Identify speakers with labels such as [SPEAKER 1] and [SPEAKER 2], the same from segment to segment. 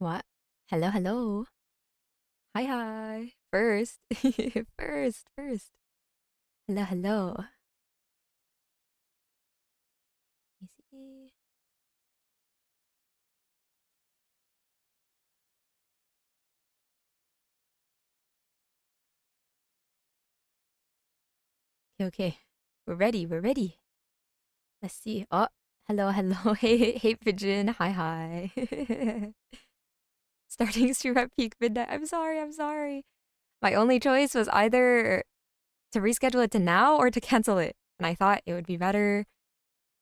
[SPEAKER 1] What? Hello, hello. Hi, hi. First, first. Hello, hello. Let me see. Okay, okay. We're ready. We're ready. Let's see. Oh, hello, hello. Hey, pigeon. Hi, hi. Starting stream at peak midnight. I'm sorry. I'm sorry. My only choice was either to reschedule it to now or to cancel it, and I thought it would be better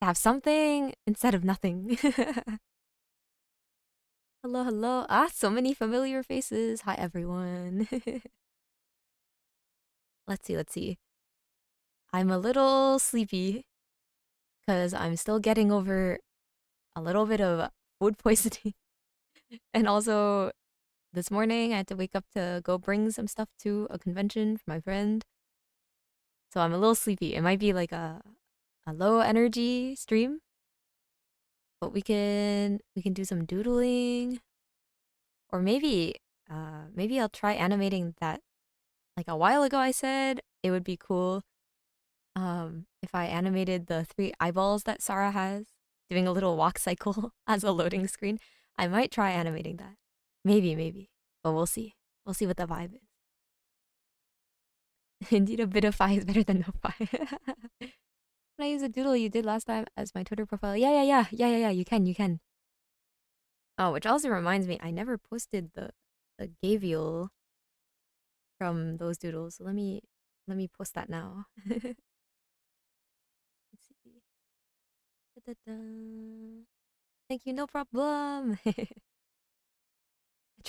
[SPEAKER 1] to have something instead of nothing. Hello, hello. Ah, so many familiar faces. Hi, everyone. Let's see, let's see. I'm a little sleepy because I'm still getting over a little bit of food poisoning. And also, this morning I had to wake up to go bring some stuff to a convention for my friend. So I'm a little sleepy. It might be like a low energy stream, but we can do some doodling, or maybe I'll try animating that. Like a while ago I said it would be cool if I animated the three eyeballs that Sarah has, doing a little walk cycle as a loading screen. I might try animating that. Maybe, maybe. But we'll see. We'll see what the vibe is. Indeed, a bit of fi is better than no fi. Can I use a doodle you did last time as my Twitter profile? Yeah. You can, you can. Oh, which also reminds me, I never posted the Gavial from those doodles. So let me post that now. Let's see. Da-da-da. Thank you, no problem.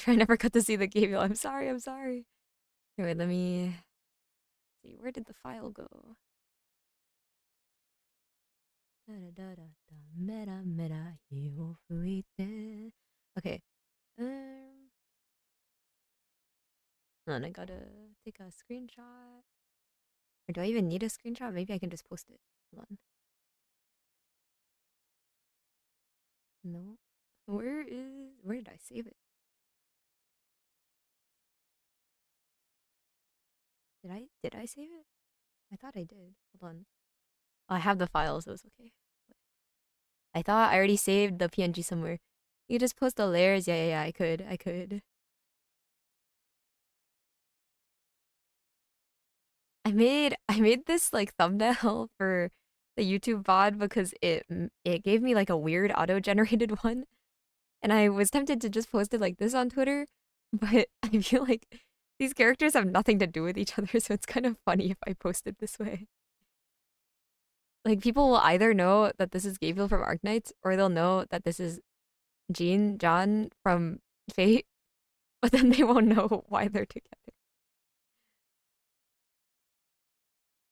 [SPEAKER 1] I never got to see the game. I'm sorry, I'm sorry. Anyway, let me see. Where did the file go? Meta meta Okay. Um and I gotta take a screenshot. Or do I even need a screenshot? Maybe I can just post it. Hold on. No. Where did I save it? Did I save it? I thought I did. Hold on. Oh, I have the file, so it's okay. I thought I already saved the PNG somewhere. You could just post the layers. Yeah. I could. I made this like thumbnail for the YouTube VOD because it gave me like a weird auto-generated one, and I was tempted to just post it like this on Twitter, but I feel like these characters have nothing to do with each other, so it's kind of funny if I post it this way. Like people will either know that this is Gabriel from Arknights, or they'll know that this is John from Fate, but then they won't know why they're together.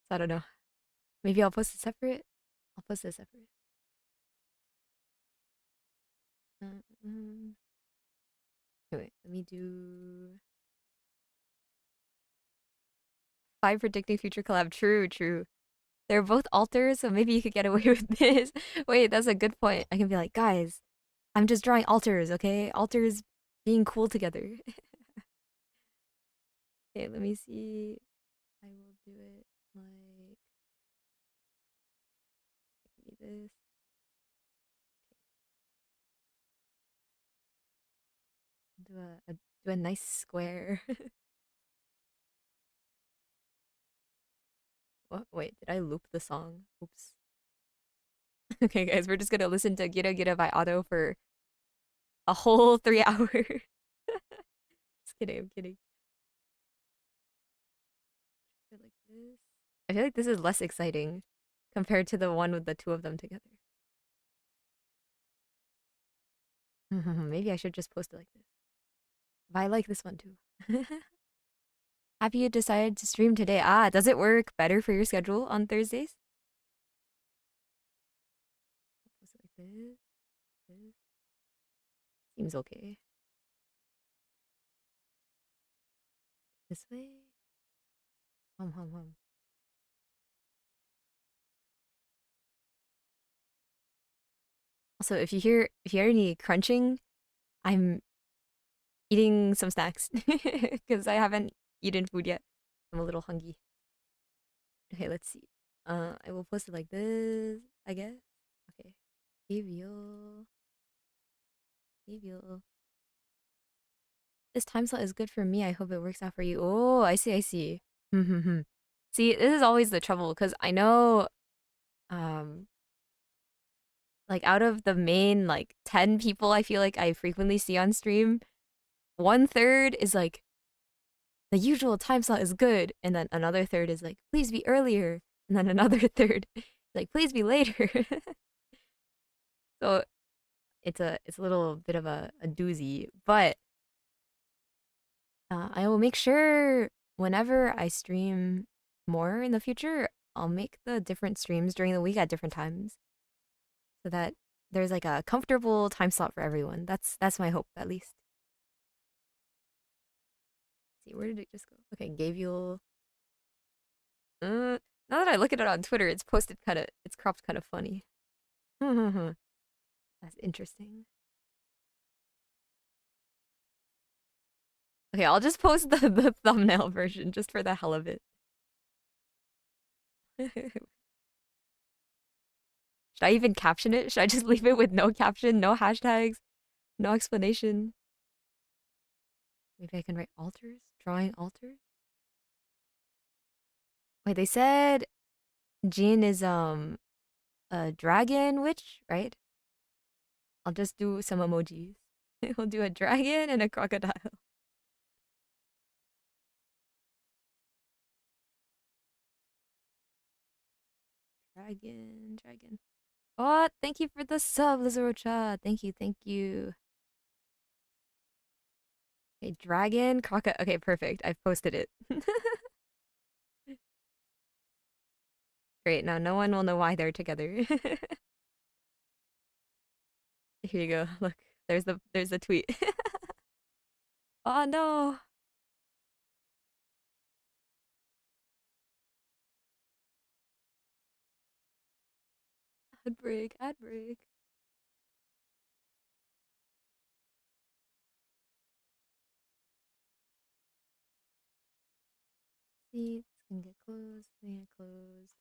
[SPEAKER 1] So I don't know. Maybe I'll post it separate. I'll post it separate. Mm-mm. Wait, let me do five predicting future collab. True, true. They're both alters, so maybe you could get away with this. Wait, that's a good point. I can be like, guys, I'm just drawing alters, okay? Alters being cool together. Okay, let me see. I will do it like maybe this. Do a nice square. What? Wait, did I loop the song? Oops. Okay, guys, we're just gonna listen to Gira Gira by Otto for a whole 3 hours. Just kidding, I'm kidding. I feel like this. I feel like this is less exciting compared to the one with the two of them together. Maybe I should just post it like this. But I like this one too. Have you decided to stream today? Ah, does it work better for your schedule on Thursdays? Post it like this. This seems okay. This way. Hum. Also, if you hear any crunching, I'm eating some snacks because I haven't eaten food yet. I'm a little hungry. Okay, let's see. I will post it like this, I guess. Okay. Gabriel. Gabriel. This time slot is good for me. I hope it works out for you. Oh, I see, I see. See, this is always the trouble because I know um like out of the main like 10 people I feel like I frequently see on stream, one third is like the usual time slot is good, and then another third is like please be earlier, and then another third like please be later. So it's a little bit of a doozy, but I will make sure whenever I stream more in the future, I'll make the different streams during the week at different times so that there's like a comfortable time slot for everyone. That's my hope at least. Let's see, where did it just go? Okay, Gavial. Now that I look at it on Twitter, it's posted kind of, it's cropped kind of funny. That's interesting. Okay, I'll just post the thumbnail version just for the hell of it. Should I even caption it? Should I just leave it with no caption, no hashtags, no explanation? Maybe I can write altars? Drawing altars? Wait, they said Jin is a dragon witch, right? I'll just do some emojis. We'll do a dragon and a crocodile. Dragon, dragon. Oh, thank you for the sub, Lizarocha. Thank you, thank you. Okay, dragon, crocodile. Okay, perfect. I've posted it. Great. Now no one will know why they're together. Here you go. Look, there's the tweet. Oh no. Ad break, ad break. See, it's gonna get closed. It's gonna get closed.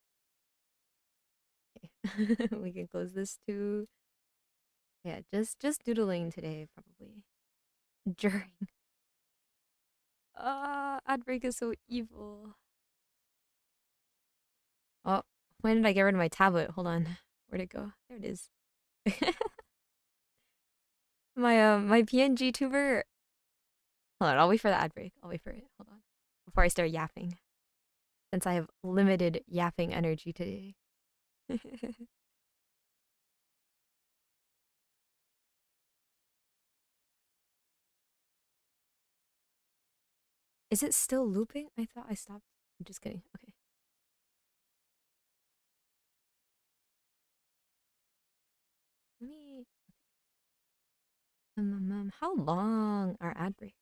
[SPEAKER 1] Okay. We can close this too. Yeah, just doodling today, probably. During. Ad break is so evil. Oh, when did I get rid of my tablet? Hold on. Where'd it go? There it is. My PNG tuber. Hold on, I'll wait for the ad break. I'll wait for it. Hold on. Before I start yapping. Since I have limited yapping energy today. Is it still looping? I thought I stopped. I'm just kidding. Okay. Let me how long are ad breaks?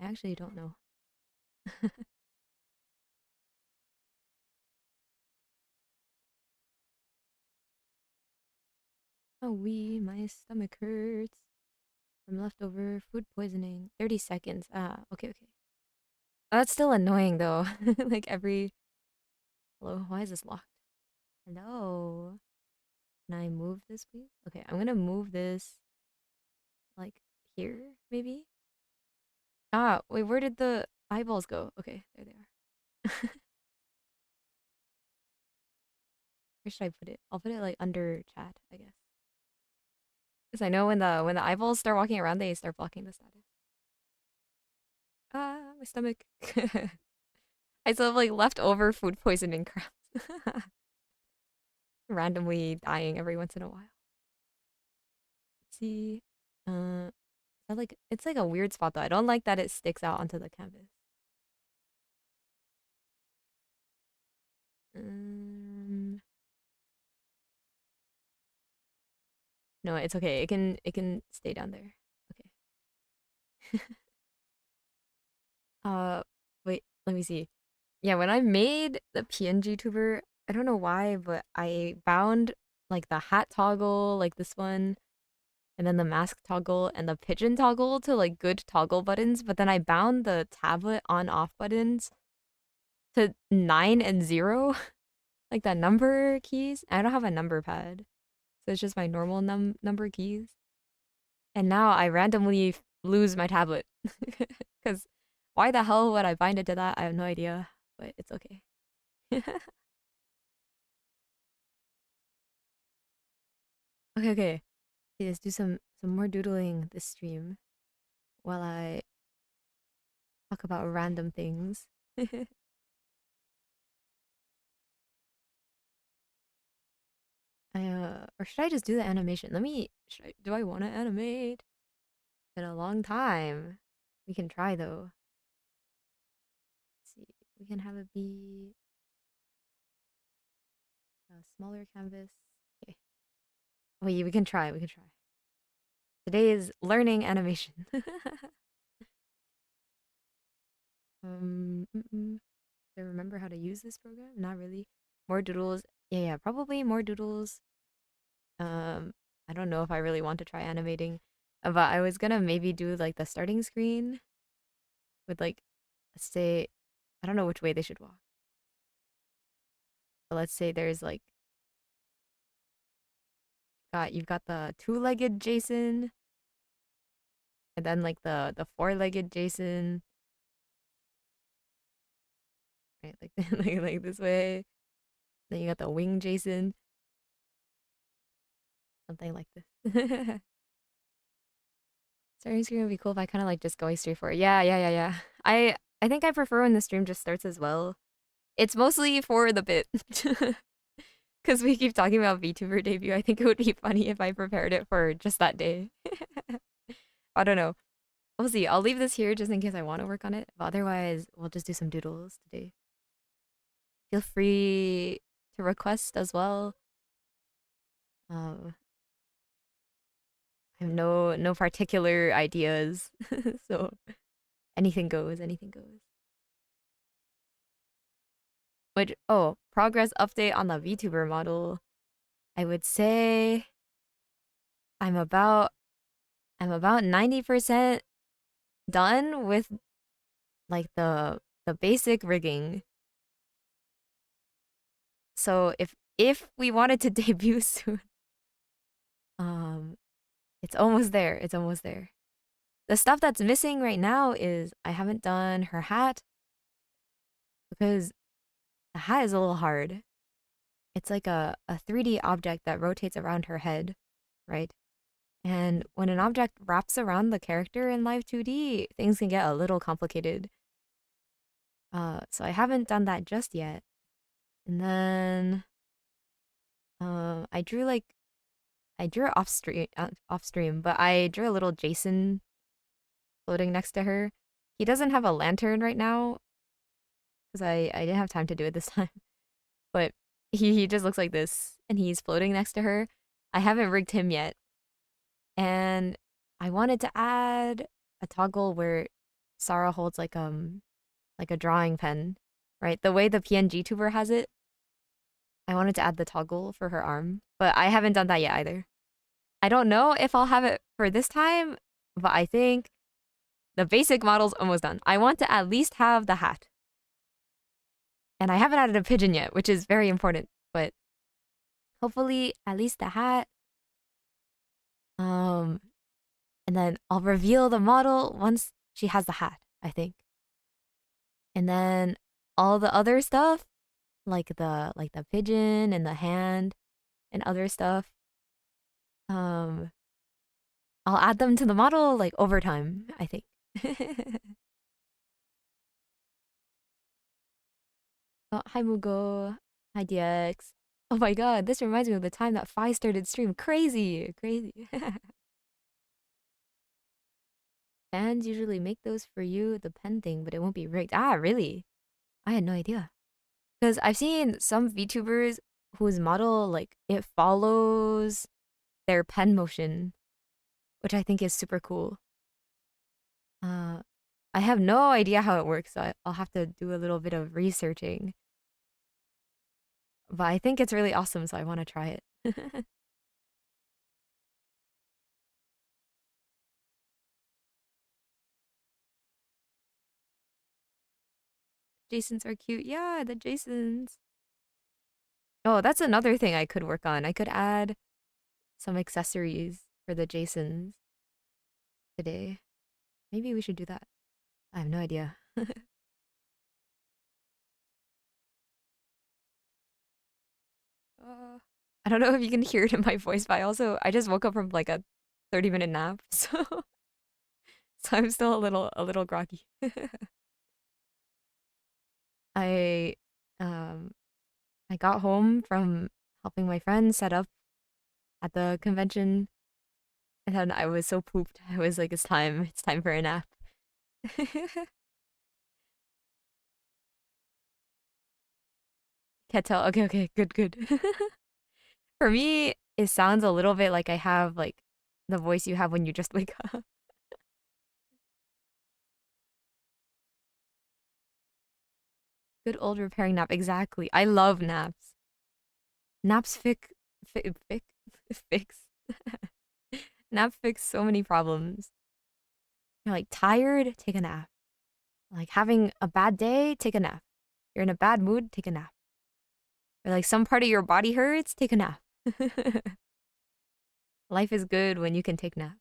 [SPEAKER 1] I actually don't know. Oh my stomach hurts from leftover food poisoning. 30 seconds. Ah, okay, okay. That's still annoying though. Like every hello, why is this locked? Hello. Can I move this please? Okay, I'm gonna move this like here, maybe? Ah, wait, where did the eyeballs go? Okay, there they are. Where should I put it? I'll put it like under chat, I guess. Because I know when the eyeballs start walking around, they start blocking the status. Ah, my stomach. I still have like leftover food poisoning crap. Randomly dying every once in a while. Let's see. Is that like it's like a weird spot though. I don't like that it sticks out onto the canvas. Um, no, it's okay. It can stay down there. Okay. Wait, let me see. Yeah, when I made the PNG tuber, I don't know why, but I bound like the hat toggle, like this one, and then the mask toggle and the pigeon toggle to like good toggle buttons, but then I bound the tablet on off buttons to 9 and 0, like that number keys. I don't have a number pad, so it's just my normal number keys. And now I randomly lose my tablet. Because why the hell would I bind it to that? I have no idea, but it's okay. Okay, okay. Let's do some more doodling this stream while I talk about random things. Or should I just do the animation? Do I want to animate? Been a long time. We can try though. Let's see. We can have it be a smaller canvas. Okay. Wait, we can try. We can try. Today is learning animation. Do I remember how to use this program? Not really. More doodles. Yeah, yeah, probably more doodles. Um, I don't know if I really want to try animating, but I was gonna maybe do like the starting screen with like, let's say, I don't know which way they should walk. But let's say there's like, you've got the two-legged Jason, and then like the four-legged Jason, right? Like like this way. Then you got the wing Jason, something like this. Starting screen would be cool if I kind of like just going straight for it. Yeah, yeah, yeah, yeah. I think I prefer when the stream just starts as well. It's mostly for the bit. Because we keep talking about VTuber debut. I think it would be funny if I prepared it for just that day. I don't know. We'll see. I'll leave this here just in case I want to work on it. But otherwise, we'll just do some doodles today. Feel free to request as well. Um, I have no particular ideas, so anything goes. Anything goes. Which progress update on the VTuber model. I would say I'm about 90% done with like the basic rigging. So if we wanted to debut soon, um it's almost there. It's almost there. The stuff that's missing right now is I haven't done her hat because the hat is a little hard. It's like a 3D object that rotates around her head, right? And when an object wraps around the character in live 2D, things can get a little complicated. So I haven't done that just yet. And then I drew it off stream, but I drew a little Jason floating next to her. He doesn't have a lantern right now because I didn't have time to do it this time. But he just looks like this, and he's floating next to her. I haven't rigged him yet, and I wanted to add a toggle where Sarah holds like a drawing pen, right? The way the PNG tuber has it. I wanted to add the toggle for her arm, but I haven't done that yet either. I don't know if I'll have it for this time, but I think the basic model's almost done. I want to at least have the hat. And I haven't added a pigeon yet, which is very important, but hopefully at least the hat. Um, and then I'll reveal the model once she has the hat, I think. And then all the other stuff, like the pigeon and the hand and other stuff, um, I'll add them to the model like over time, I think. Oh, hi Mugo. Hi DX. Oh my god, this reminds me of the time that Fi started stream. Crazy, crazy. Fans usually make those for you, the pen thing, but it won't be rigged. Ah, really? I had no idea. Because I've seen some VTubers whose model, like, it follows their pen motion, which I think is super cool. Uh, I have no idea how it works, so I'll have to do a little bit of researching. But I think it's really awesome, so I want to try it. Jasons are cute. Yeah, the Jasons. Oh, that's another thing I could work on. I could add some accessories for the Jasons today. Maybe we should do that. I have no idea. Uh, I don't know if you can hear it in my voice, but I just woke up from like a 30-minute nap, so I'm still a little groggy. I um I got home from helping my friend set up at the convention, and then I was so pooped. I was like, it's time for a nap. Can't tell. Okay, okay, good, good. For me, it sounds a little bit like I have like the voice you have when you just wake up. Good old repairing nap. Exactly. I love naps. Naps fix. Nap fix so many problems. You're like tired, take a nap. Like having a bad day, take a nap. You're in a bad mood, take a nap. Or like some part of your body hurts, take a nap. Life is good when you can take naps.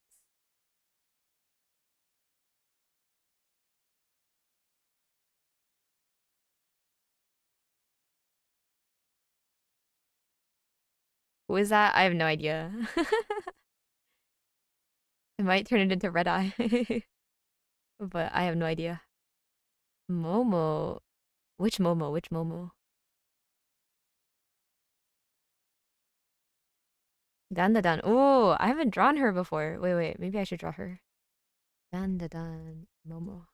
[SPEAKER 1] Who is that? I have no idea. It might turn it into red eye, but I have no idea. Momo. Which Momo? Which Momo? Dan. Oh, I haven't drawn her before. Wait, wait. Maybe I should draw her. Dan. Momo.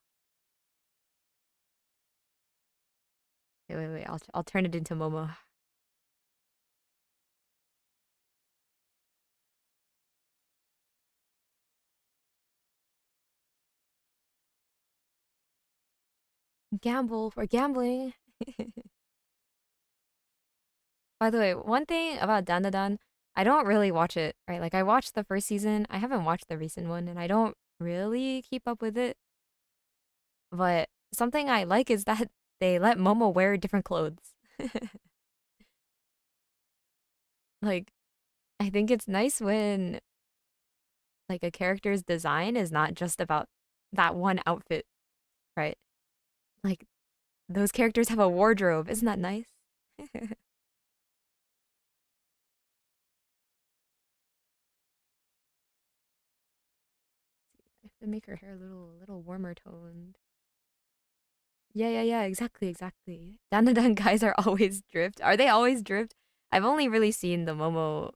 [SPEAKER 1] Wait. I'll turn it into Momo. Gamble for gambling. By the way, one thing about Dan, I don't really watch it, right? Like I watched the first season. I haven't watched the recent one, and I don't really keep up with it. But something I like is that they let Momo wear different clothes. Like I think it's nice when like a character's design is not just about that one outfit, right? Like those characters have a wardrobe. Isn't that nice? I have to make her hair a little warmer toned. Yeah. Exactly. Dan guys are always dripped. Are they always dripped? I've only really seen the Momo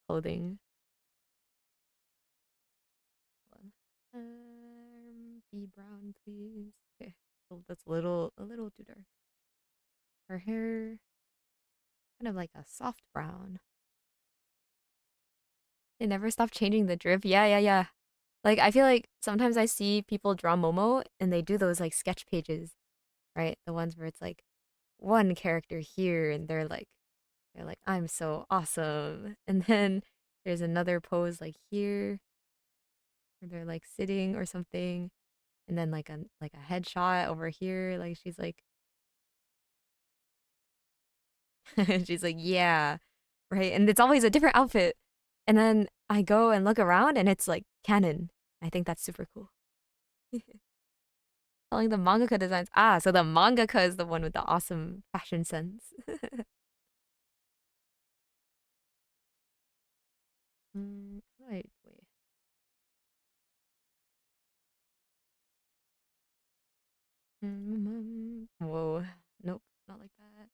[SPEAKER 1] clothing. Be brown, please. Okay, so that's a little too dark. Her hair, kind of like a soft brown. They never stop changing the drip. Yeah. Like I feel like sometimes I see people draw Momo and they do those like sketch pages, right? The ones where it's like one character here and they're like I'm so awesome. And then there's another pose like here where they're like sitting or something and then like a headshot over here like she's like she's like yeah, right? And it's always a different outfit. And then I go and look around and it's like canon. I think that's super cool. Telling the mangaka designs. Ah, so the mangaka is the one with the awesome fashion sense. How do I wait? Whoa. Nope, not like that.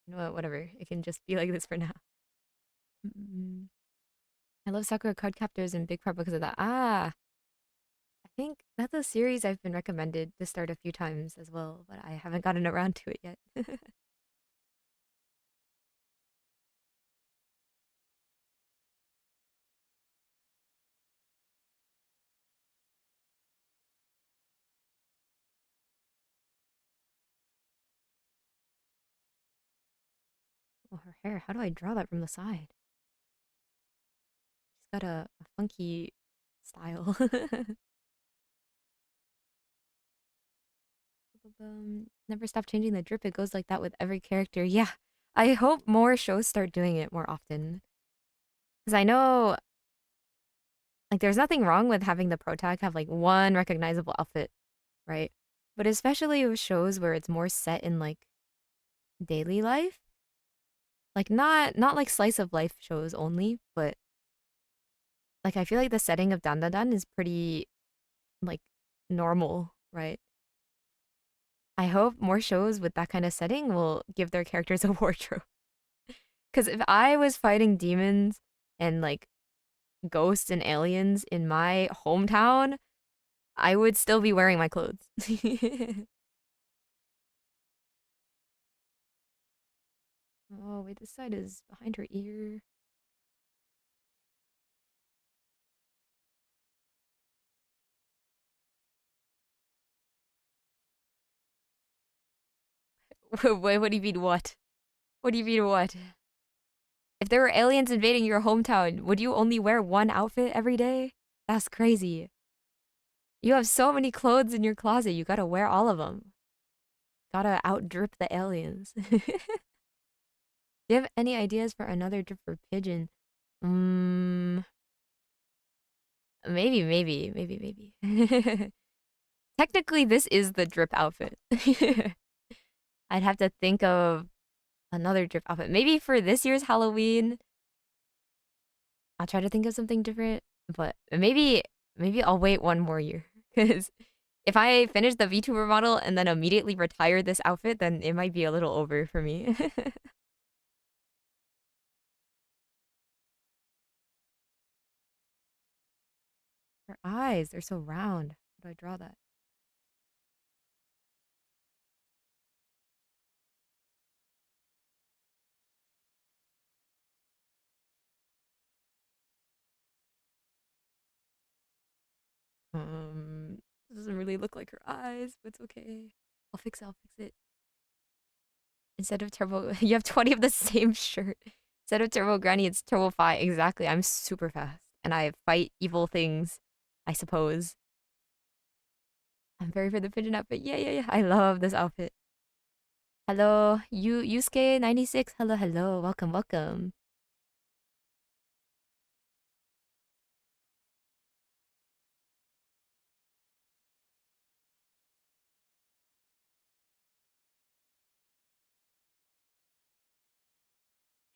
[SPEAKER 1] You know what? Whatever. It can just be like this for now. Mm, I love Sakura Card Captors in big part because of that. Ah, I think that's a series I've been recommended to start a few times as well, but I haven't gotten around to it yet. Oh, her hair. How do I draw that from the side? She's got a funky style. Never stop changing the drip. It goes like that with every character. Yeah. I hope more shows start doing it more often. Because I know, like, there's nothing wrong with having the pro tag have, like, one recognizable outfit, right? But especially with shows where it's more set in, like, daily life. Like, not like slice of life shows only, but, like, I feel like the setting of Dan Dan Dan is pretty, like, normal, right? I hope more shows with that kind of setting will give their characters a wardrobe. Because if I was fighting demons and like ghosts and aliens in my hometown, I would still be wearing my clothes. Oh, wait, this side is behind her ear. Wait, what do you mean, what? What do you mean, what? If there were aliens invading your hometown, would you only wear one outfit every day? That's crazy. You have so many clothes in your closet, you gotta wear all of them. Gotta outdrip the aliens. Do you have any ideas for another drip for pigeon? Mm, maybe. Technically, this is the drip outfit. I'd have to think of another drip outfit. Maybe for this year's Halloween, I'll try to think of something different. But maybe I'll wait one more year. Because if I finish the VTuber model and then immediately retire this outfit, then it might be a little over for me. Her eyes, they're so round. How do I draw that? It doesn't really look like her eyes, but it's okay. I'll fix it. Instead of Turbo, you have 20 of the same shirt. Instead of Turbo Granny, it's Turbo Fi. Exactly. I'm super fast. And I fight evil things, I suppose. I'm very for the pigeon outfit. Yeah. I love this outfit. Hello, Yusuke 96. Hello. Welcome.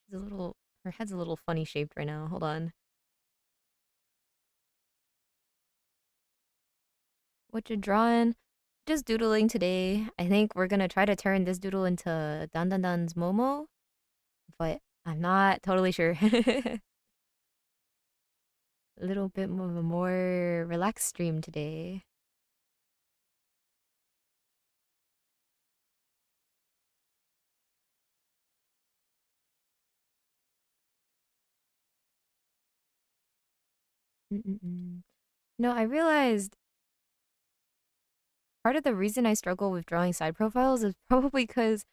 [SPEAKER 1] She's a little, her head's a little funny shaped right now. Hold on. What you drawing? Just doodling today. I think we're gonna try to turn this doodle into Dan Dan Dan's Momo, but I'm not totally sure. A little bit more of a more relaxed stream today. Mm-mm-mm. No, I realized part of the reason I struggle with drawing side profiles is probably because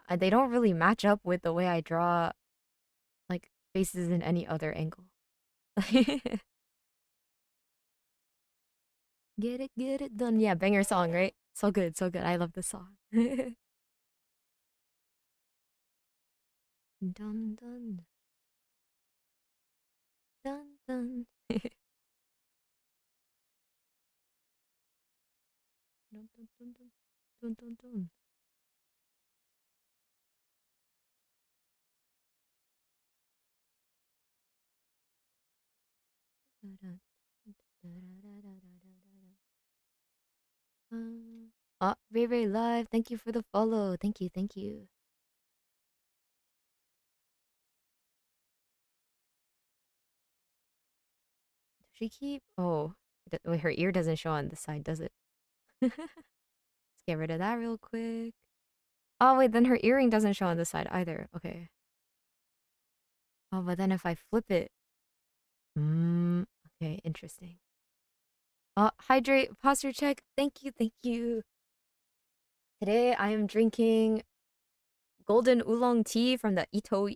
[SPEAKER 1] they don't really match up with the way I draw like faces in any other angle. Get it done. Yeah, banger song, right? So good. I love this song. Dun dun dun. Dun dun dun dun dun dun dun. Dun, dun, dun, dun, dun, dun, dun, dun, dun. Ray Ray Live, thank you for the follow. Thank you. Does she keep? Oh, wait, her ear doesn't show on this side, does it? Let's get rid of that real quick. Oh, wait, then her earring doesn't show on this side either. Okay. Oh, but then if I flip it. Hmm. Okay, interesting. Hydrate, posture check. Thank you. Today I am drinking golden oolong tea from the Ito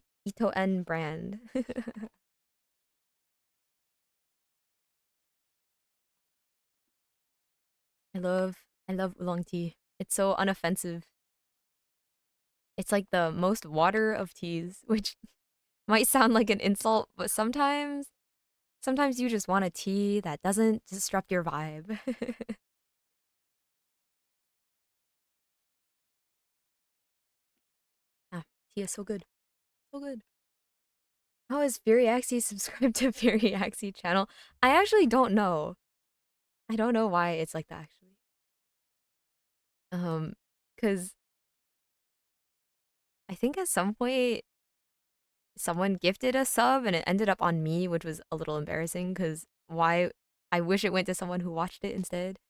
[SPEAKER 1] N brand. I love oolong tea. It's so unoffensive. It's like the most water of teas, which might sound like an insult, but sometimes you just want a tea that doesn't disrupt your vibe. Ah, tea is so good. So good. How is Furiaxi subscribed to Furiaxi channel? I actually don't know. I don't know why it's like that actually. Um, because I think at some point someone gifted a sub and it ended up on me, which was a little embarrassing because why I wish it went to someone who watched it instead.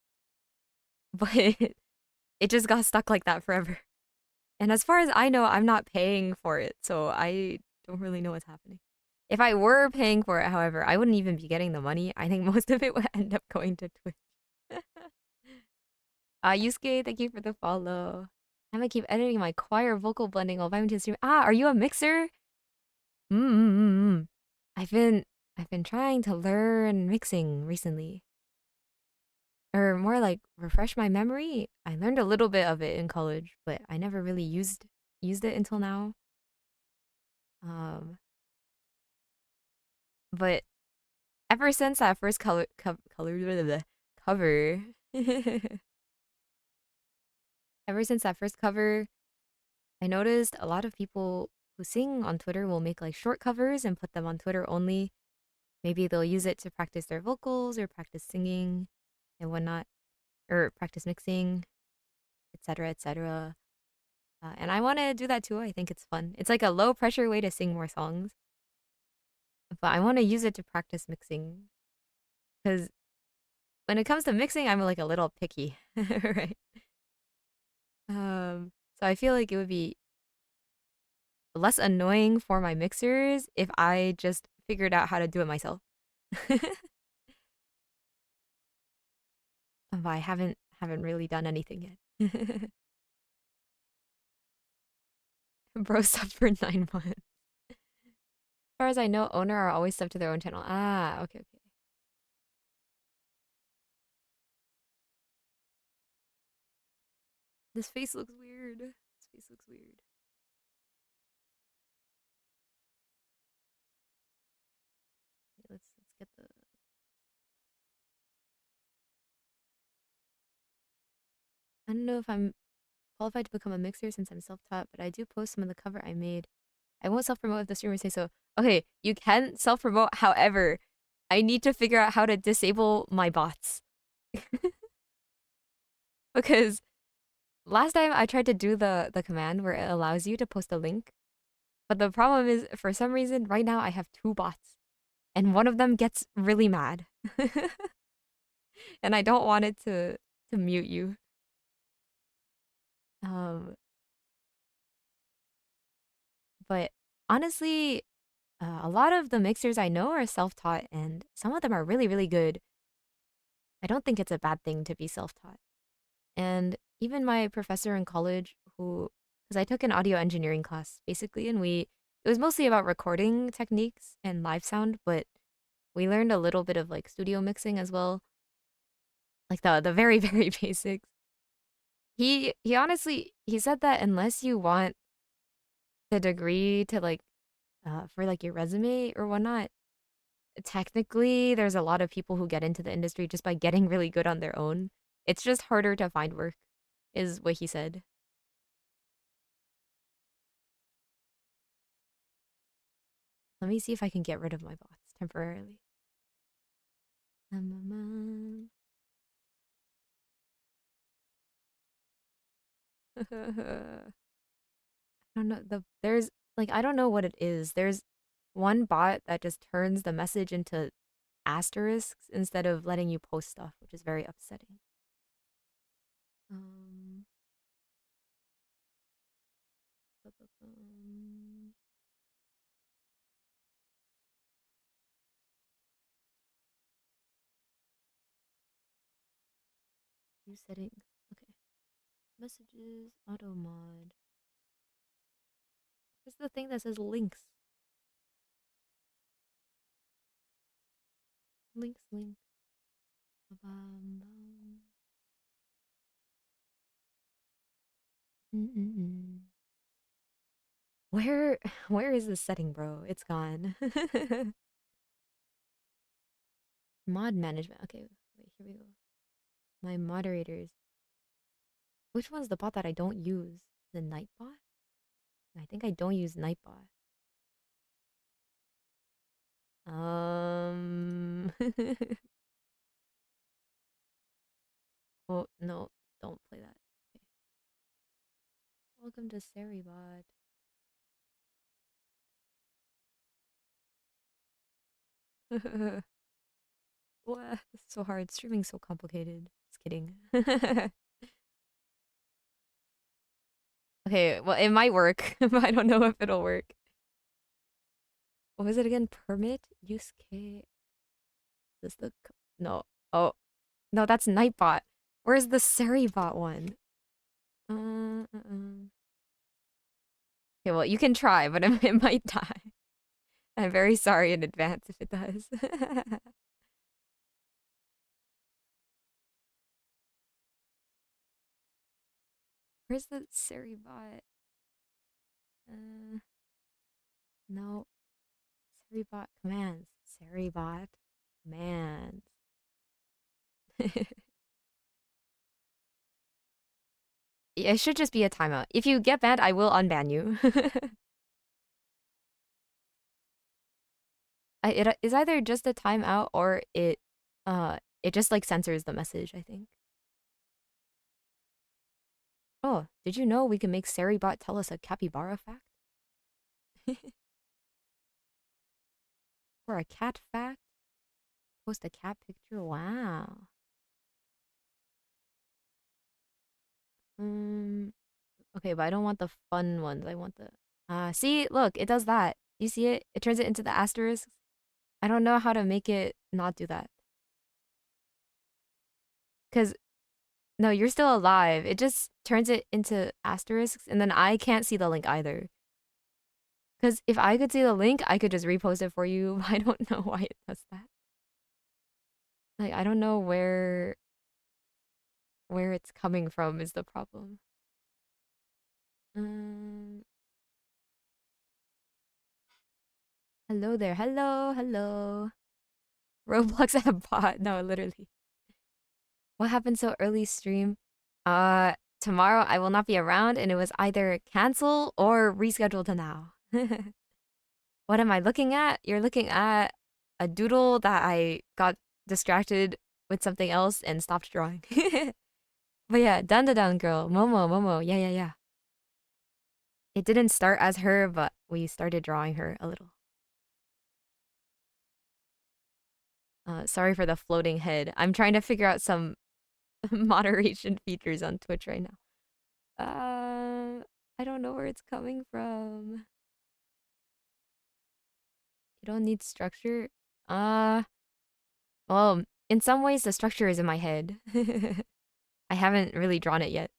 [SPEAKER 1] But it just got stuck like that forever. And as far as I know, I'm not paying for it, so I don't really know what's happening. If I were paying for it, however, I wouldn't even be getting the money. I think most of it would end up going to Twitch. Yusuke, thank you for the follow. I'm gonna keep editing my choir vocal blending while vibing to the stream. Ah, are you a mixer? Mm. I've been I've been trying to learn mixing recently. Or more like refresh my memory. I learned a little bit of it in college, but I never really used it until now. Um, but ever since that first cover, ever since that first cover, I noticed a lot of people who sing on Twitter will make like short covers and put them on Twitter only. Maybe they'll use it to practice their vocals or practice singing and whatnot, or practice mixing, etc., etc. And I want to do that too. I think it's fun. It's like a low pressure way to sing more songs, but I want to use it to practice mixing because when it comes to mixing, I'm like a little picky, right? So I feel like it would be less annoying for my mixers if I just figured out how to do it myself. But I haven't really done anything yet. Bro sub for 9 months. As far as I know, owner are always sub to their own channel. Ah, okay, okay. This face looks weird. This face looks weird. Okay, let's get the. I don't know if I'm qualified to become a mixer since I'm self-taught, but I do post some of the cover I made. I won't self-promote if the streamers say so. Okay, you can self-promote. However, I need to figure out how to disable my bots because last time I tried to do the command where it allows you to post a link, but the problem is for some reason right now I have two bots and one of them gets really mad. And I don't want it to mute you. Um but honestly, a lot of the mixers I know are self-taught and some of them are really really good. I don't think it's a bad thing to be self-taught. And even my professor in college who because I took an audio engineering class basically and we it was mostly about recording techniques and live sound, but we learned a little bit of like studio mixing as well, like the very very basics. He honestly he said that unless you want the degree to like for like your resume or whatnot, technically there's a lot of people who get into the industry just by getting really good on their own. It's just harder to find work, is what he said. Let me see if I can get rid of my bots temporarily. I don't know. There's like I don't know what it is. There's one bot that just turns the message into asterisks instead of letting you post stuff, which is very upsetting. Um, View settings. Okay. Messages, auto mod. Where's the thing that says links? Links, links. Ba-bam, bam. Mm-mm-mm. Where where is the setting, bro? It's gone. Mod management. Okay, wait, here we go. My moderators. Which one's the bot that I don't use? The Nightbot? I think I don't use Nightbot. Um. Oh no, don't play that. Welcome to Seribot. What? This is so hard. Streaming's so complicated. Just kidding. Okay, well, it might work, but I don't know if it'll work. What was it again? Permit? Use K. Is this the. No. Oh. No, that's Nightbot. Where's the Seribot one? Okay, well, you can try, but it might die. I'm very sorry in advance if it does. Where's the Seribot? Uh, no. Seribot commands. Seribot commands. It should just be a timeout. If you get banned, I will unban you. It is either just a timeout or it just like censors the message, I think. Oh, did you know we can make Seribot tell us a capybara fact? Or a cat fact? Post a cat picture? Wow. Um, okay, but I don't want the fun ones. I want the see, look, it does that. You see it? It turns it into the asterisks. I don't know how to make it not do that. Cause no, you're still alive. It just turns it into asterisks, and then I can't see the link either. Because if I could see the link, I could just repost it for you. I don't know why it does that. Like, I don't know where it's coming from is the problem. Um, hello there. Hello, hello. Roblox at a bot. No, literally. What happened so early stream? Tomorrow I will not be around, and it was either cancel or reschedule to now. What am I looking at? You're looking at a doodle that I got distracted with something else and stopped drawing. But yeah, dun da dun girl, Momo, Momo, yeah, yeah, yeah. It didn't start as her, but we started drawing her a little. Sorry for the floating head. I'm trying to figure out some moderation features on Twitch right now. I don't know where it's coming from. You don't need structure. Uh, well, in some ways the structure is in my head. I haven't really drawn it yet,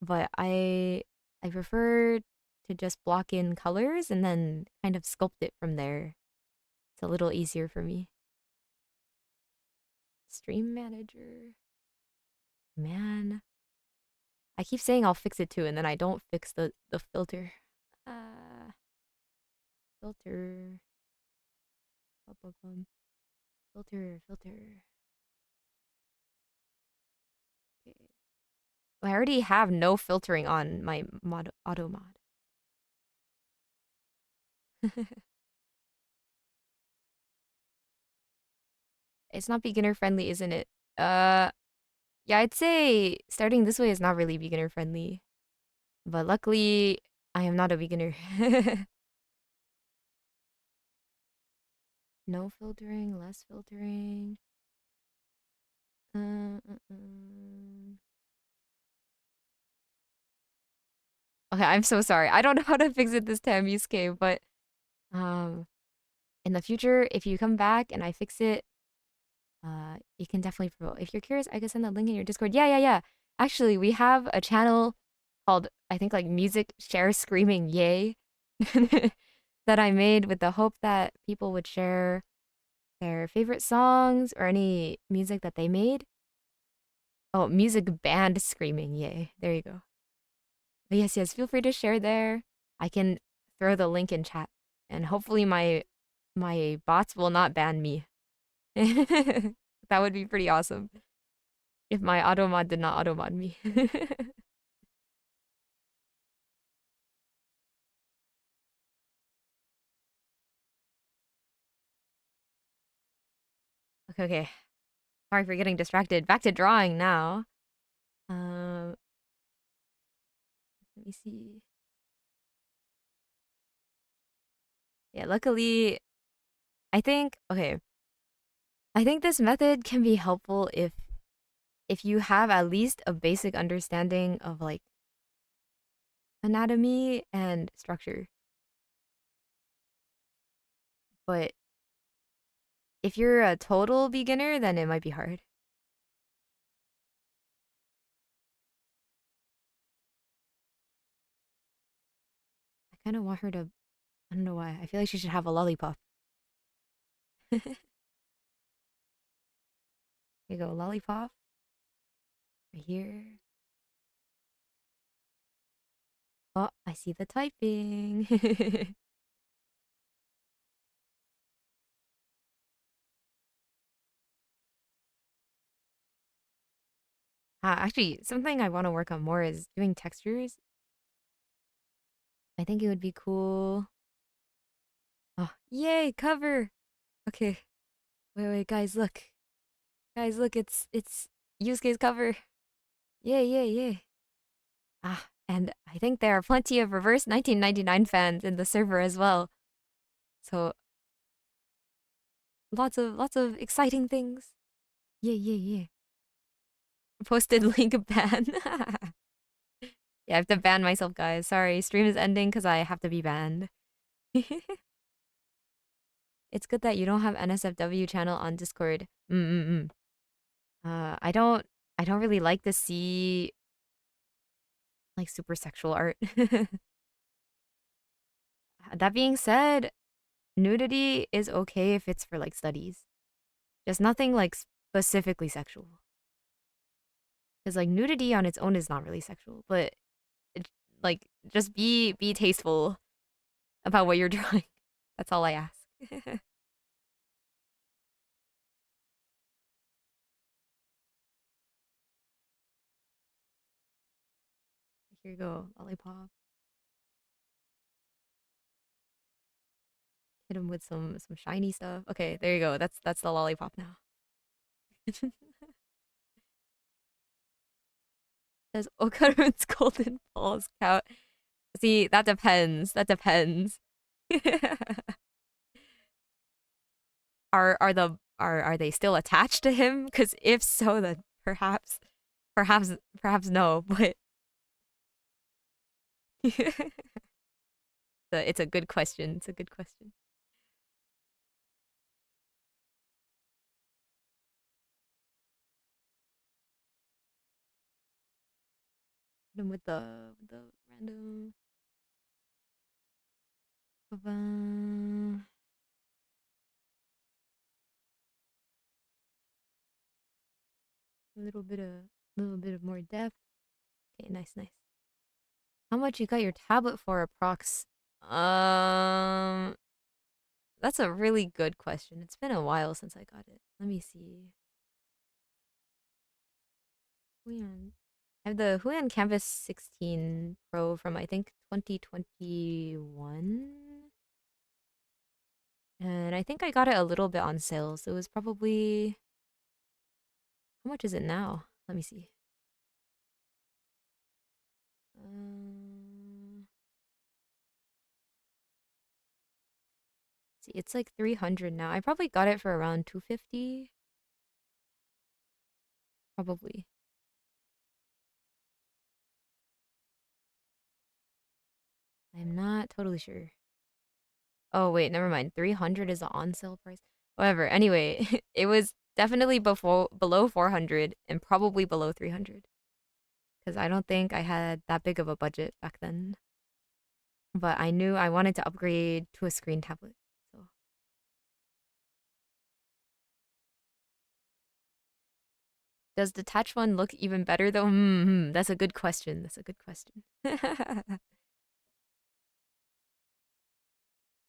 [SPEAKER 1] but I prefer to just block in colors and then kind of sculpt it from there. It's a little easier for me. Stream manager. Man. I keep saying I'll fix it too, and then I don't fix the filter. Filter. Bum. Filter, filter. Okay. I already have no filtering on my auto mod. It's not beginner friendly, isn't it? Uh, yeah, I'd say starting this way is not really beginner friendly. But luckily, I am not a beginner. No filtering, less filtering. Uh, uh, uh. Okay, I'm so sorry. I don't know how to fix it this time, Yusuke, but um in the future, if you come back and I fix it, you can definitely promote. If you're curious, I can send the link in your Discord. Yeah, yeah, yeah. Actually, we have a channel called I think like Music Share Screaming Yay that I made with the hope that people would share their favorite songs or any music that they made. Oh, music band screaming yay. There you go. But yes, yes, feel free to share there. I can throw the link in chat, and hopefully my bots will not ban me. That would be pretty awesome if my automod did not automod me. Okay, okay. Sorry for getting distracted. Back to drawing now. Um, let me see. Yeah, luckily, I think okay. I think this method can be helpful if you have at least a basic understanding of like anatomy and structure. But if you're a total beginner, then it might be hard. I kind of want her to. I don't know why. I feel like she should have a lollipop. Here you go, lollipop. Right here. Oh, I see the typing. Actually, something I want to work on more is doing textures. I think it would be cool. Oh, yay, cover. Okay. Wait, guys, look. Guys, look, it's Yusuke's cover. Yay, yay, yay. And I think there are plenty of reverse 1999 fans in the server as well. So lots of exciting things. Yeah, yeah, yeah. Posted link ban. Yeah, I have to ban myself, guys. Sorry, stream is ending because I have to be banned. It's good that you don't have NSFW channel on Discord. Mm-mm-mm. I don't really like to see like super sexual art. That being said, nudity is okay if it's for like studies. Just nothing like specifically sexual. Because like nudity on its own is not really sexual, but it, like just be tasteful about what you're drawing. That's all I ask. Here you go, lollipop. Hit him with some shiny stuff. Okay, there you go. That's the lollipop now. Says Okaru's golden balls count. See, that depends. That depends. Are they still attached to him? Because if so, then perhaps no. But it's a good question. It's a good question. Hit him with the random a little bit of more depth. Okay, nice, nice. How much you got your tablet for, approx? Um, that's a really good question. It's been a while since I got it. Let me see. Huion. I have the Huion Canvas 16 Pro from I think 2021. And I think I got it a little bit on sale, so it was probably how much is it now? Let me see. See, it's like 300 now. I probably got it for around 250. Probably. I'm not totally sure. Oh wait, never mind. 300 is the on sale price. Whatever. Anyway, it was definitely before below 400 and probably below 300 because I don't think I had that big of a budget back then. But I knew I wanted to upgrade to a screen tablet. So Does detached one look even better though? That's a good question. That's a good question.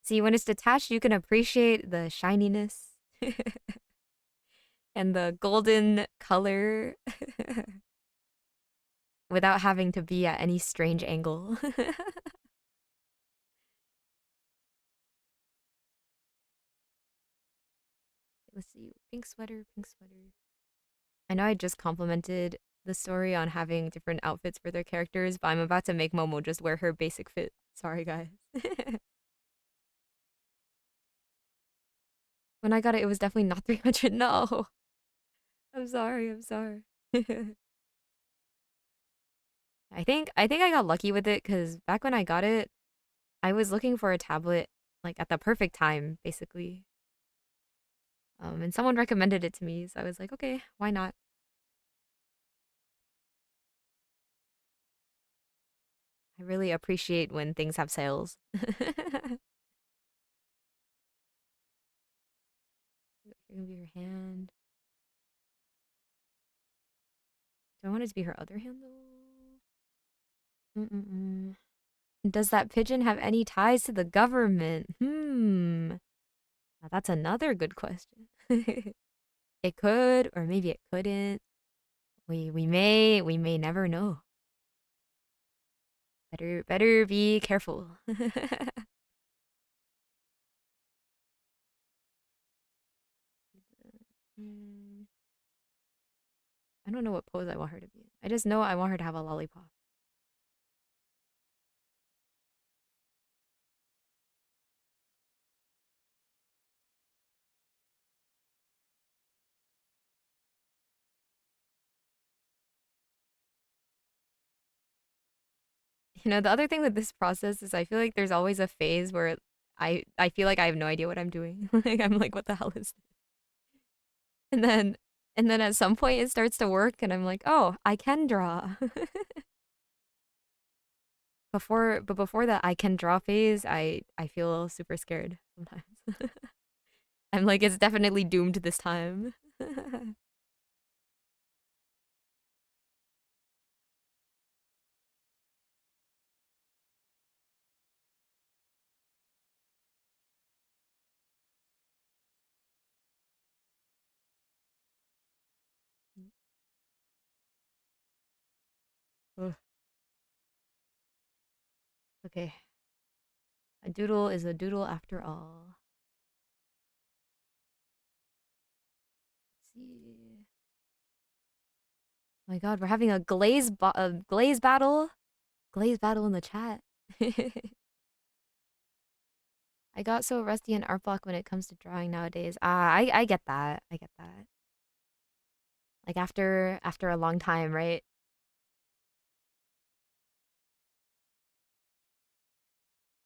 [SPEAKER 1] See, when it's detached, you can appreciate the shininess and the golden color without having to be at any strange angle. Let's see. Pink sweater, pink sweater. I know I just complimented the story on having different outfits for their characters, but I'm about to make Momo just wear her basic fit. Sorry, guys. When I got it, it was definitely not 300. No. I'm sorry. I'm sorry. I think I got lucky with it because back when I got it, I was looking for a tablet like at the perfect time, basically. And someone recommended it to me, so I was like, okay, why not? I really appreciate when things have sales. Here can be her hand. Do I want it to be her other hand though? Mm-mm-mm. Does that pigeon have any ties to the government? Now that's another good question. It could, or maybe it couldn't. We may never know. Better be careful. Mm, I don't know what pose I want her to be in. I just know I want her to have a lollipop. The other thing with this process is I feel like there's always a phase where I feel like I have no idea what I'm doing. Like I'm like, what the hell is this? And then and then at some point it starts to work and I'm like, oh, I can draw. Before that I can draw phase, I feel super scared sometimes. I'm like, it's definitely doomed this time. Ugh. Okay. A doodle is a doodle after all. Let's see. Oh my god, we're having a glaze battle. Glaze battle in the chat. I got so rusty in art block when it comes to drawing nowadays. I get that. I get that. Like after a long time, right?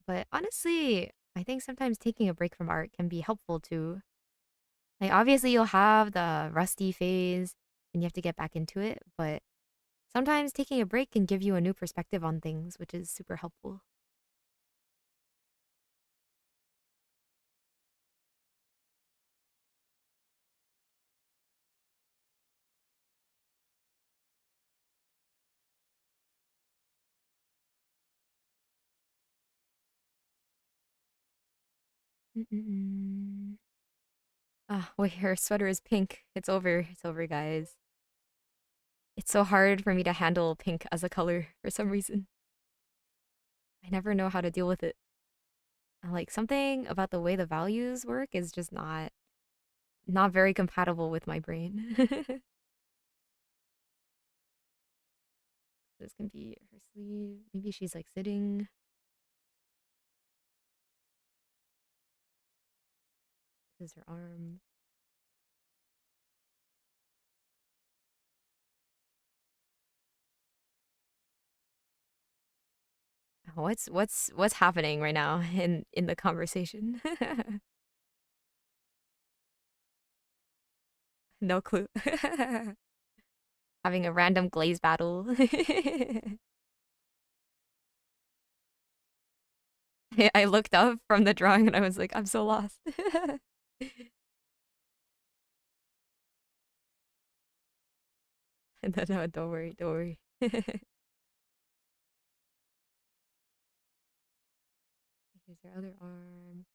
[SPEAKER 1] But honestly, I think sometimes taking a break from art can be helpful too. Like obviously you'll have the rusty phase and you have to get back into it, but sometimes taking a break can give you a new perspective on things, which is super helpful. Mm-mm-mm. Ah, wait, her sweater is pink. It's over. It's over, guys. It's so hard for me to handle pink as a color for some reason. I never know how to deal with it. Like something about the way the values work is just not very compatible with my brain. This can be her sleeve. Maybe she's like sitting. This is her arm. What's happening right now in the conversation? No clue. Having a random glaze battle. I looked up from the drawing and I was like, I'm so lost. No, don't worry, don't worry. Here's her other arm.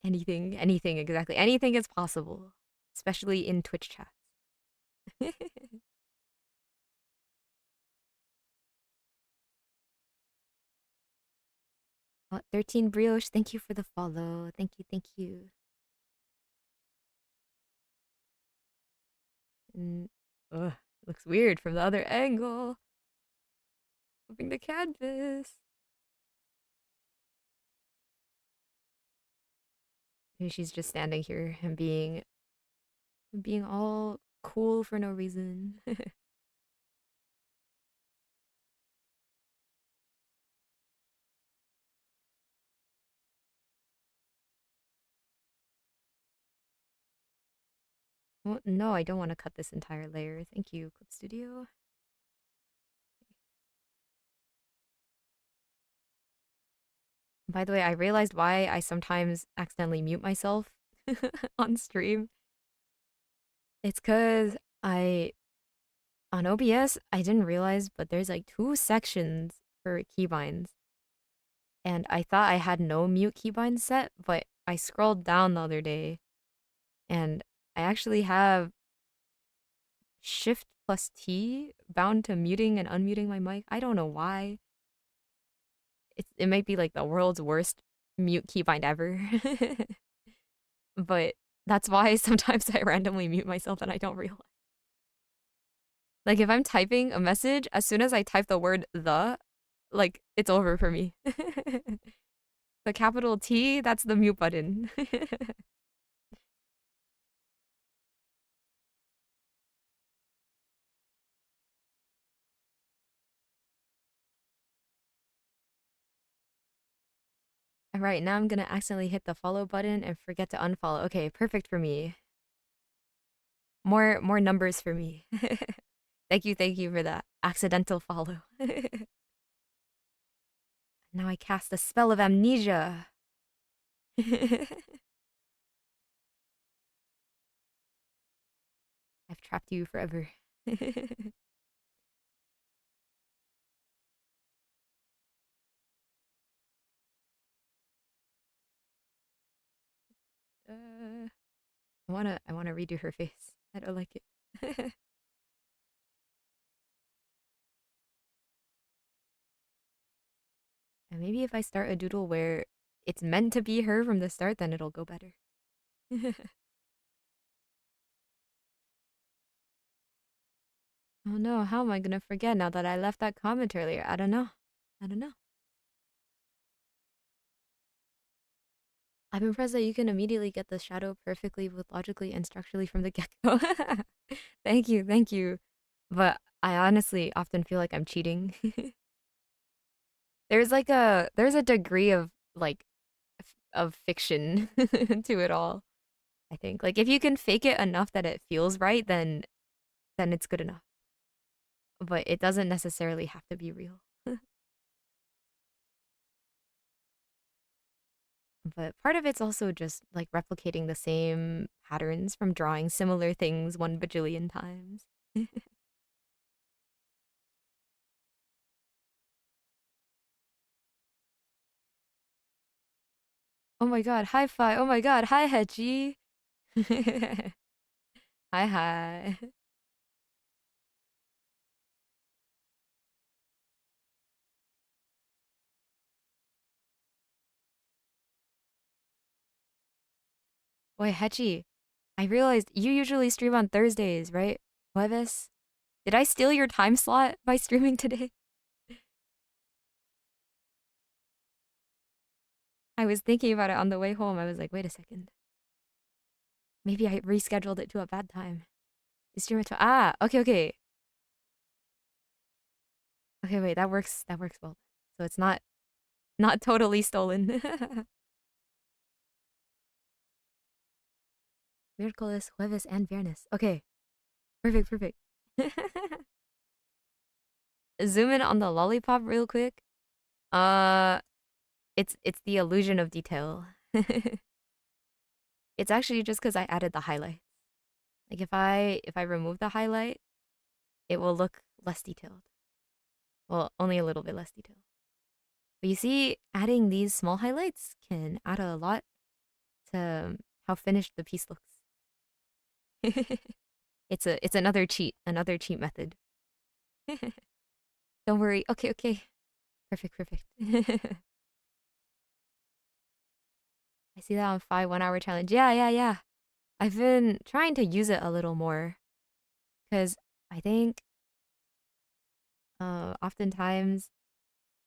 [SPEAKER 1] Anything, anything, exactly. Anything is possible, especially in Twitch chats. Oh, 13 Brioche, thank you for the follow. Thank you, thank you. And, ugh, looks weird from the other angle. Moving the canvas. Maybe she's just standing here and being all cool for no reason. Well, no, I don't want to cut this entire layer. Thank you, Clip Studio. By the way, I realized why I sometimes accidentally mute myself on stream. It's because on OBS, I didn't realize, but there's like two sections for keybinds. And I thought I had no mute keybind set, but I scrolled down the other day and I actually have Shift plus T bound to muting and unmuting my mic. I don't know why. It might be like the world's worst mute keybind ever. But that's why sometimes I randomly mute myself and I don't realize. Like if I'm typing a message, as soon as I type the word the, like it's over for me. The capital T, that's the mute button. All right, now I'm gonna accidentally hit the follow button and forget to unfollow. Okay, perfect for me. More numbers for me. Thank you for that accidental follow. Now I cast a spell of amnesia. I've trapped you forever. I wanna redo her face. I don't like it. And maybe if I start a doodle where it's meant to be her from the start, then it'll go better. Oh no, how am I gonna forget now that I left that comment earlier? I don't know. I don't know. I'm impressed that you can immediately get the shadow perfectly with logically and structurally from the get-go. Thank you, thank you. But I honestly often feel like I'm cheating. There's a degree of like of fiction to it all. I think like if you can fake it enough that it feels right, then it's good enough. But it doesn't necessarily have to be real. But part of it's also just like replicating the same patterns from drawing similar things 1 bajillion times. Oh my god, hi fi. Oh my god, hi Hechi. Hi hi. Wait, Hechi, I realized you usually stream on Thursdays, right? Jueves? Did I steal your time slot by streaming today? I was thinking about it on the way home. I was like, wait a second. Maybe I rescheduled it to a bad time. You stream at 12. Ah, okay, okay. Okay, wait, that works. That works well. So it's not totally stolen. Miércoles, jueves, and viernes. Okay, perfect, perfect. Zoom in on the lollipop real quick. Uh, it's the illusion of detail. It's actually just because I added the highlight. Like if I remove the highlight, it will look less detailed. Well, only a little bit less detailed. But you see, adding these small highlights can add a lot to how finished the piece looks. It's another cheat method. Don't worry. Okay, okay. Perfect, perfect. I see that on 5 1 hour challenge. Yeah, yeah, yeah. I've been trying to use it a little more because I think oftentimes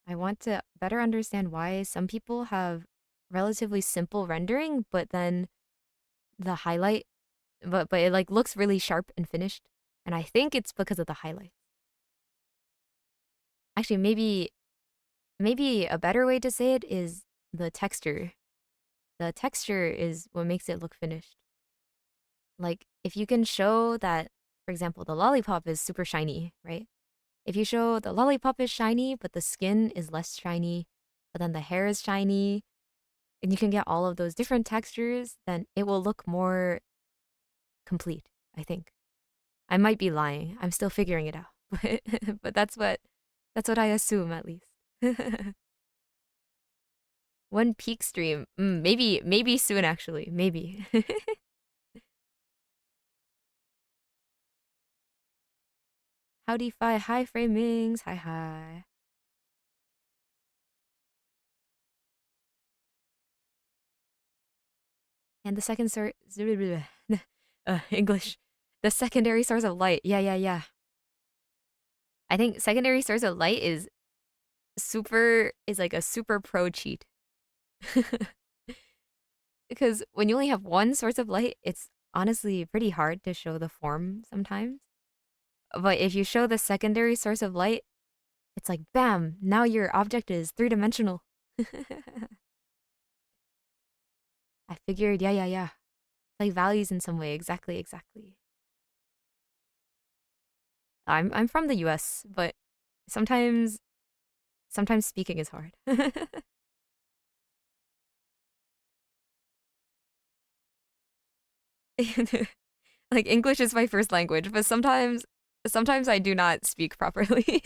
[SPEAKER 1] I want to better understand why some people have relatively simple rendering, but then the highlight, but it like looks really sharp and finished. And I think it's because of the highlights. Actually, maybe a better way to say it is the texture. The texture is what makes it look finished. Like if you can show that, for example, the lollipop is super shiny, right? If you show the lollipop is shiny, but the skin is less shiny, but then the hair is shiny, and you can get all of those different textures, then it will look more complete, I think. I might be lying. I'm still figuring it out. But that's what I assume at least. One peak stream. Maybe soon actually. Maybe. Howdy fi hi framings. Hi hi. And the second source English. The secondary source of light. Yeah, yeah, yeah. I think secondary source of light is like a super pro cheat. Because when you only have one source of light, it's honestly pretty hard to show the form sometimes. But if you show the secondary source of light, it's like bam, now your object is three-dimensional. I figured, yeah, yeah, yeah. Like values in some way, exactly, exactly. I'm from the US, but sometimes sometimes speaking is hard. Like English is my first language, but sometimes I do not speak properly.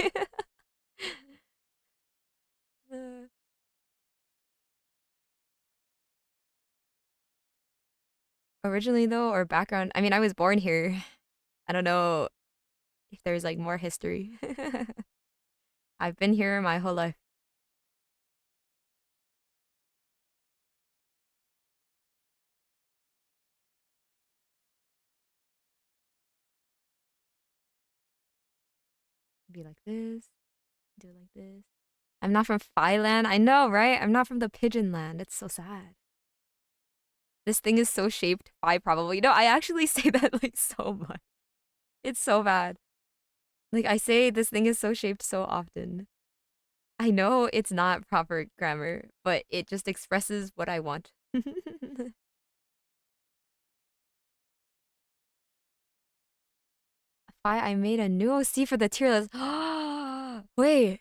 [SPEAKER 1] Originally though, or background, I mean, I was born here. I don't know if there's like more history. I've been here my whole life. Be like this, do it like this. I'm not from Thailand. I know, right? I'm not from the pigeon land. It's so sad. This thing is so shaped. Phi probably. No, I actually say that like so much. It's so bad. Like I say this thing is so shaped so often. I know it's not proper grammar, but it just expresses what I want. Phi, I made a new OC for the tier list. Wait,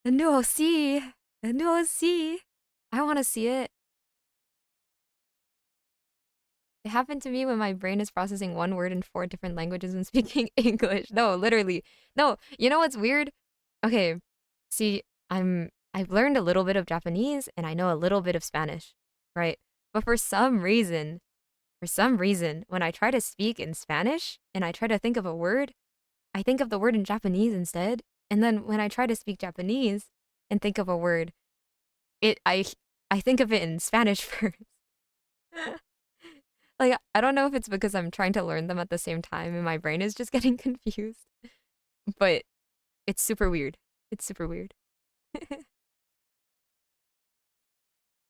[SPEAKER 1] a new OC. A new OC. I want to see it. It happened to me when my brain is processing one word in four different languages and speaking English. No, literally. No, you know what's weird? Okay, see, I've learned a little bit of Japanese and I know a little bit of Spanish, right? But for some reason, when I try to speak in Spanish and I try to think of a word, I think of the word in Japanese instead. And then when I try to speak Japanese and think of a word, it I think of it in Spanish first. Like I don't know if it's because I'm trying to learn them at the same time and my brain is just getting confused, but it's super weird. It's super weird.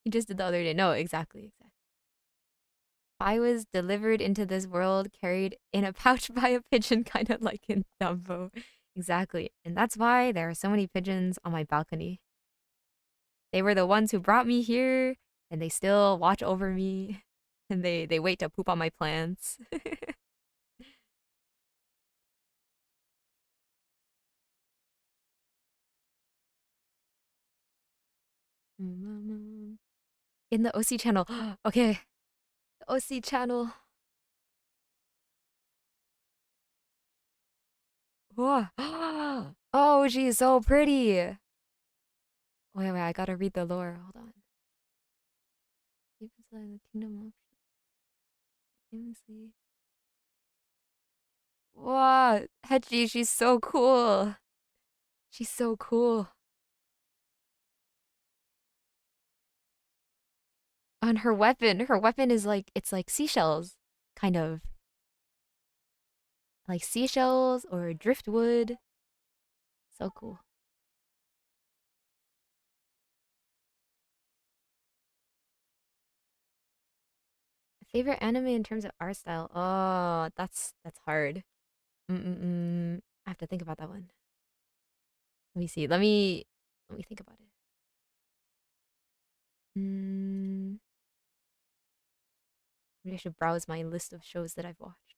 [SPEAKER 1] He just did the other day. No, exactly, exactly. I was delivered into this world, carried in a pouch by a pigeon, kind of like in Dumbo. Exactly. And that's why there are so many pigeons on my balcony. They were the ones who brought me here, and they still watch over me, and they wait to poop on my plants. in the OC channel. Okay, the OC channel. Whoa. Oh, she's so pretty. Wait, I gotta read the lore. Hold on. Deep inside the kingdom of famously. Wow, Hechi, she's so cool. She's so cool. On her weapon is like it's like seashells, kind of like seashells or driftwood. So cool. Favorite anime in terms of art style? Oh, that's hard. Mm-mm-mm. I have to think about that one. Let me see. Let me think about it. Mm, maybe I should browse my list of shows that I've watched.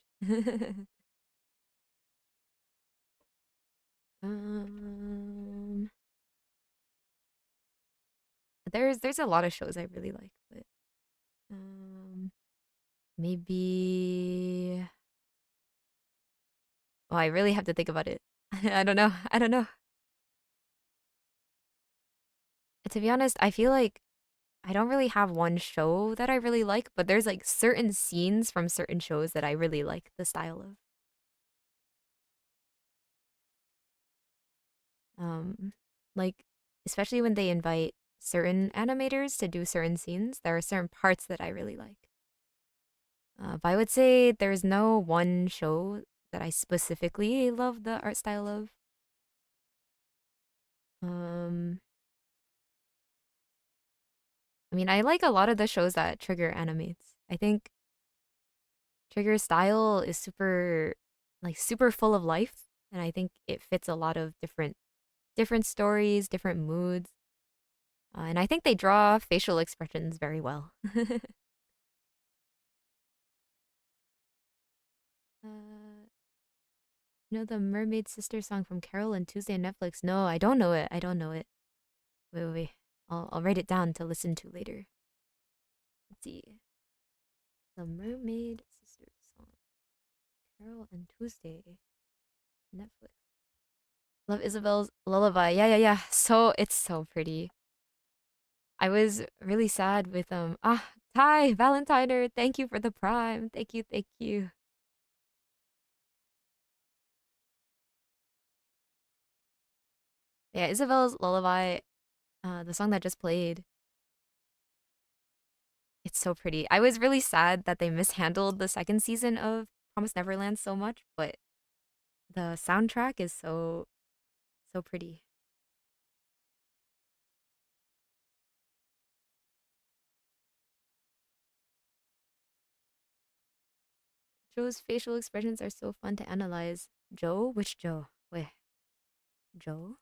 [SPEAKER 1] um, there's a lot of shows I really like, but um, maybe. Oh, I really have to think about it. I don't know. I don't know. To be honest, I feel like I don't really have one show that I really like, but there's like certain scenes from certain shows that I really like the style of. Um, like especially when they invite certain animators to do certain scenes, there are certain parts that I really like. But I would say there's no one show that I specifically love the art style of. Um, I mean, I like a lot of the shows that Trigger animates. I think Trigger's style is super full of life, and I think it fits a lot of different stories, different moods, and I think they draw facial expressions very well. uh, you know the Mermaid Sister song from Carol and Tuesday on Netflix? No, I don't know it. I don't know it. Wait. I'll write it down to listen to later. Let's see. The Mermaid Sister song, Carol and Tuesday, Netflix. Love Isabel's lullaby. Yeah. So it's so pretty. I was really sad with Ty Valentiner. Thank you for the prime. Thank you. Yeah, Isabel's lullaby, the song that just played. It's so pretty. I was really sad that they mishandled the second season of Promise Neverland so much, but the soundtrack is so pretty. Joe's facial expressions are so fun to analyze. Joe? Which Joe? Wait, Joe?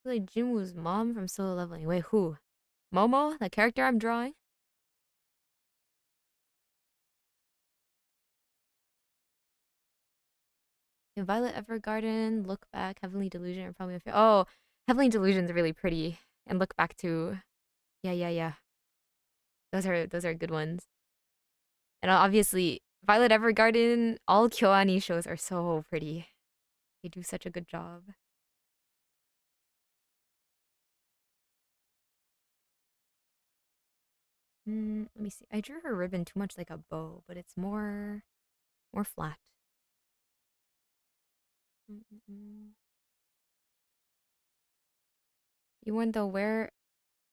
[SPEAKER 1] Like Jinwoo's mom from Solo Leveling. Wait, who? Momo, the character I'm drawing? In Violet Evergarden, Look Back, Heavenly Delusion are probably my favorite. Oh, Heavenly Delusion's really pretty. And Look Back too. Yeah. Those are good ones. And obviously, Violet Evergarden, all Kyoani shows are so pretty. They do such a good job. Let me see. I drew her ribbon too much like a bow, but it's more flat. Mm-mm-mm. You want to wear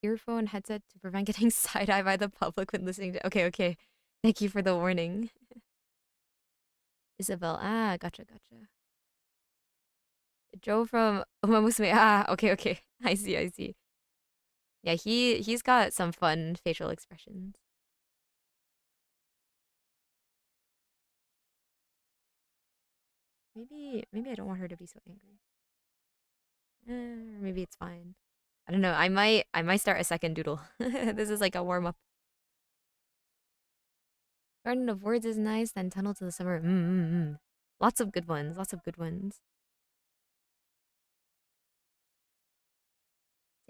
[SPEAKER 1] earphone headset to prevent getting side eye by the public when listening to. Okay. Thank you for the warning, Isabel. Ah, gotcha. Joe from Uma Musume. Ah, okay. I see. Yeah, he's got some fun facial expressions. Maybe I don't want her to be so angry. Maybe it's fine. I don't know. I might start a second doodle. This is like a warm up. Garden of Words is nice. Then Tunnel to the Summer. Lots of good ones. Lots of good ones.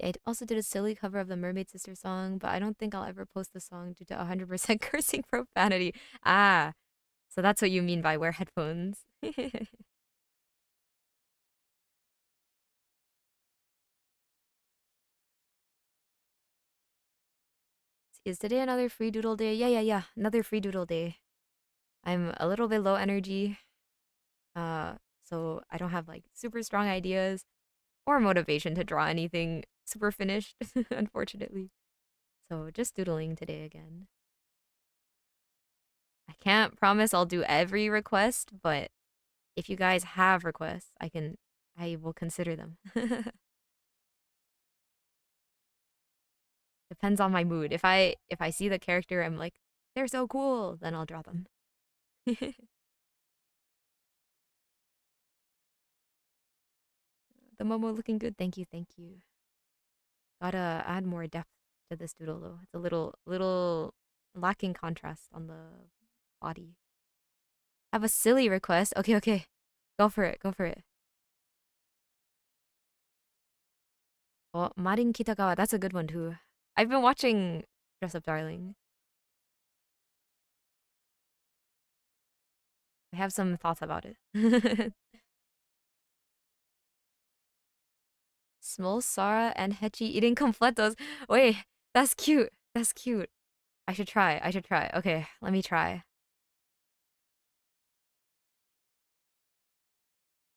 [SPEAKER 1] I also did a silly cover of the Mermaid Sister song, but I don't think I'll ever post the song due to 100% cursing profanity. Ah, so that's what you mean by wear headphones. Is today another free doodle day? Yeah, yeah, yeah. Another free doodle day. I'm a little bit low energy, uh, so I don't have like super strong ideas or motivation to draw anything super finished, unfortunately. So just doodling today again. I can't promise I'll do every request, but if you guys have requests, I will consider them. Depends on my mood. If I see the character, I'm like, they're so cool, then I'll draw them. The Momo looking good. Thank you, thank you. Gotta add more depth to this doodle though. It's a little lacking contrast on the body. I have a silly request. Okay, okay. Go for it, go for it. Oh, Marin Kitagawa, that's a good one too. I've been watching Dress Up Darling. I have some thoughts about it. Small Sara and Hechi eating completos. Wait, that's cute. That's cute. I should try. I should try. Okay, let me try.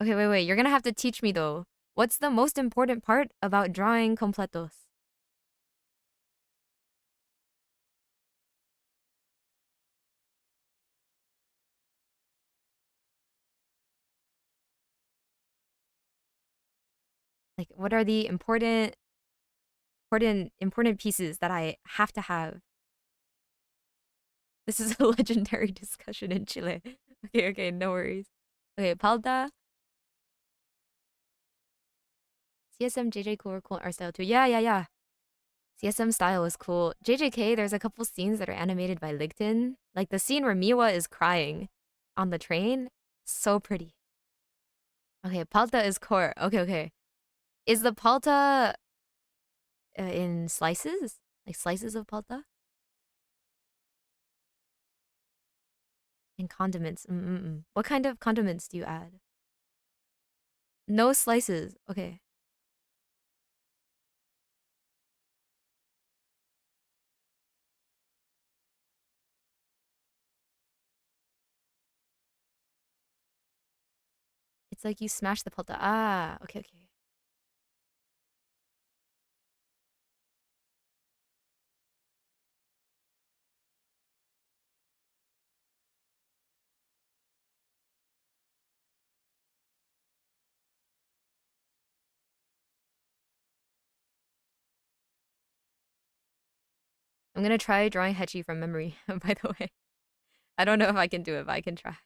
[SPEAKER 1] Okay, wait, wait. You're gonna have to teach me though. What's the most important part about drawing completos? Like, what are the important pieces that I have to have? This is a legendary discussion in Chile. Okay, okay, no worries. Okay, palda, CSM, JJ, cool art style too. Yeah, yeah, yeah. CSM style is cool. JJK, there's a couple scenes that are animated by Ligton. Like the scene where Miwa is crying on the train. So pretty. Okay, palta is core. Okay, okay. Is the palta in slices? Like slices of palta? And condiments. Mm-mm-mm. What kind of condiments do you add? No slices. Okay. It's like you smash the palta. Ah, okay, okay. I'm gonna try drawing Hechi from memory, by the way. I don't know if I can do it, but I can try.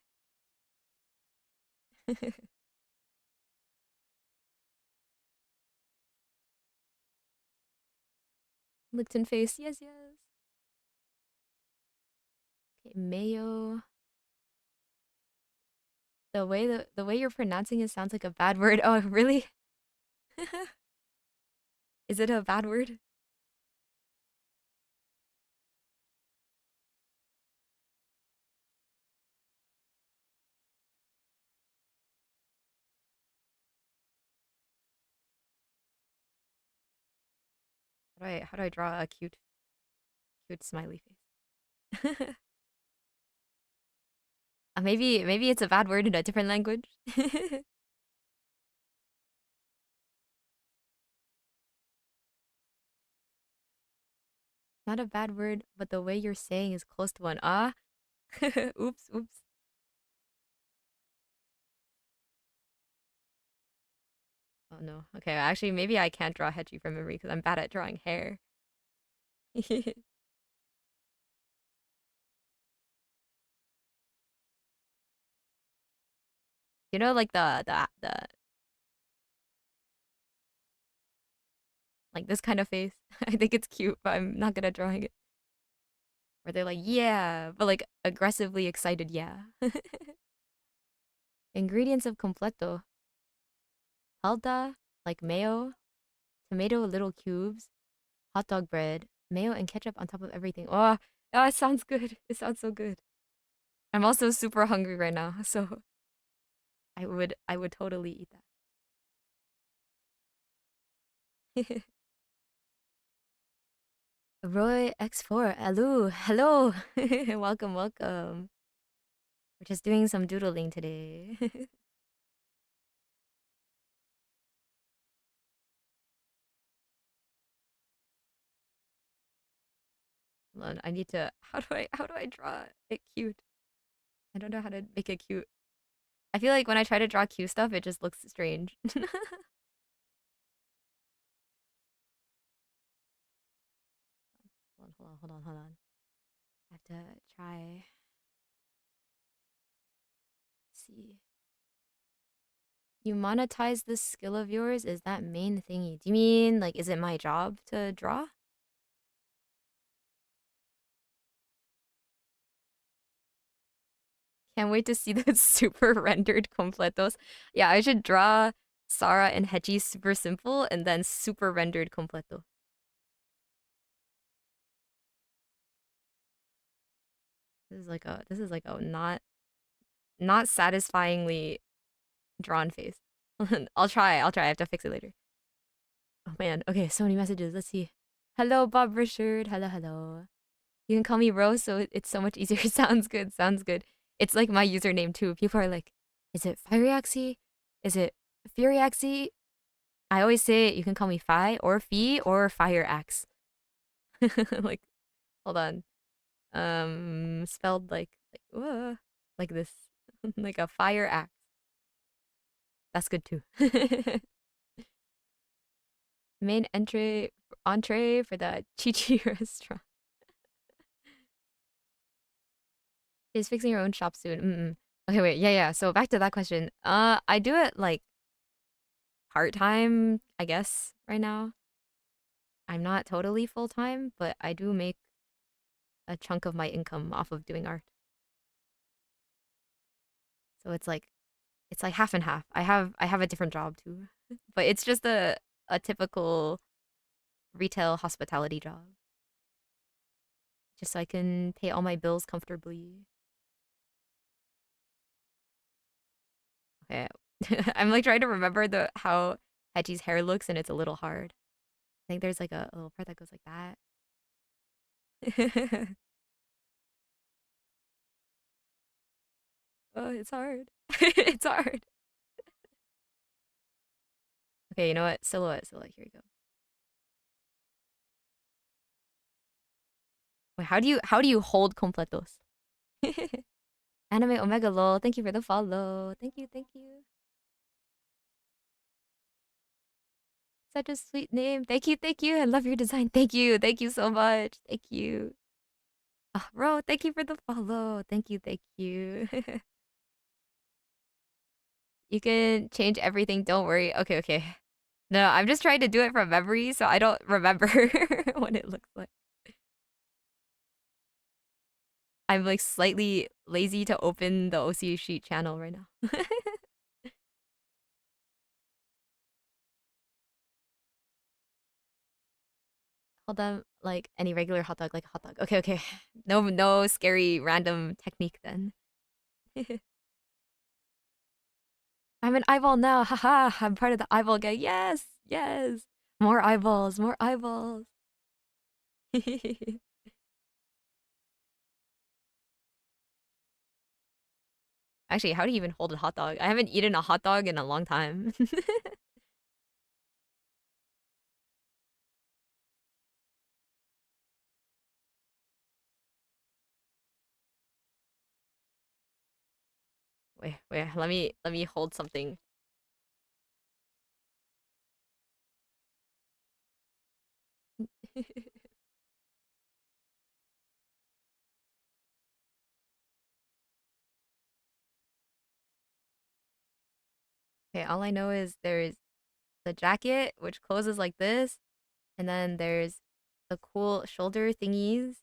[SPEAKER 1] Licton face. Yes, yes. Okay, mayo. The way you're pronouncing it sounds like a bad word. Oh, really? Is it a bad word? How do I draw a cute smiley face? Maybe it's a bad word in a different language. Not a bad word, but the way you're saying is close to one. Ah, oops, oops. Oh no. Okay, actually, maybe I can't draw Hechi from memory because I'm bad at drawing hair. You know, like the like this kind of face. I think it's cute, but I'm not good at drawing it. Where they're like, yeah, but like aggressively excited, yeah. Ingredients of completo. Palta, like mayo. tomato little cubes, hot dog bread, mayo and ketchup on top of everything. Oh, oh, it sounds good. It sounds so good. I'm also super hungry right now, so I would totally eat that. Roy X4, hello, hello. Welcome, welcome. We're just doing some doodling today. Hold on, I need to how do I draw it cute? I don't know how to make it cute. I feel like when I try to draw cute stuff, it just looks strange. Hold on, hold on, hold on, hold on. I have to try. Let's see. You monetize this skill of yours? Is that main thingy? Do you mean like is it my job to draw? Can't wait to see the super rendered completos. Yeah, I should draw Sarah and Hechi super simple and then super rendered completo. This is like a not satisfyingly drawn face. I'll try. I have to fix it later. Oh man. Okay, so many messages. Let's see. Hello, Bob Richard. Hello, hello. You can call me Rose, so it's so much easier. Sounds good. Sounds good. It's like my username too. People are like, is it Fireaxie? Is it Furiaxie? I always say you can call me Fi or Fee or Fire Axe. Like, hold on. Spelled like this, like a fire axe. That's good too. Main entree for the Chi Chi restaurant. She's fixing her own shop soon. Mm-mm. Okay, wait, yeah, yeah. So back to that question. I do it like part time, I guess, right now. I'm not totally full time, but I do make a chunk of my income off of doing art. So it's like half and half. I have a different job too, but it's just a typical retail hospitality job, just so I can pay all my bills comfortably. Okay, I'm like trying to remember the how Hedgie's hair looks, and it's a little hard. I think there's like a little part that goes like that. Oh, it's hard. It's hard. Okay, you know what? Silhouette, silhouette. Here we go. Wait, how do you hold completos? Anime Omega lol. Thank you for the follow. Thank you, thank you. Such a sweet name. Thank you, thank you. I love your design. Thank you so much. Thank you. Oh, Ro, thank you for the follow. Thank you, thank you. You can change everything. Don't worry. Okay, okay. No, I'm just trying to do it from memory, so I don't remember what it looks like. I'm like slightly lazy to open the OC sheet channel right now. Hold on, like any regular hot dog, like a hot dog. Okay, okay. No, no scary random technique then. I'm an eyeball now. Haha, I'm part of the eyeball gang. Yes, yes. More eyeballs, more eyeballs. Actually, how do you even hold a hot dog? I haven't eaten a hot dog in a long time. Wait, wait, let me hold something. Okay, all I know is there's the jacket, which closes like this, and then there's the cool shoulder thingies.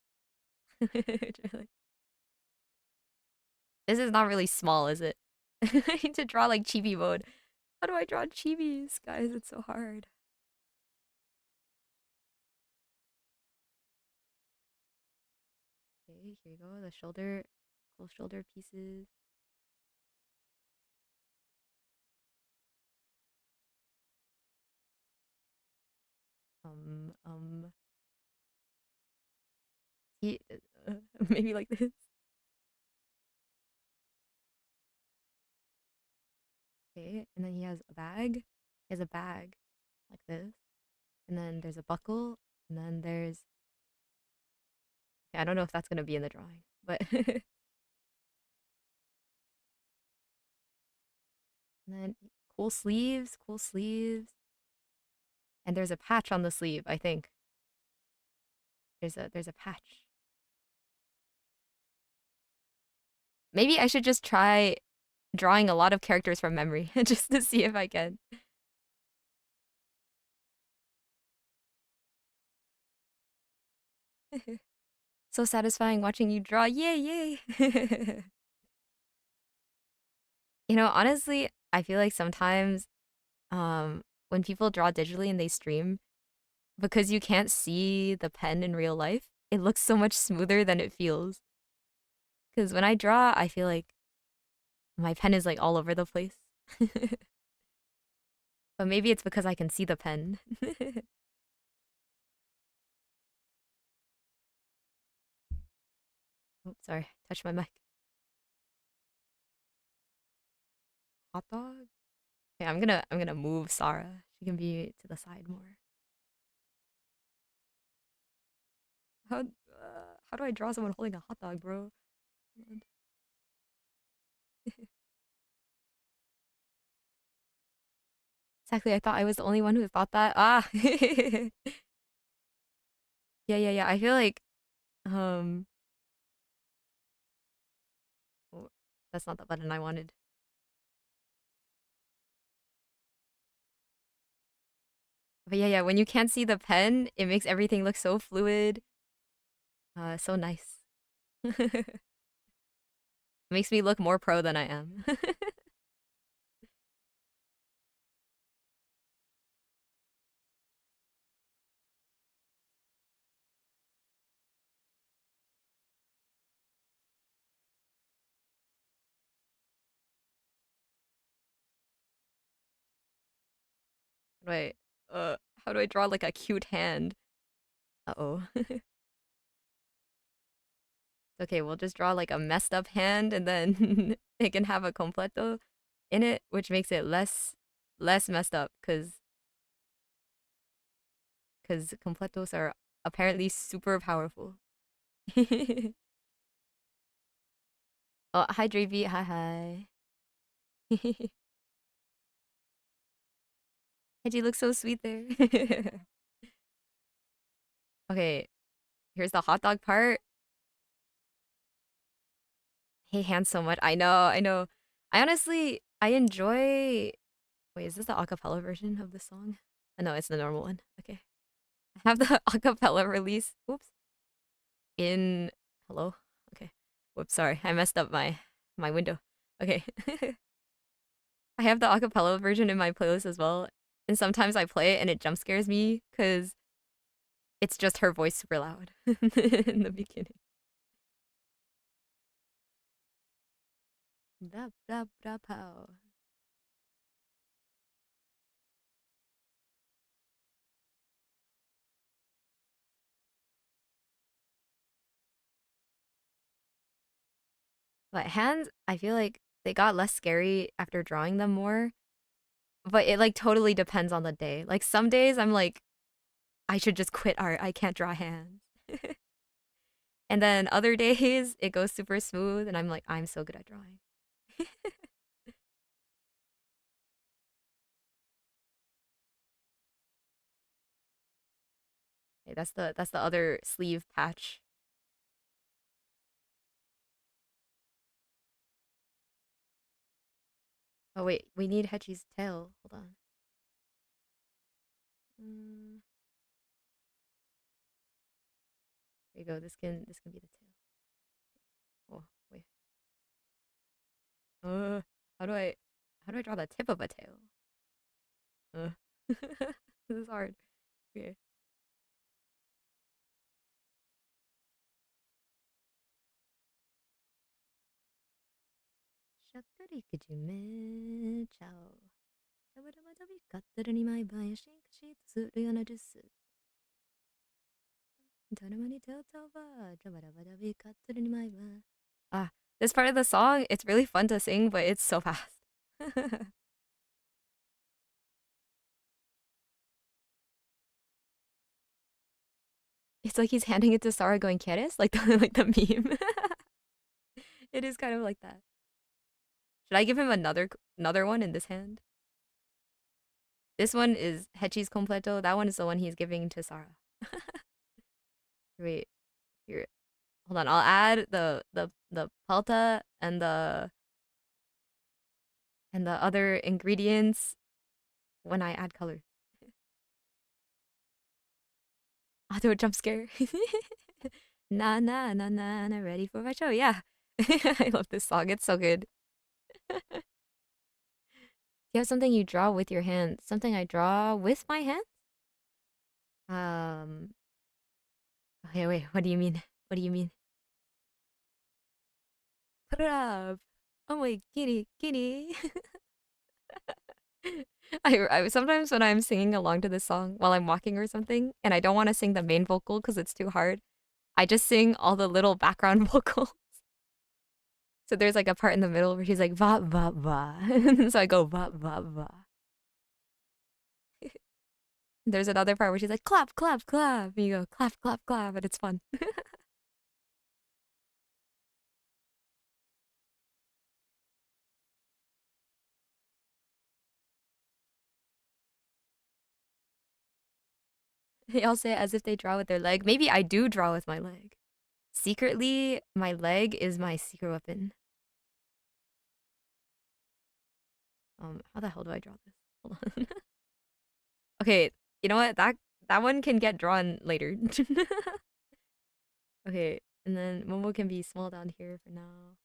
[SPEAKER 1] This is not really small, is it? I need to draw like chibi mode. How do I draw chibis, guys? It's so hard. Okay, here you go. The shoulder, cool shoulder pieces. Um, um, he, maybe like this. Okay, and then he has a bag. He has a bag like this, and then there's a buckle, and then there's. Okay, I don't know if that's gonna be in the drawing, but and then cool sleeves, and there's a patch on the sleeve. I think there's a patch. Maybe I should just try drawing a lot of characters from memory just to see if I can. So satisfying watching you draw. Yay, yay. Honestly, I feel like sometimes when people draw digitally and they stream, because you can't see the pen in real life, it looks so much smoother than it feels. Because when I draw, I feel like my pen is like all over the place. But maybe it's because I can see the pen. Oops, sorry, touched my mic. Hot dog? Okay, I'm gonna move Sarah. She can be to the side more. How do I draw someone holding a hot dog, bro? Exactly, I thought I was the only one who thought that. Ah. Yeah, yeah, yeah. I feel like um oh, that's not the button I wanted. But yeah, yeah, when you can't see the pen, it makes everything look so fluid. So nice. Makes me look more pro than I am. Wait, how do I draw like a cute hand? Uh-oh. Okay, we'll just draw like a messed up hand and then it can have a completo in it, which makes it less messed up because completos are apparently super powerful. Oh, hi Dravy, hi hi. Hedgie looks so sweet there. Okay, here's the hot dog part. Hey, hands so much. I know, I know. I enjoy. Wait, is this the acapella version of the song? No, it's the normal one. Okay. I have the acapella release. Oops. In hello. Okay. Whoops, sorry. I messed up my window. Okay. I have the acapella version in my playlist as well. And sometimes I play it and it jump scares me because it's just her voice super loud in the beginning. Blah blah blah pow. But hands, I feel like they got less scary after drawing them more. But it like totally depends on the day. Like some days I'm like, I should just quit art. I can't draw hands. And then other days it goes super smooth and I'm like, I'm so good at drawing. Okay, that's the other sleeve patch. Oh wait, we need Hechi's tail. Hold on. Mm, there you go. This can be the tail. Oh wait. Uh, how do I how do I draw the tip of a tail? Uh, this is hard. Okay. しゃっくり口めちゃお。ダバダバダビカッタルに毎晩や進化しとするようなジュース。ダラマにテオテオバー。ダバダバダビカッタルに毎晩。Ah, this part of the song, it's really fun to sing, but it's so fast. It's like he's handing it to Sarah going, ¿Quieres? Like like the meme. It is kind of like that. Should I give him another one in this hand? This one is Hechi's completo. That one is the one he's giving to Sarah. Wait, here. Hold on. I'll add the palta and the other ingredients when I add color. I'll do a jump scare. Na na na na na, ready for my show. Yeah. I love this song. It's so good. You have something you draw with your hands. Something I draw with my hands? Um okay, wait, what do you mean? What do you mean? Put it up. Oh my kitty, kitty. I sometimes when I'm singing along to this song while I'm walking or something, and I don't want to sing the main vocal because it's too hard, I just sing all the little background vocals. So there's like a part in the middle where she's like va va va, so I go va va va. There's another part where she's like clap clap clap, and you go clap clap clap, and it's fun. They all say it as if they draw with their leg. Maybe I do draw with my leg. Secretly, my leg is my secret weapon. How the hell do I draw this? Hold on. Okay, you know what? That one can get drawn later. Okay, and then Momo can be small down here for now.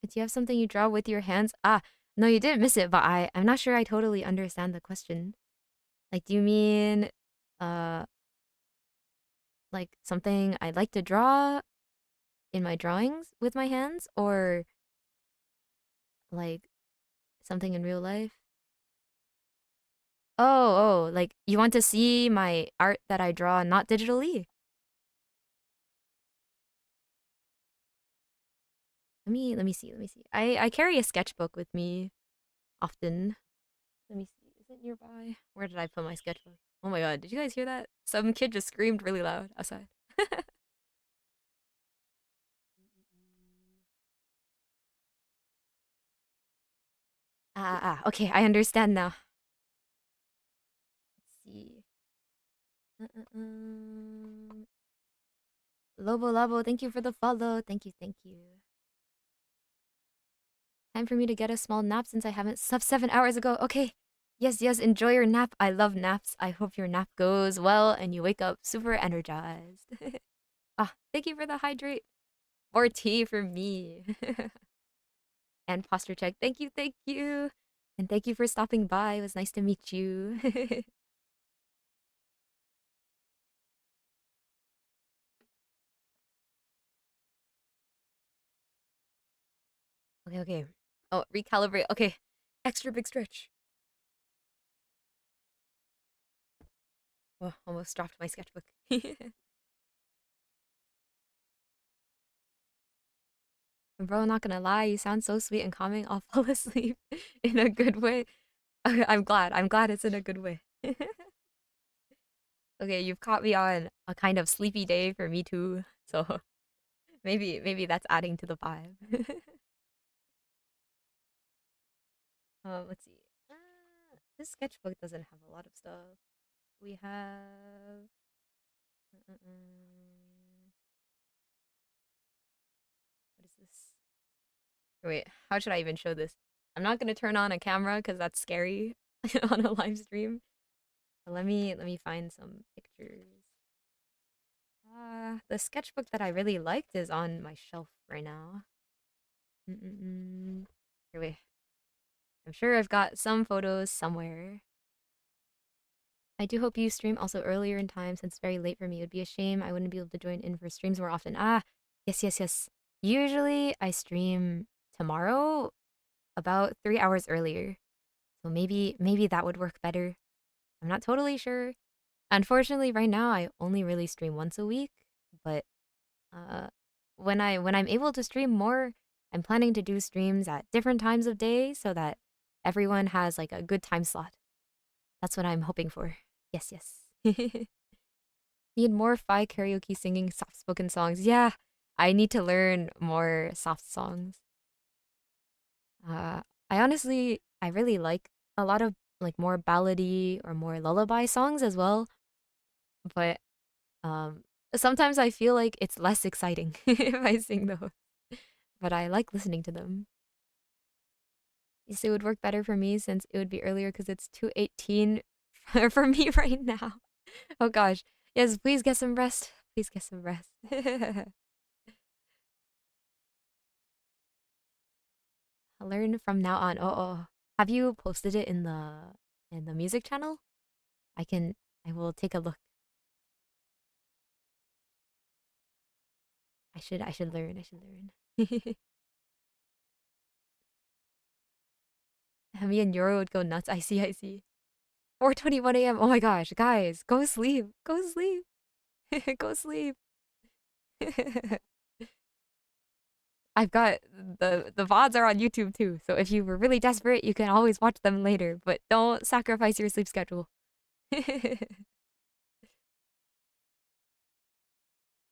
[SPEAKER 1] But do you have something you draw with your hands? Ah, no, you didn't miss it, but I'm not sure I totally understand the question. Like, do you mean uh like something I'd like to draw in my drawings with my hands, or like something in real life? Oh, like you want to see my art that I draw not digitally? Let me see. I carry a sketchbook with me often. Let me see. Is it nearby? Where did I put my sketchbook? Oh my god, did you guys hear that? Some kid just screamed really loud outside. Okay, I understand now. Let's see. Lobo Lobo, thank you for the follow. Thank you, thank you. Time for me to get a small nap since I haven't slept 7 hours ago. Okay. Yes, yes, enjoy your nap. I love naps. I hope your nap goes well and you wake up super energized. Thank you for the hydrate. More tea for me. And posture check. Thank you, thank you. And thank you for stopping by. It was nice to meet you. Okay, okay. Oh, recalibrate. Okay. Extra big stretch. Oh, almost dropped my sketchbook. Bro, not gonna lie, you sound so sweet and calming. I'll fall asleep in a good way. Okay, I'm glad. I'm glad it's in a good way. Okay, you've caught me on a kind of sleepy day for me too. So maybe that's adding to the vibe. Let's see. This sketchbook doesn't have a lot of stuff. We have. What is this? Wait, how should I even show this? I'm not gonna turn on a camera because that's scary on a live stream. But let me find some pictures. The sketchbook that I really liked is on my shelf right now. Here, wait. I'm sure I've got some photos somewhere. I do hope you stream also earlier in time since it's very late for me. It would be a shame I wouldn't be able to join in for streams more often. Yes, yes, yes. Usually I stream tomorrow about 3 hours earlier. So maybe that would work better. I'm not totally sure. Unfortunately, right now I only really stream once a week, but uh when I'm able to stream more, I'm planning to do streams at different times of day so that everyone has like a good time slot. That's what I'm hoping for. Yes, yes. Need more Fi karaoke singing soft spoken songs. Yeah, I need to learn more soft songs. Uh, I really like a lot of like more ballady or more lullaby songs as well. But um, sometimes I feel like it's less exciting if I sing those. But I like listening to them. Yes, it would work better for me since it would be earlier because it's 2:18 for me right now. Oh gosh. Yes, please get some rest. Please get some rest. I'll learn from now on. Oh, oh. Have you posted it in the music channel? I can I will take a look. I should learn. I should learn. Me and Yoro would go nuts. I see, I see. 4:21 a.m. Oh my gosh, guys, go sleep. Go sleep. Go sleep. I've got the VODs are on YouTube too. So if you were really desperate, you can always watch them later, but don't sacrifice your sleep schedule.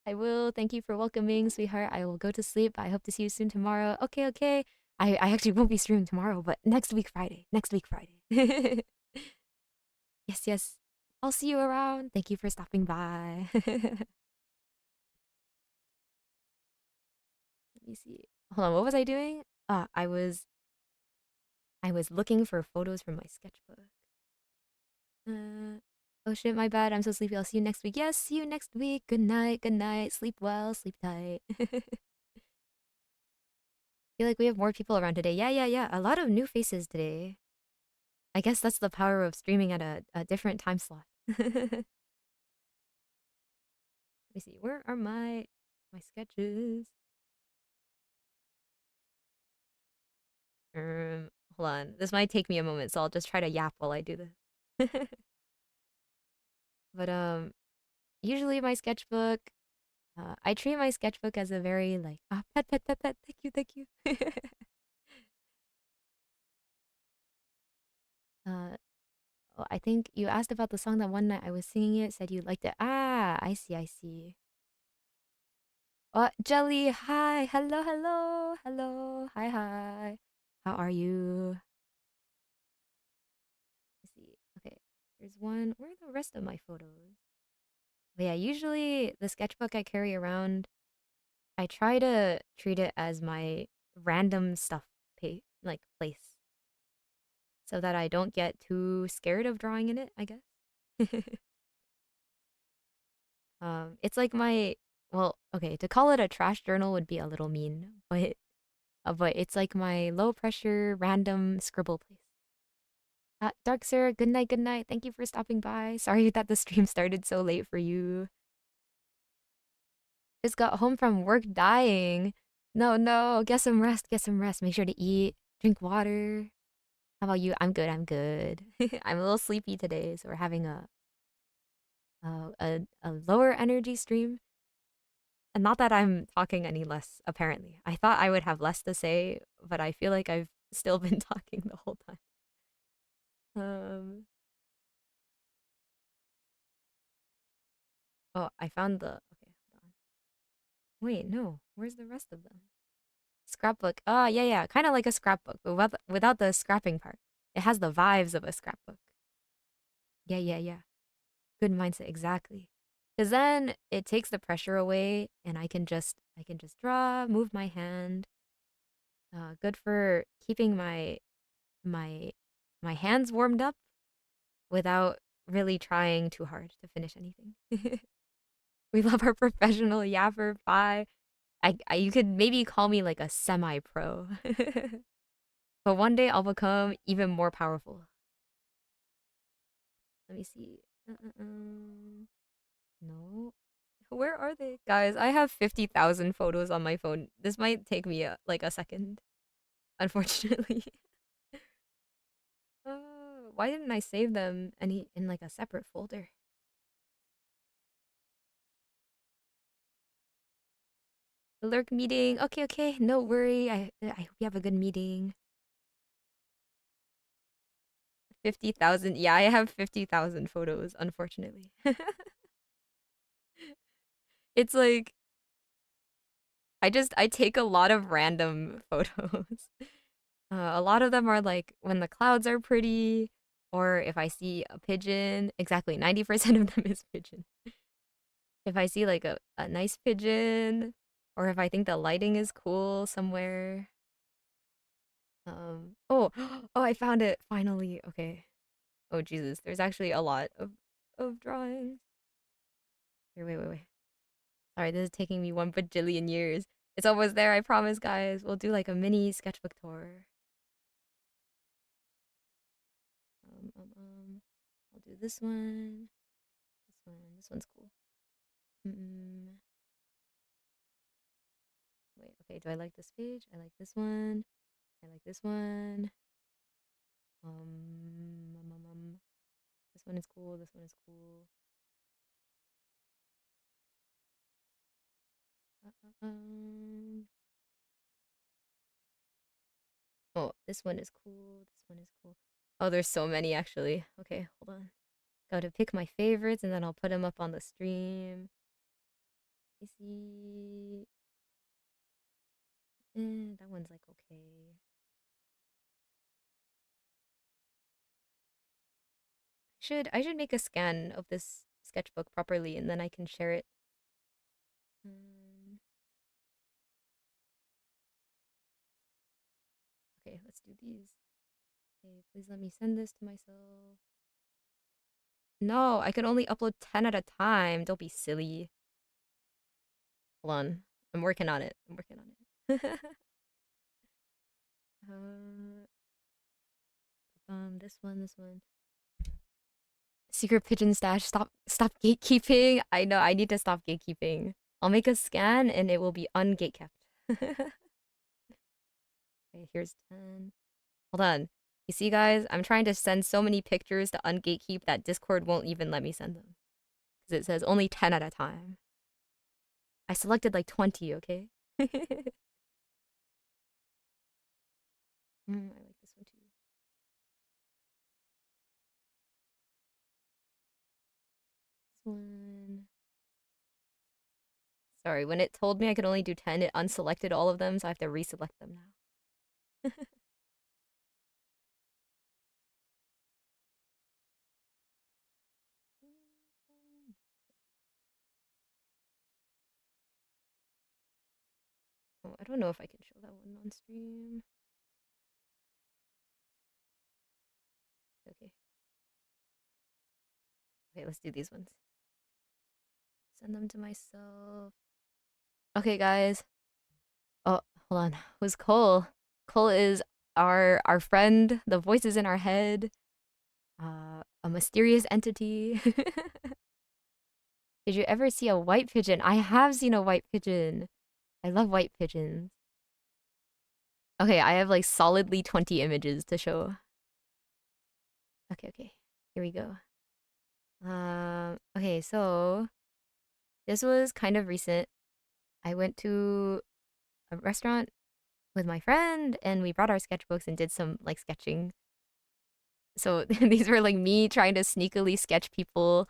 [SPEAKER 1] I will. Thank you for welcoming, sweetheart. I will go to sleep. I hope to see you soon tomorrow. Okay, okay. I actually won't be streaming tomorrow, but next week Friday. Next week Friday. Yes, yes. I'll see you around. Thank you for stopping by. Let me see. Hold on, what was I doing? I was looking for photos from my sketchbook. Oh shit, my bad. I'm so sleepy. I'll see you next week. Yes, see you next week. Good night. Good night. Sleep well. Sleep tight. Feel like we have more people around today. Yeah, yeah, yeah. A lot of new faces today. I guess that's the power of streaming at a different time slot. Let me see. Where are my sketches? Hold on. This might take me a moment, so I'll just try to yap while I do this. But usually my sketchbook, I treat my sketchbook as a very like pet pet pet pet. Thank you, thank you. uh, oh, I think you asked about the song that one night I was singing it. Said you liked it. Ah, I see, I see. Jelly, hi, hello, hello, hello, hi, hi. How are you? Let's see. Okay, there's one. Where are the rest of my photos? But yeah, usually the sketchbook I carry around, I try to treat it as my random stuff like place, so that I don't get too scared of drawing in it, I guess. It's like my well, okay, to call it a trash journal would be a little mean, but it's like my low pressure random scribble place. Dark Sir, good night, good night. Thank you for stopping by. Sorry that the stream started so late for you. Just got home from work dying. No, no, get some rest, get some rest. Make sure to eat, drink water. How about you? I'm good, I'm good. I'm a little sleepy today, so we're having a lower energy stream. And not that I'm talking any less, apparently. I thought I would have less to say, but I feel like I've still been talking the whole time. Um, oh, I found the. Okay, hold on. Wait, no. Where's the rest of them? Scrapbook. Ah, yeah, yeah. Kind of like a scrapbook, but without the scrapping part. It has the vibes of a scrapbook. Yeah, yeah, yeah. Good mindset, exactly. Because then it takes the pressure away, and I can just draw, move my hand. Good for keeping my my hands warmed up without really trying too hard to finish anything. We love our professional yapper pie. You could maybe call me like a semi-pro. But one day I'll become even more powerful. Let me see. No. Where are they? Guys, I have 50,000 photos on my phone. This might take me like a second, unfortunately. Why didn't I save them in like a separate folder? Lurk meeting. Okay, okay. No worry. I hope you have a good meeting. 50,000. Yeah, I have 50,000 photos, unfortunately. It's like I take a lot of random photos. A lot of them are like when the clouds are pretty, or if I see a pigeon. Exactly, 90% of them is pigeon. If I see like a nice pigeon, or if I think the lighting is cool somewhere. Oh, oh, I found it finally. Okay. Oh Jesus, there's actually a lot of drawings. Here, wait, wait, wait. Sorry, this is taking me 1 bajillion years. It's almost there, I promise, guys. We'll do like a mini sketchbook tour. I'll do this one. This one. This one's cool. Wait, okay. Do I like this page? I like this one. I like this one. This one is cool. This one is cool. Oh, this one is cool. This one is cool. Oh, there's so many actually. Okay, hold on. Gotta pick my favorites and then I'll put them up on the stream. You see. That one's like okay. I should make a scan of this sketchbook properly and then I can share it. Okay, let's do these. Okay, please let me send this to myself. No, I can only upload 10 at a time. Don't be silly. Hold on. I'm working on it. I'm working on it. This one, this one. Secret pigeon stash. Stop gatekeeping. I know, I need to stop gatekeeping. I'll make a scan and it will be ungatekept. Okay, here's 10. Hold on. You see, guys? I'm trying to send so many pictures to ungatekeep that Discord won't even let me send them. Because it says only 10 at a time. I selected like 20, okay? I like this one too. This one. Sorry, when it told me I could only do 10, it unselected all of them, so I have to reselect them now. Oh, I don't know if I can show that one on stream. Okay. Okay, let's do these ones. Send them to myself. Okay, guys. Oh, hold on. Who's Cole? Cole is our friend, the voices in our head, a mysterious entity. Did you ever see a white pigeon? I have seen a white pigeon. I love white pigeons. Okay, I have like solidly 20 images to show. Okay, okay. Here we go. Okay, so this was kind of recent. I went to a restaurant with my friend and we brought our sketchbooks and did some like sketching. So these were like me trying to sneakily sketch people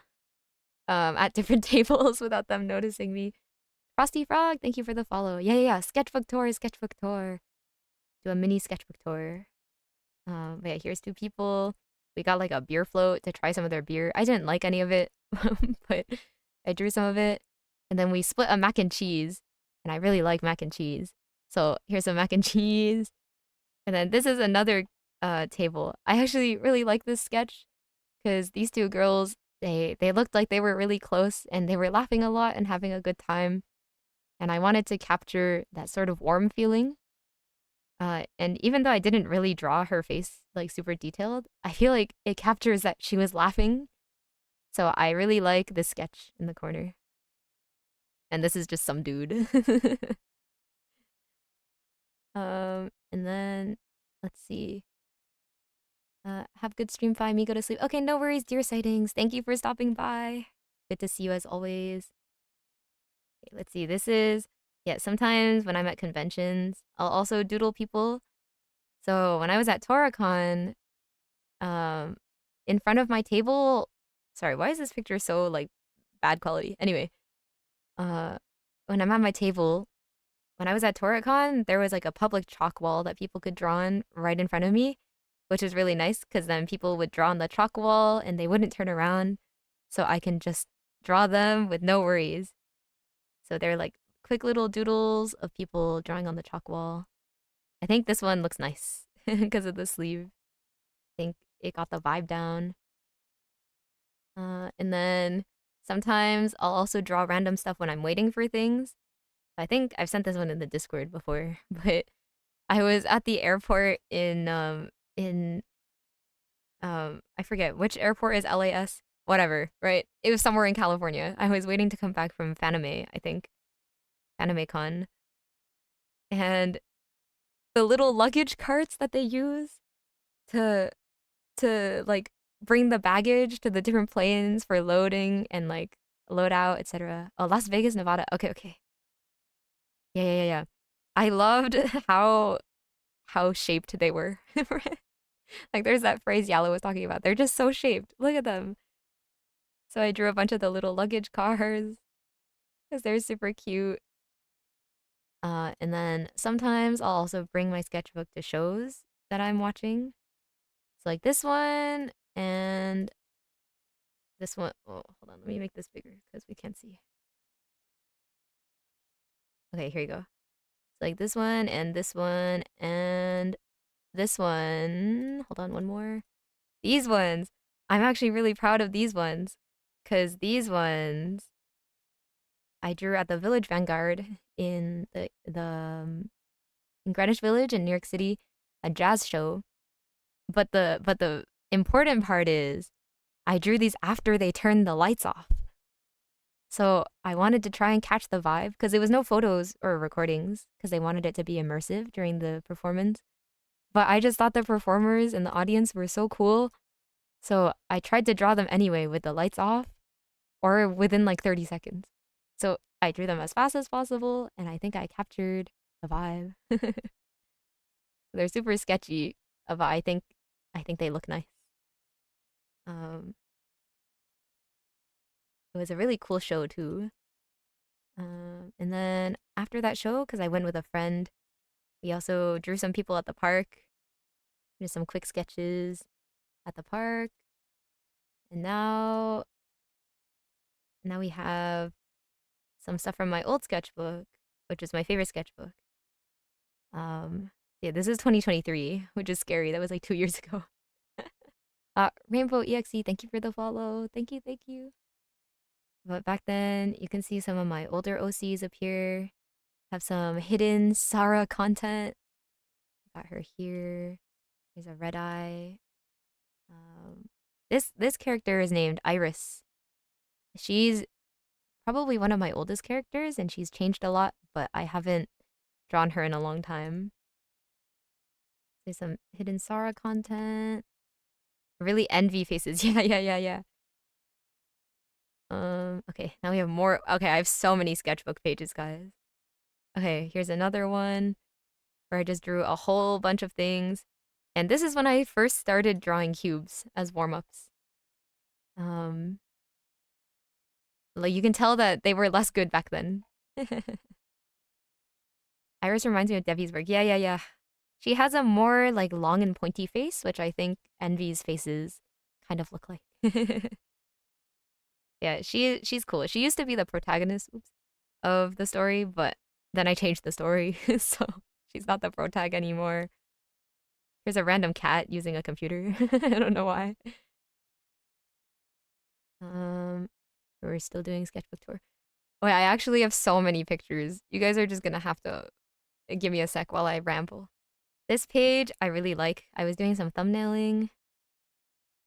[SPEAKER 1] at different tables without them noticing me. Frosty Frog, thank you for the follow. Yeah, yeah, yeah. Sketchbook tour, sketchbook tour. Do a mini sketchbook tour. But yeah, here's two people. We got like a beer float to try some of their beer. I didn't like any of it, but I drew some of it. And then we split a mac and cheese, and I really like mac and cheese. So here's some mac and cheese. And then this is another table. I actually really like this sketch because these two girls, they looked like they were really close and they were laughing a lot and having a good time. And I wanted to capture that sort of warm feeling. And even though I didn't really draw her face like super detailed, I feel like it captures that she was laughing. So I really like this sketch in the corner. And this is just some dude. And then let's see. Have good stream fi, me go to sleep. Okay, no worries, dear sightings. Thank you for stopping by. Good to see you as always. Okay, let's see. This is yeah, sometimes when I'm at conventions, I'll also doodle people. So when I was at TorahCon, um, in front of my table, sorry, why is this picture so like bad quality? Anyway, uh, when I'm at my table, when I was at TorahCon, there was like a public chalk wall that people could draw on right in front of me, which is really nice because then people would draw on the chalk wall and they wouldn't turn around, so I can just draw them with no worries. So they're like quick little doodles of people drawing on the chalk wall. I think this one looks nice because of the sleeve. I think it got the vibe down. And then sometimes I'll also draw random stuff when I'm waiting for things. I think I've sent this one in the Discord before, but I was at the airport in I forget which airport is LAS, whatever, right? It was somewhere in California. I was waiting to come back from Fanime, I think, Fanime Con, and the little luggage carts that they use to like bring the baggage to the different planes for loading and like load out, etc. Oh, Las Vegas, Nevada. Okay, okay. Yeah. I loved how shaped they were. Like there's that phrase Yala was talking about. They're just so shaped. Look at them. So I drew a bunch of the little luggage cars because they're super cute. And then sometimes I'll also bring my sketchbook to shows that I'm watching. So like this one and this one. Oh, hold on. Let me make this bigger because we can't see. Okay, here you go. So like this one and this one and this one. Hold on, one more. These ones. I'm actually really proud of these ones because these ones I drew at the Village Vanguard in in Greenwich Village in New York City, a jazz show. But the important part is I drew these after they turned the lights off. So I wanted to try and catch the vibe because there was no photos or recordings because they wanted it to be immersive during the performance. But I just thought the performers and the audience were so cool. So I tried to draw them anyway with the lights off or within like 30 seconds. So I drew them as fast as possible and I think I captured the vibe. They're super sketchy, but I think they look nice. Um, it was a really cool show too. And then after that show, because I went with a friend, we also drew some people at the park. Did some quick sketches at the park, and now we have some stuff from my old sketchbook, which is my favorite sketchbook. Um, yeah, this is 2023, which is scary. That was like 2 years ago. Rainbow EXE, thank you for the follow. Thank you, thank you. But back then, you can see some of my older OCs up here. Have some hidden Sarah content. Got her here. There's a red eye. This character is named Iris. She's probably one of my oldest characters, and she's changed a lot, but I haven't drawn her in a long time. There's some hidden Sarah content. Really envy faces. Yeah. Okay, now we have more. Okay, I have so many sketchbook pages, guys. Okay, here's another one where I just drew a whole bunch of things. And this is when I first started drawing cubes as warm-ups. Um, like you can tell that they were less good back then. Iris reminds me of Debbie's work. Yeah. She has a more like long and pointy face, which I think Envy's faces kind of look like. Yeah, she's cool. She used to be the protagonist, of the story, but then I changed the story, so she's not the protag anymore. Here's a random cat using a computer. I don't know why. Um, we're still doing sketchbook tour. Wait, I actually have so many pictures. You guys are just gonna have to give me a sec while I ramble. This page I really like. I was doing some thumbnailing.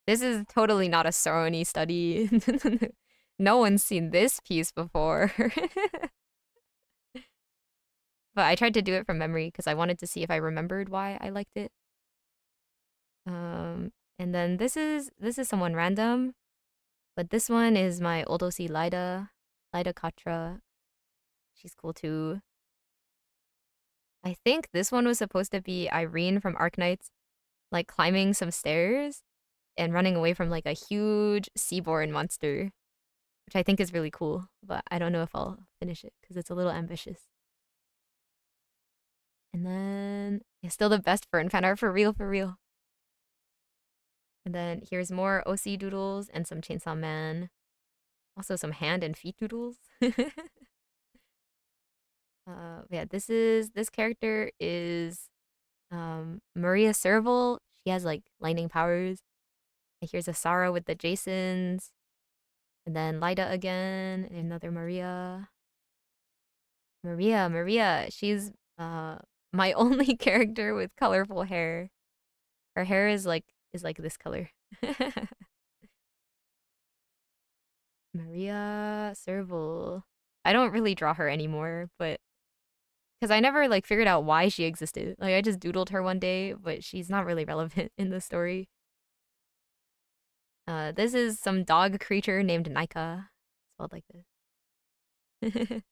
[SPEAKER 1] This is totally not a Saroni study. no one's seen this piece before. But I tried to do it from memory because I wanted to see if I remembered why I liked it. And then this is someone random, but this one is my old OC Lida Katra. She's cool too. I think this one was supposed to be Irene from Arknights, like climbing some stairs and running away from like a huge seaborn monster, which I think is really cool. But I don't know if I'll finish it because it's a little ambitious. And then it's still the best Fern fan art for real, for real. And then here's more OC doodles and some Chainsaw Man. Also some hand and feet doodles. Yeah, this character is Maria Serval. She has like lightning powers. And here's a Sarah with the Jasons. And then Lida again. And another Maria. Maria. She's my only character with colorful hair. Her hair is like this color. Maria Serval. I don't really draw her anymore, but because I never like figured out why she existed. Like I just doodled her one day, but she's not really relevant in the story. This is some dog creature named Nika, spelled like this.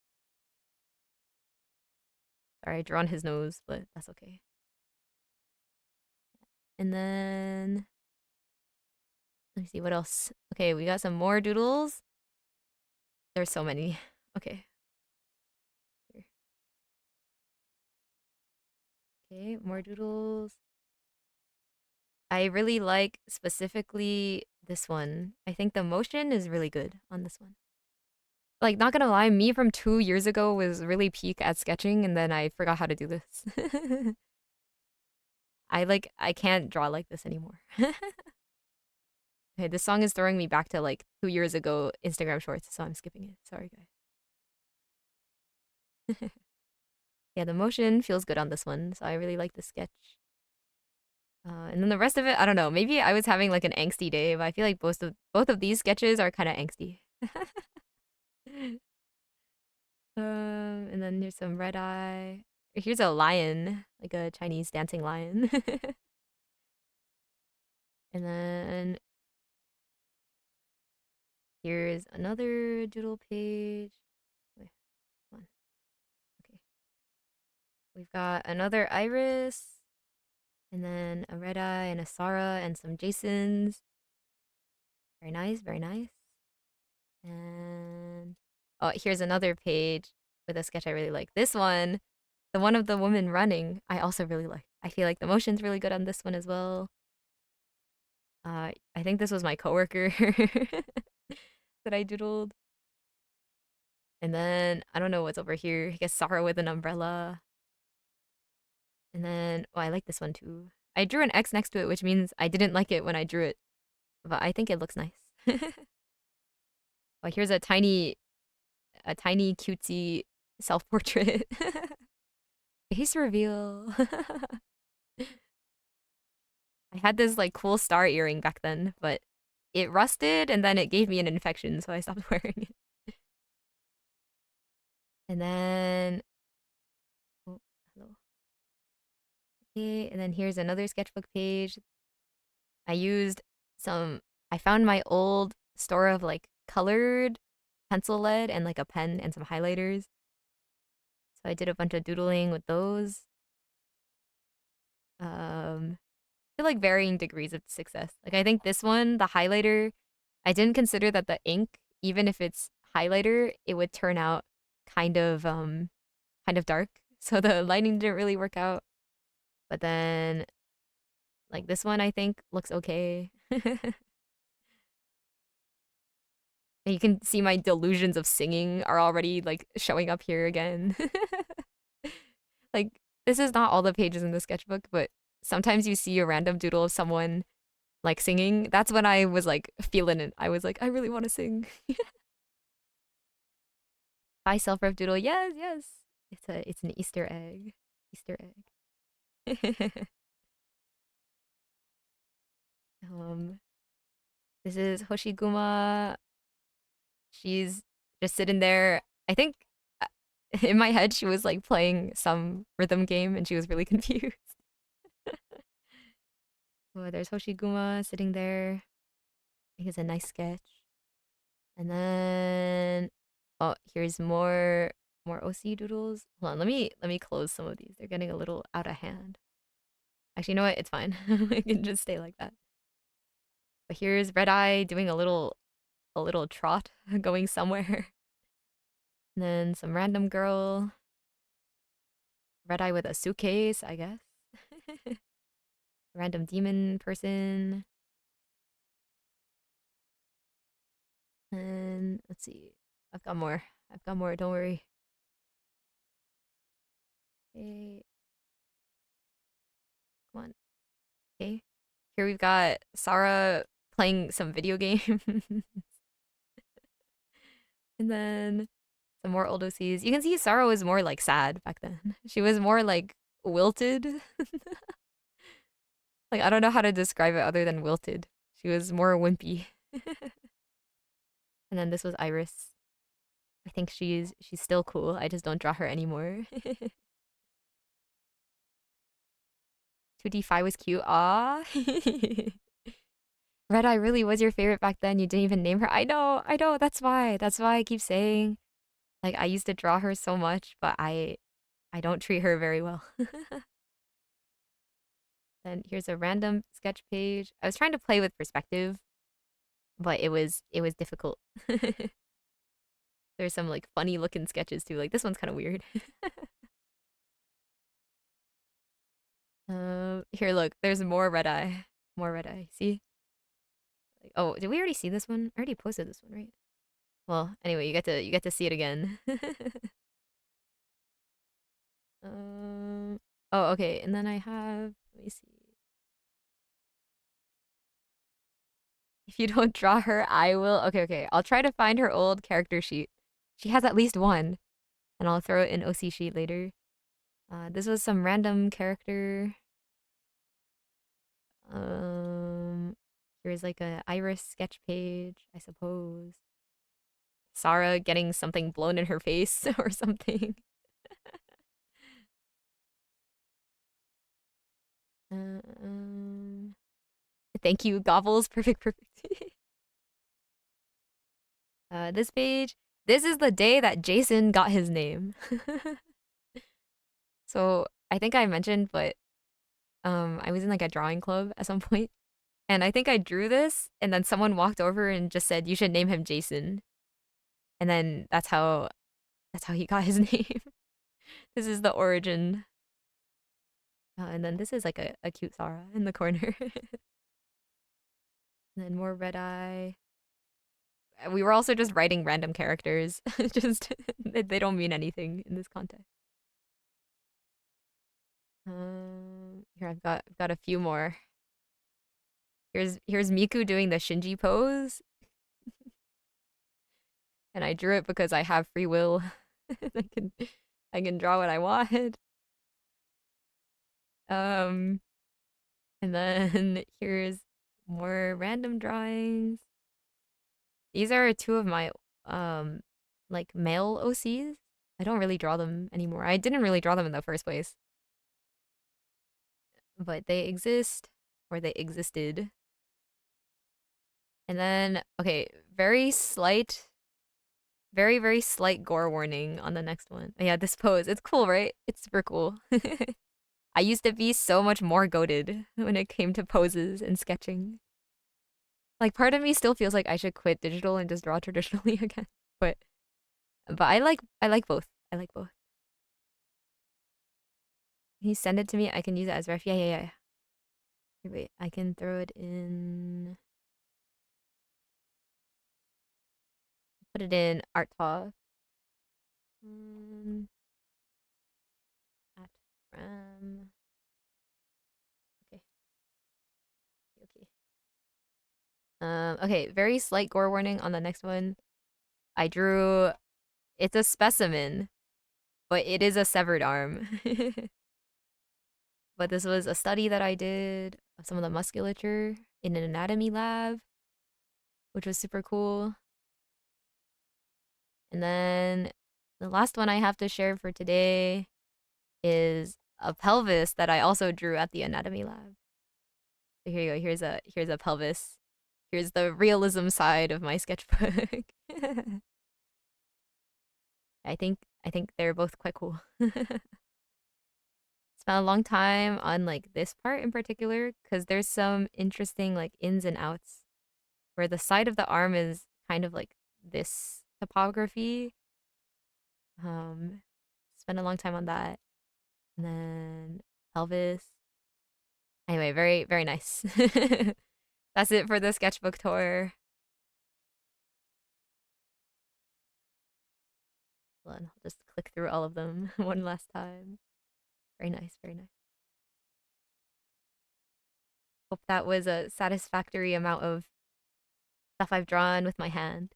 [SPEAKER 1] Sorry, I drew on his nose, but that's okay. And then let me see what else. Okay, we got some more doodles. There's so many. Okay. Here. Okay, more doodles. I really like specifically this one. I think the motion is really good on this one. Like, not gonna lie, me from 2 years ago was really peak at sketching, and then I forgot how to do this. I can't draw like this anymore. Okay, this song is throwing me back to like 2 years ago Instagram shorts, so I'm skipping it. Sorry, guys. Yeah, the motion feels good on this one, so I really like the sketch. And then the rest of it, I don't know. Maybe I was having like an angsty day, but I feel like both of these sketches are kind of angsty. And then there's some red eye. Here's a lion, like a Chinese dancing lion. And then here's another doodle page. Wait, come on. Okay. We've got another iris, and then a red eye and a Sarah and some Jasons. Very nice, very nice. And oh, here's another page with a sketch I really like. This one, the one of the woman running, I also really like. I feel like the motion's really good on this one as well. I think this was my coworker that I doodled. And then I don't know what's over here. I guess Sarah with an umbrella. And then oh, I like this one too. I drew an X next to it, which means I didn't like it when I drew it, but I think it looks nice. Oh, here's a tiny cutesy self-portrait. Face reveal. I had this like cool star earring back then, but it rusted and then it gave me an infection, so I stopped wearing it. And then oh, hello. Okay, and then here's another sketchbook page. I used some I found my old store of like colored pencil lead and like a pen and some highlighters. So I did a bunch of doodling with those. I feel like varying degrees of success. Like I think this one, the highlighter, I didn't consider that the ink, even if it's highlighter, it would turn out kind of kind of dark. So the lighting didn't really work out. But then like this one I think looks okay. And you can see my delusions of singing are already like showing up here again. Like this is not all the pages in the sketchbook, but sometimes you see a random doodle of someone like singing. That's when I was like feeling it. I was like, I really want to sing. Hi, self-rep doodle. Yes, yes. It's an Easter egg. Easter egg. um, this is Hoshiguma. She's just sitting there. I think uh, in my head she was like playing some rhythm game and she was really confused. Oh, there's Hoshiguma sitting there. I think it's a nice sketch. And then oh, here's more OC doodles. Hold on, let me close some of these. They're getting a little out of hand. Actually, you know what? It's fine. I can just stay like that. But here's Red Eye doing a little trot going somewhere. And then some random girl. Red Eye with a suitcase, I guess. Random demon person. And let's see. I've got more. I've got more. Don't worry. Okay, come on. Okay. Here we've got Sarah playing some video game. And then some more old OCs. You can see Sarah was more like sad back then. She was more like wilted. Like I don't know how to describe it other than wilted. She was more wimpy. And then this was Iris. I think she's still cool. I just don't draw her anymore. 2D5 was cute. Ah. Red Eye really was your favorite back then. You didn't even name her. I know. That's why. That's why I keep saying like I used to draw her so much, but I don't treat her very well. Then here's a random sketch page. I was trying to play with perspective, but it was difficult. There's some like funny looking sketches too. Like this one's kind of weird. Here, look. There's more red eye. More red eye. See? Like, oh, did we already see this one? I already posted this one, right? Well, anyway, you get to see it again. um. Oh, okay. And then I have. Let me see. If you don't draw her, I will. Okay, okay. I'll try to find her old character sheet. She has at least one, and I'll throw it in OC sheet later. This was some random character. Um, here's like a Iris sketch page, I suppose. Sarah getting something blown in her face or something. Um, thank you, Gobbles. Perfect, perfect. This page. This is the day that Jason got his name. So I think I mentioned, but I was in like a drawing club at some point, and I think I drew this, and then someone walked over and just said, "You should name him Jason." And then that's how he got his name. This is the origin. And then this is like a cute Sarah in the corner. And then more red eye. We were also just writing random characters. Just they don't mean anything in this context. Here I've got a few more. Here's Miku doing the Shinji pose, and I drew it because I have free will. I can I can draw what I want. Um, and then here's more random drawings. These are two of my um like male OCs. I don't really draw them anymore. I didn't really draw them in the first place, but they exist or they existed. And then okay, very slight gore warning on the next one. Oh, yeah, this pose. It's cool, right? It's super cool. I used to be so much more goated when it came to poses and sketching. Like part of me still feels like I should quit digital and just draw traditionally again. But but I like both. I like both. Can you send it to me? I can use it as ref. Yeah, yeah, yeah. Here, wait, I can throw it in. Put it in art talk. Mm, at from. Okay, okay. Okay. Very slight gore warning on the next one. I drew. It's a specimen, but it is a severed arm. But this was a study that I did of some of the musculature in an anatomy lab, which was super cool. And then the last one I have to share for today is a pelvis that I also drew at the anatomy lab. So here you go. Here's a pelvis. Here's the realism side of my sketchbook. I think they're both quite cool. Spent a long time on like this part in particular because there's some interesting like ins and outs where the side of the arm is kind of like this topography. Um, Spent a long time on that, and then pelvis. Anyway, very very nice. That's it for the sketchbook tour. Hold on, I'll just click through all of them one last time. Very nice, very nice. Hope that was a satisfactory amount of stuff I've drawn with my hand.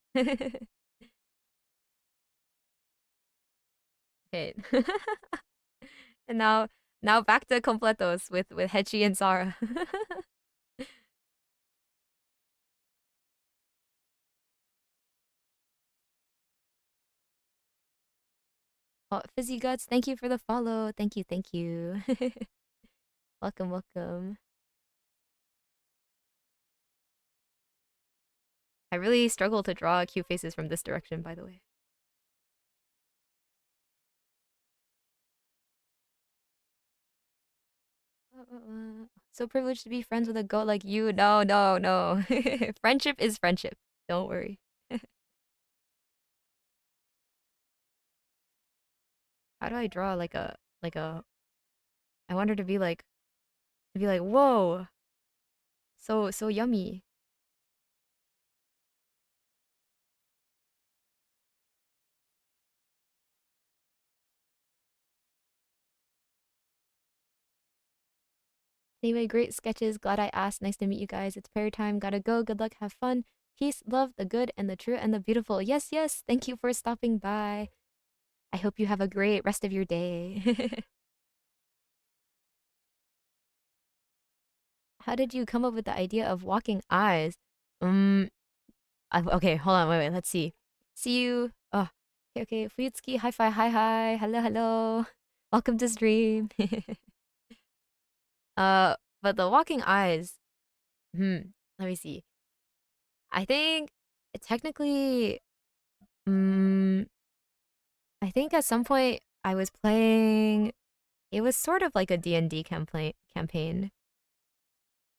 [SPEAKER 1] Okay. And now back to completos with Hechi and Sarah. Oh, Fizzy Guts, thank you for the follow. Thank you, thank you. Welcome, welcome. I really struggle to draw cute faces from this direction, by the way. So privileged to be friends with a goat like you. No, no, no. Friendship is friendship. Don't worry. How do I draw like a I want her to be like, whoa, so yummy. Anyway, great sketches. Glad I asked. Nice to meet you guys. It's prayer time. Gotta go. Good luck. Have fun. Peace, love, the good and the true and the beautiful. Yes, yes. Thank you for stopping by. I hope you have a great rest of your day. How did you come up with the idea of walking eyes? Um, okay, hold on, wait, let's see. See you. Oh, okay, okay. Fuyutsuki, hi fi, hi, hi. Hello, hello. Welcome to stream. But the walking eyes, hmm, let me see. I think technically, mm, I think at some point I was playing. It was sort of like a D&D campaign,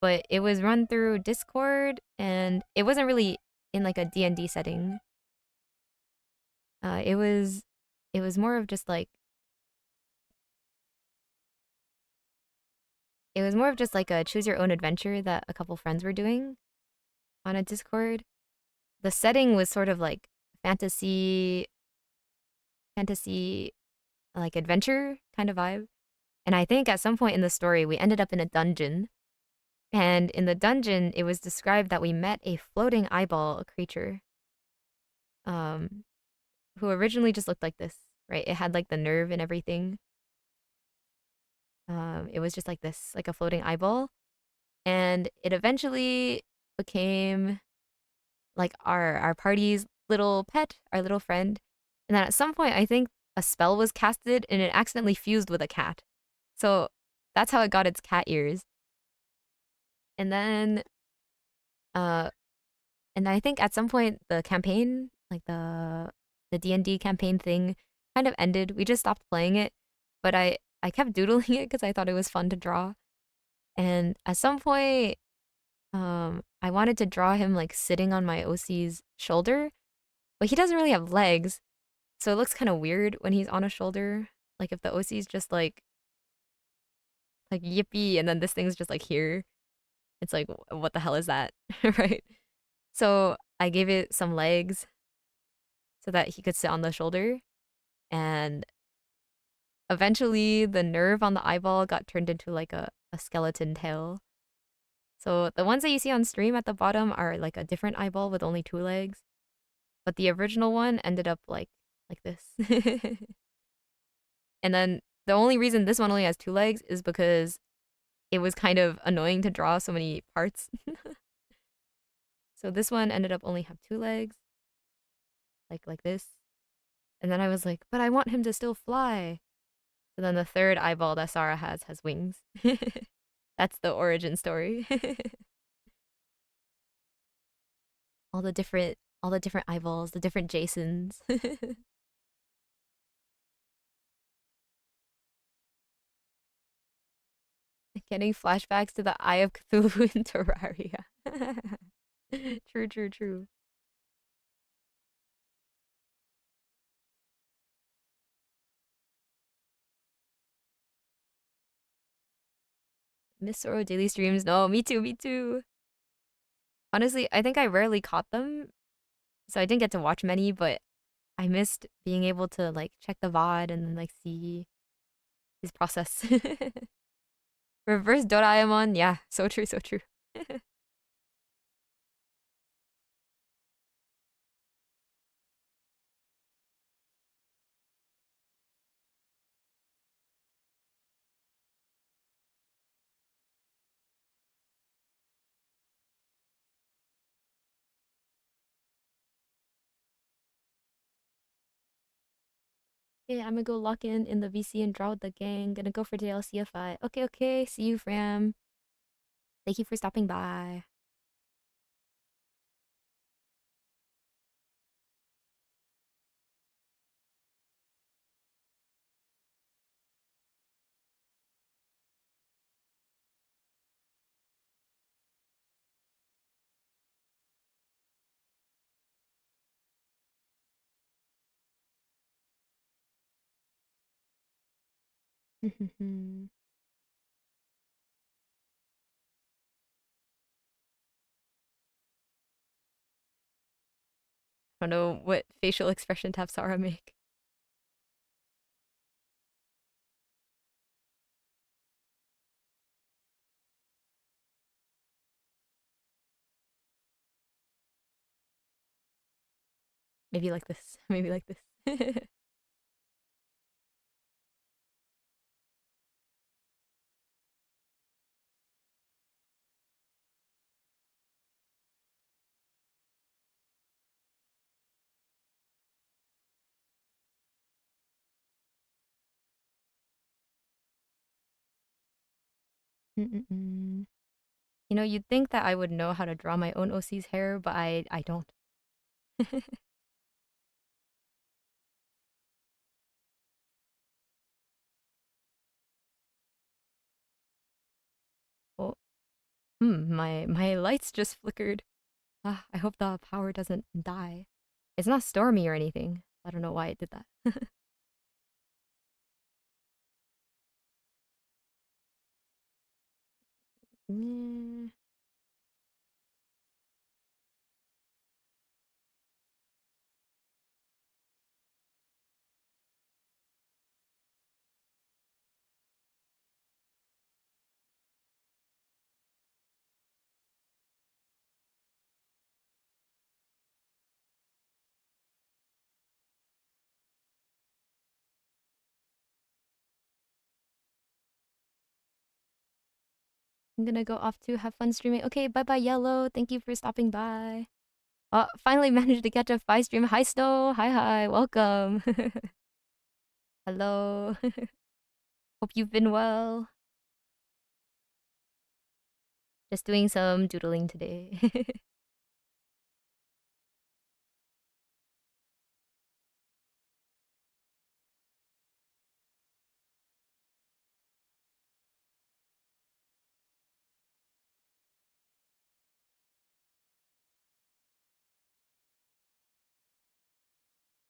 [SPEAKER 1] but it was run through Discord, and it wasn't really in like a D&D setting. It was more of just like it was more of just like a choose your own adventure that a couple friends were doing on a Discord. The setting was sort of like fantasy, fantasy like adventure kind of vibe. And I think at some point in the story, we ended up in a dungeon. And in the dungeon, it was described that we met a floating eyeball creature, um, who originally just looked like this, right? It had like the nerve and everything. It was just like this, like a floating eyeball. And it eventually became like our party's little pet, our little friend. And then at some point, I think a spell was casted and it accidentally fused with a cat. So that's how it got its cat ears. And then uh and I think at some point the campaign, like the D&D campaign thing kind of ended. We just stopped playing it, but I kept doodling it because I thought it was fun to draw. And at some point I wanted to draw him like sitting on my OC's shoulder, but he doesn't really have legs. So it looks kind of weird when he's on a shoulder. Like if the OC's just like yippee and then this thing's just like here. It's like what the hell is that? Right? So I gave it some legs so that he could sit on the shoulder, and eventually the nerve on the eyeball got turned into like a skeleton tail. So the ones that you see on stream at the bottom are like a different eyeball with only two legs, but the original one ended up like this. And then the only reason this one only has two legs is because it was kind of annoying to draw so many parts. So this one ended up only have two legs, like this. And then I was like, but I want him to still fly. So then the third eyeball that Sarah has wings. That's the origin story. all the different eyeballs, the different Jasons. Getting flashbacks to the Eye of Cthulhu in Terraria. True, true, true. Miss Soro daily streams. No, me too, me too. Honestly, I think I rarely caught them, so I didn't get to watch many, but I missed being able to like check the VOD and then like see his process. Reverse Doraemon, yeah, so true, so true. Okay, I'm gonna go lock in the VC and draw with the gang. Gonna go for JLCFI. Okay, okay. See you, Fram. Thank you for stopping by. I don't know what facial expression to have Sarah make. Maybe like this. Maybe like this. Mm-mm-mm. You know, you'd think that I would know how to draw my own OC's hair, but I don't. Oh, my lights just flickered. Ah, I hope the power doesn't die. It's not stormy or anything. I don't know why it did that. Mm, I'm gonna go off to have fun streaming. Okay, bye bye, Yellow. Thank you for stopping by. Finally managed to catch a 5 stream. Hi, Snow. Hi, hi. Welcome. Hello. Hope you've been well. Just doing some doodling today.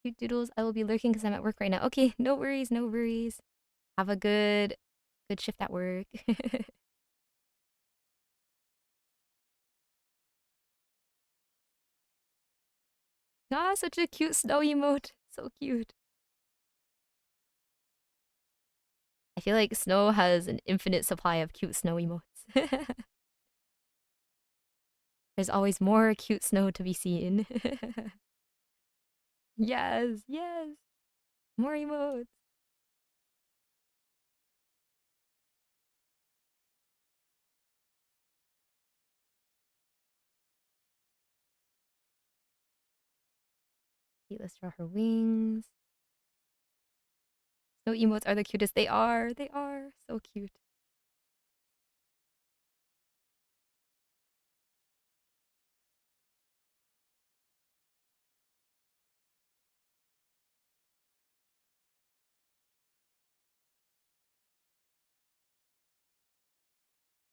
[SPEAKER 1] Cute doodles. I will be lurking because I'm at work right now. Okay, no worries, no worries. Have a good shift at work. Ah, such a cute snow emote. So cute. I feel like Snow has an infinite supply of cute snow emotes. There's always more cute snow to be seen. Yes, yes. More emotes. Okay, let's draw her wings. No emotes are the cutest. They are. They are so cute.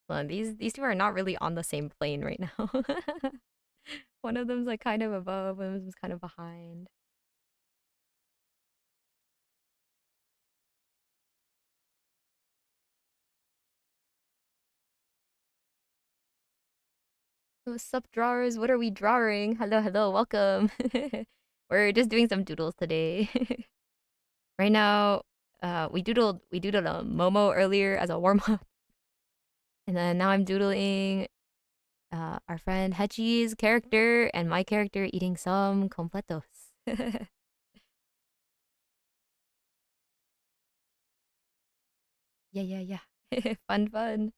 [SPEAKER 1] Well, these two are not really on the same plane right now. One of them's like kind of above, one of them's kind of behind. What's up, drawers? What are we drawing? Hello, hello, welcome. We're just doing some doodles today. Right now, we doodled a Momo earlier as a warm up, and then now I'm doodling our friend Hechi's character and my character eating some completos. Yeah, yeah, yeah. Fun, fun.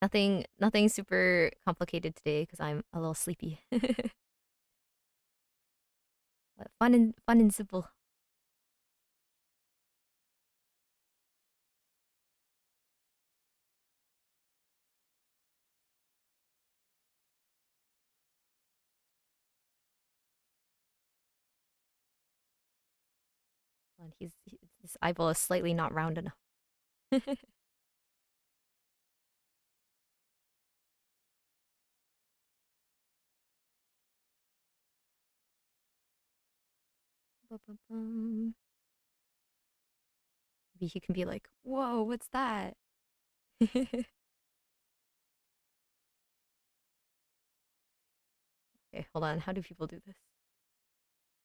[SPEAKER 1] Nothing super complicated today because I'm a little sleepy. But fun and simple. And his eyeball is slightly not round enough. Maybe he can be like, "Whoa, what's that?" Okay, hold on. How do people do this?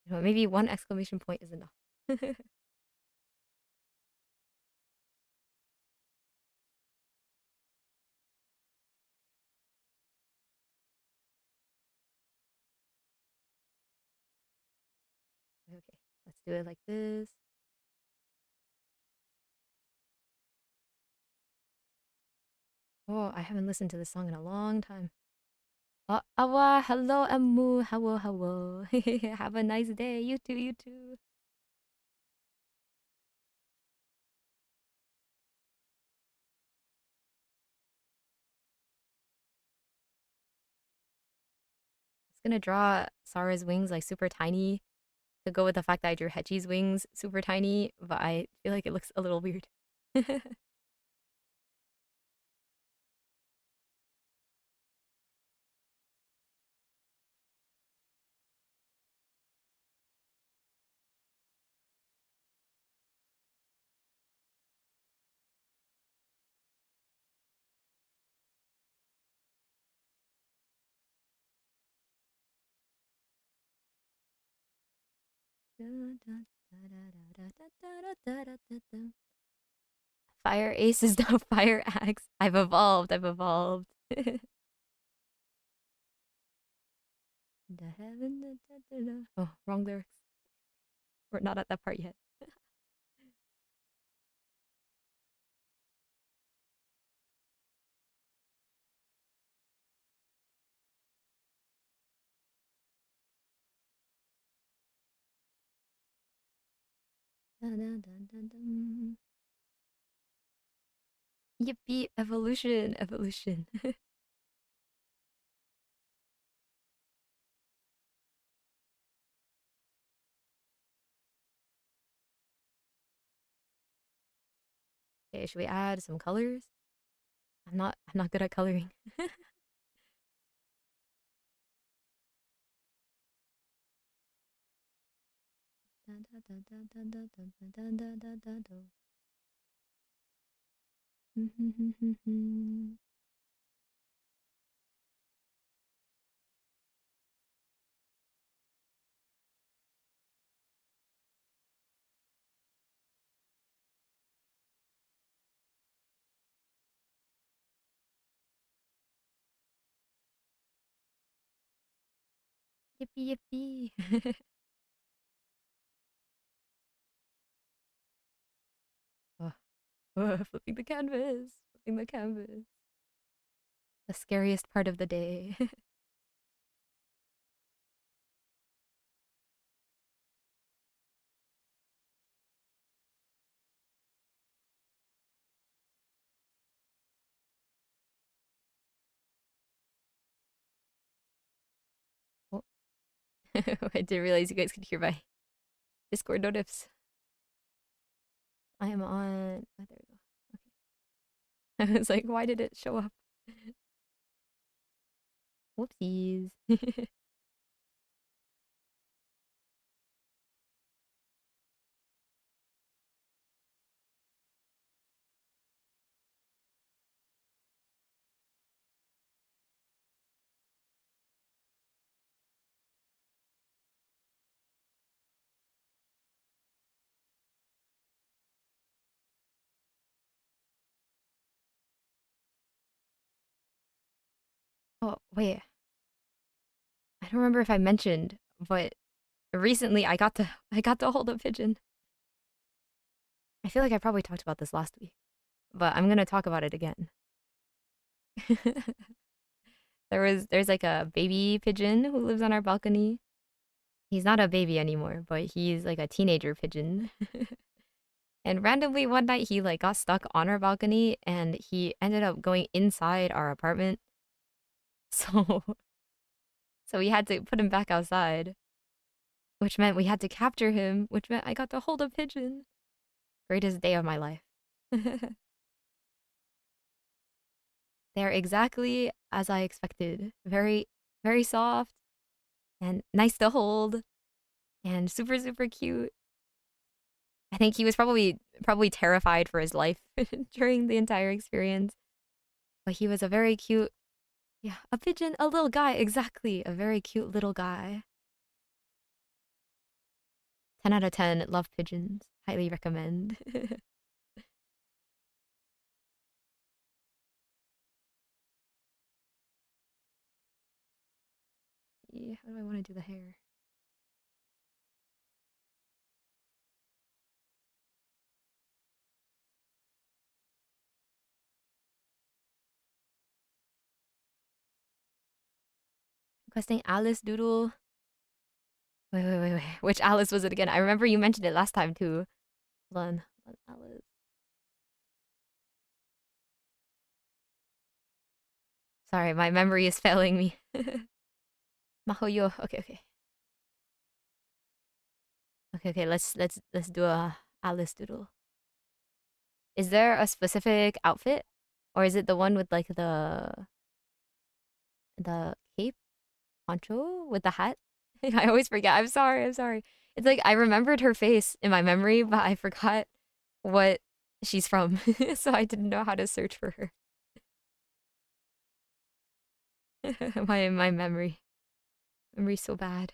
[SPEAKER 1] You know, maybe one exclamation point is enough. Okay, let's do it like this. Oh, I haven't listened to this song in a long time. Awa, hello, Amu, hello, hello. Have a nice day. You too, you too. I was gonna draw Sara's wings like super tiny to go with the fact that I drew Hechi's wings super tiny, but I feel like it looks a little weird. Fire ace is now fire axe. I've evolved. I've evolved. Oh, wrong lyrics. We're not at that part yet. Yippee! Evolution, evolution. Okay, should we add some colors? I'm not good at coloring. Yippee yippee. Oh, oh, flipping the canvas. Flipping the canvas. The scariest part of the day. I didn't realize you guys could hear my Discord notifs. I am on. Oh, there we go. I was like, why did it show up? Whoopsies. Oh, wait. I don't remember if I mentioned, but recently I got to hold a pigeon. I feel like I probably talked about this last week, but I'm gonna talk about it again. There's like a baby pigeon who lives on our balcony. He's not a baby anymore, but he's like a teenager pigeon. And randomly one night he like got stuck on our balcony and he ended up going inside our apartment. So so we had to put him back outside, which meant we had to capture him, which meant I got to hold a pigeon. Greatest day of my life. They're exactly as I expected. Very, very soft and nice to hold and super, super cute. I think he was probably terrified for his life during the entire experience. But he was a very cute, yeah, a pigeon, a little guy, exactly. A very cute little guy. 10 out of 10, love pigeons. Highly recommend. Yeah, how do I want to do the hair? Requesting Alice Doodle. Wait. Which Alice was it again? I remember you mentioned it last time too. Hold on. Alice. Sorry, my memory is failing me. Mahoyo. Okay. Okay. Let's do a Alice Doodle. Is there a specific outfit, or is it the one with like the cape poncho with the hat? I always forget. I'm sorry. It's like I remembered her face in my memory, but I forgot what she's from, so I didn't know how to search for her. My memory's so bad.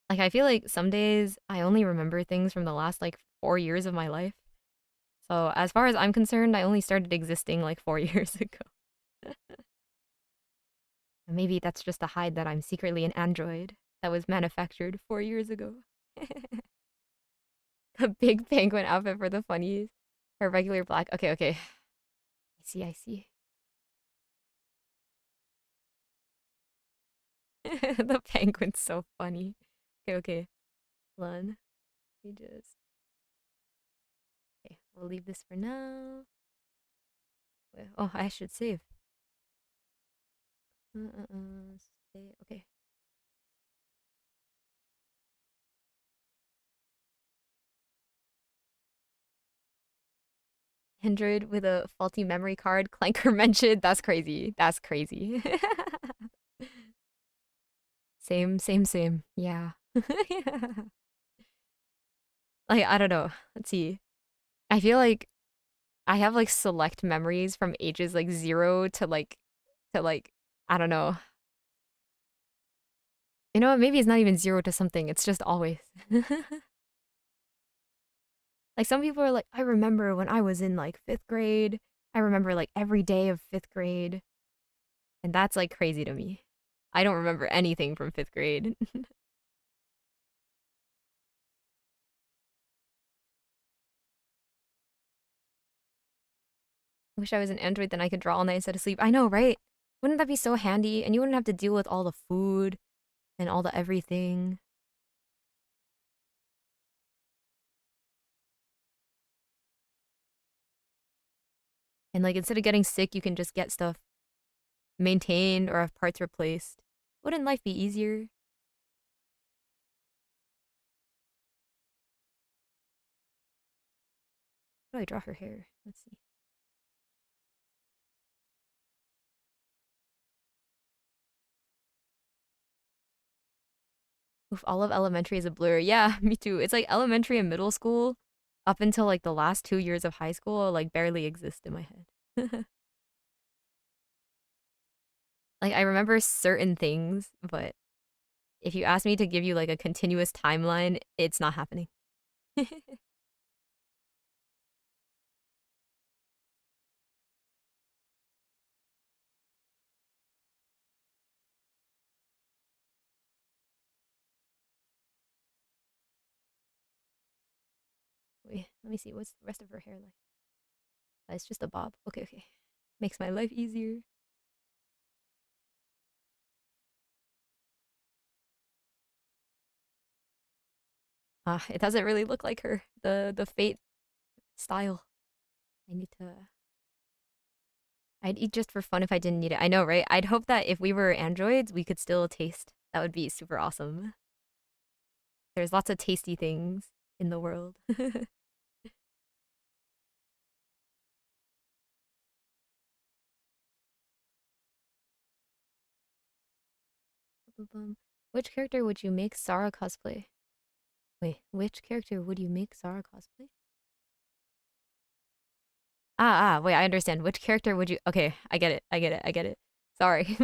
[SPEAKER 1] Like I feel like some days I only remember things from the last like 4 years of my life. So as far as I'm concerned, I only started existing like 4 years ago. Maybe that's just to hide that I'm secretly an android that was manufactured 4 years ago. A big penguin outfit for the funnies. Her regular black. Okay. I see. The penguin's so funny. Okay. Hold on. We just. Okay, we'll leave this for now. Oh, I should save. Stay. Okay. Android with a faulty memory card. Clanker mentioned. That's crazy. That's crazy. Same. Yeah. Like, I don't know. Let's see. I feel like I have like select memories from ages like 0 to like I don't know. You know what? Maybe it's not even 0 to something. It's just always. Like some people are like, I remember when I was in like 5th grade. I remember like every day of 5th grade. And that's like crazy to me. I don't remember anything from 5th grade. Wish I was an android, then I could draw all night instead of sleep. I know, right? Wouldn't that be so handy? And you wouldn't have to deal with all the food and all the everything. And like instead of getting sick, you can just get stuff maintained or have parts replaced. Wouldn't life be easier? How do I draw her hair? Let's see. Oof, all of elementary is a blur. Yeah, me too. It's like elementary and middle school up until like the last 2 years of high school like barely exist in my head. Like I remember certain things, but if you ask me to give you like a continuous timeline, it's not happening. Wait, let me see. What's the rest of her hair like? It's just a bob. Okay, okay. Makes my life easier. Ah, it doesn't really look like her. The fate style. I need to. I'd eat just for fun if I didn't need it. I know, right? I'd hope that if we were androids, we could still taste. That would be super awesome. There's lots of tasty things in the world. Which character would you make Sarah cosplay? Wait, which character would you make Sarah cosplay? Wait, I understand. Which character would you? Okay, I get it. I get it. I get it. Sorry.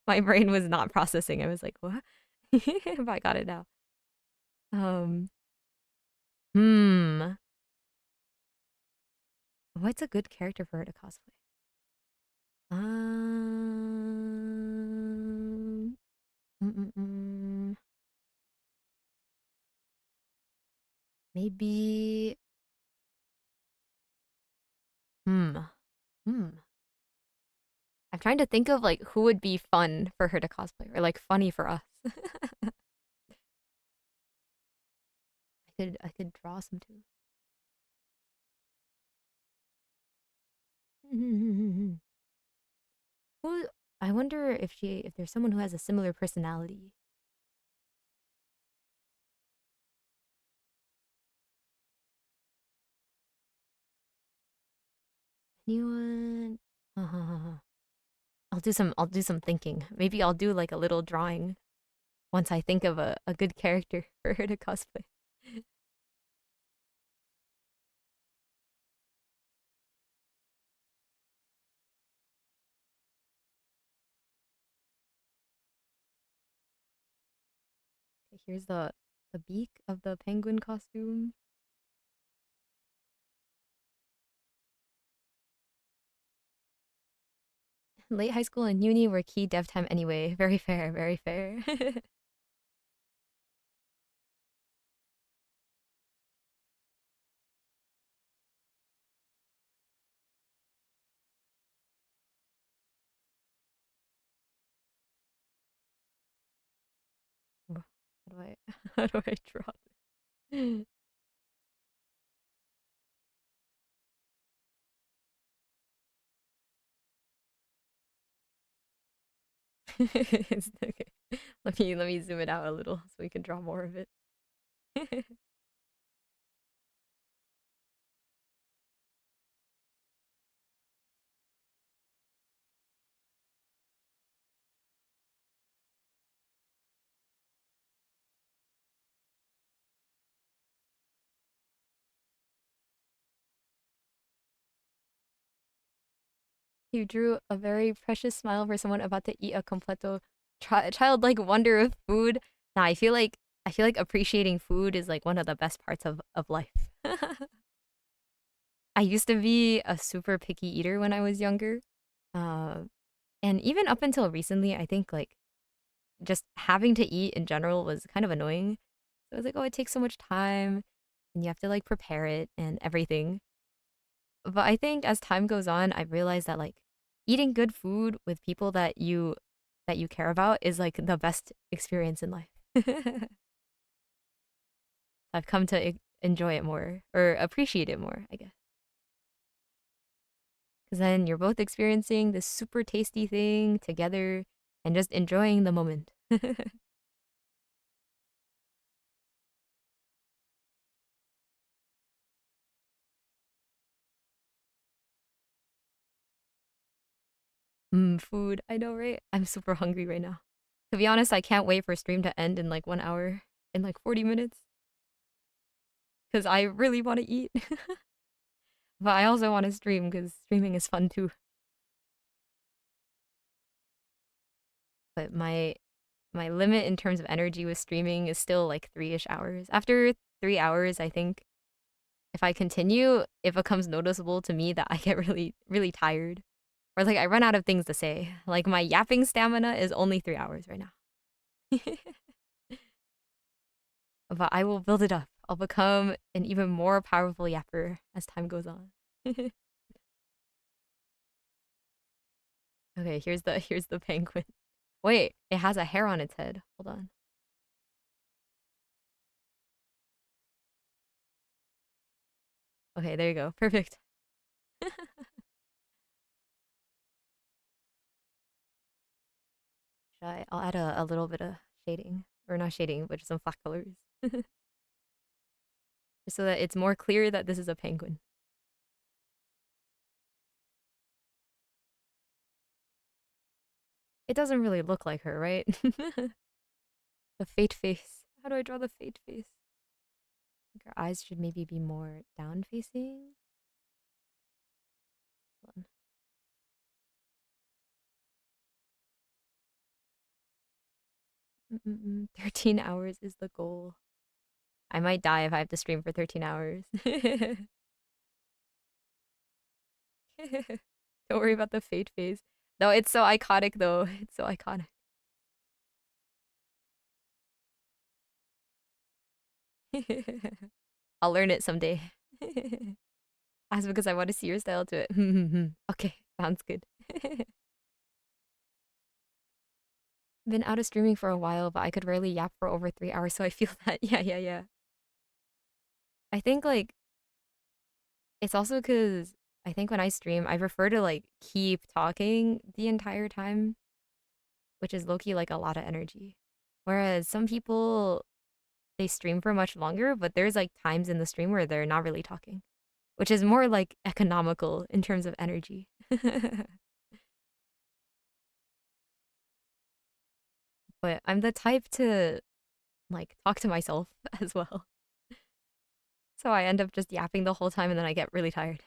[SPEAKER 1] My brain was not processing. I was like, what? But I got it now. Um, hmm. What's a good character for her to cosplay? Um, mm, mm, mm. Maybe. Hmm. Hmm. I'm trying to think of like who would be fun for her to cosplay or like funny for us. I could draw some too. Who I wonder if there's someone who has a similar personality. Anyone? I'll do some thinking. Maybe I'll do like a little drawing once I think of a good character for her to cosplay. Okay, here's the beak of the penguin costume. Late high school and uni were key dev time anyway. Very fair, very fair. How do I how do I draw this? It's okay. Let me zoom it out a little so we can draw more of it. You drew a very precious smile for someone about to eat a completo childlike wonder of food. Nah, I feel like appreciating food is like one of the best parts of life. I used to be a super picky eater when I was younger. Uh, and even up until recently, I think like just having to eat in general was kind of annoying. So I was like, oh, it takes so much time and you have to like prepare it and everything. But I think as time goes on, I've realized that like eating good food with people that you care about is like the best experience in life. I've come to enjoy it more or appreciate it more, I guess. Because then you're both experiencing this super tasty thing together and just enjoying the moment. Food. I know, right? I'm super hungry right now. To be honest, I can't wait for stream to end in like 1 hour, in like 40 minutes, because I really want to eat. But I also want to stream because streaming is fun too. But my limit in terms of energy with streaming is still like 3-ish hours. After 3 hours, I think if I continue, it becomes noticeable to me that I get really, really tired. Or like I run out of things to say. Like my yapping stamina is only 3 hours right now. But I will build it up. I'll become an even more powerful yapper as time goes on. Okay, here's the penguin. Wait, it has a hair on its head. Hold on. Okay, there you go. Perfect. I'll add a little bit of shading. Or not shading, but just some flat colors. Just so that it's more clear that this is a penguin. It doesn't really look like her, right? The fate face. How do I draw the fate face? I think her eyes should maybe be more down facing. Hold 13 hours is the goal. I might die if I have to stream for 13 hours. Don't worry about the fate face. No, it's so iconic though. It's so iconic. I'll learn it someday. That's because I want to see your style to it. Okay, sounds good. Been out of streaming for a while, but I could rarely yap for over 3 hours, so I feel that. Yeah, yeah, yeah. I think like it's also because I think when I stream, I prefer to like keep talking the entire time, which is low key like a lot of energy. Whereas some people they stream for much longer, but there's like times in the stream where they're not really talking, which is more like economical in terms of energy. But I'm the type to like talk to myself as well. So I end up just yapping the whole time and then I get really tired.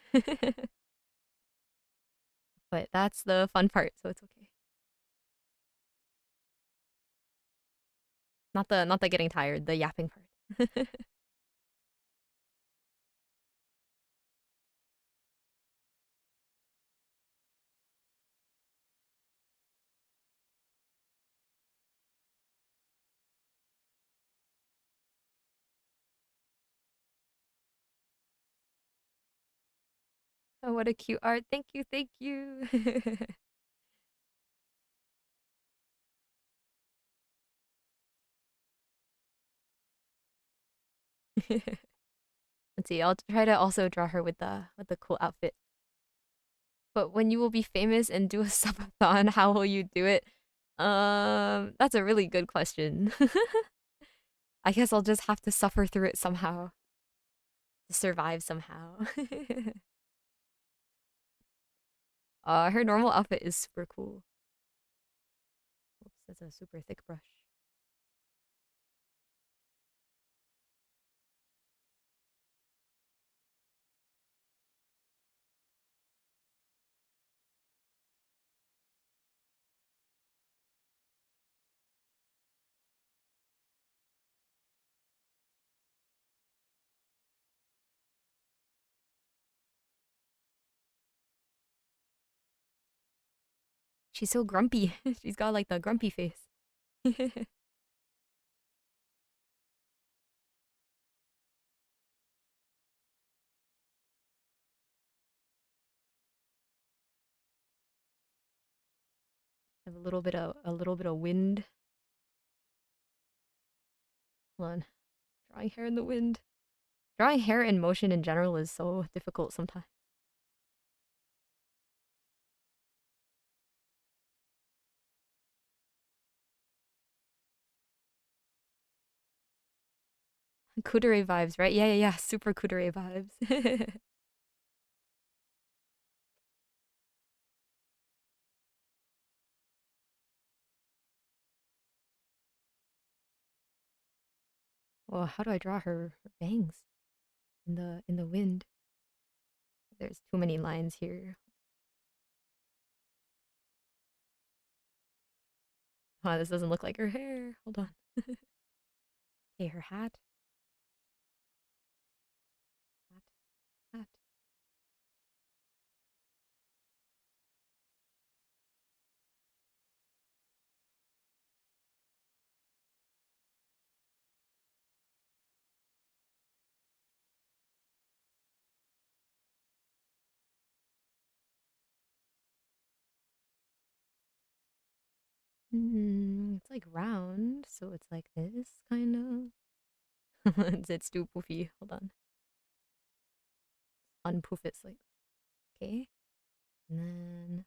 [SPEAKER 1] But that's the fun part, so it's okay. Not the getting tired, the yapping part. Oh, what a cute art. Thank you, thank you. Let's see, I'll try to also draw her with the cool outfit. But when you will be famous and do a subathon, how will you do it? That's a really good question. I guess I'll just have to suffer through it somehow. To survive somehow. Her normal outfit is super cool. Oops, that's a super thick brush. She's so grumpy. She's got like the grumpy face. Have a little bit of wind. Hold on. Drawing hair in the wind. Drawing hair in motion in general is so difficult sometimes. Kudere vibes, right? Yeah, yeah, yeah. Super kudere vibes. Well, how do I draw her bangs in the wind? There's too many lines here. Oh, this doesn't look like her hair. Hold on. Okay, her hat, hat, hat. It's like round, so it's like this kind of. It's too poofy. Hold on. Unpoof it slightly. Okay, and then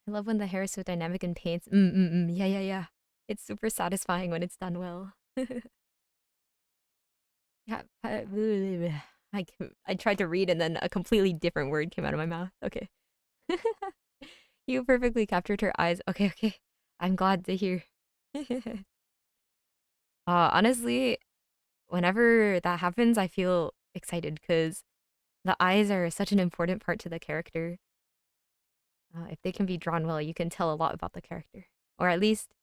[SPEAKER 1] I love when the hair is so dynamic and paints. Yeah, yeah, yeah. It's super satisfying when it's done well. Yeah, I tried to read and then a completely different word came out of my mouth. Okay. You perfectly captured her eyes. Okay, okay. I'm glad to hear. Honestly, whenever that happens, I feel excited because the eyes are such an important part to the character. If they can be drawn well, you can tell a lot about the character. Or at least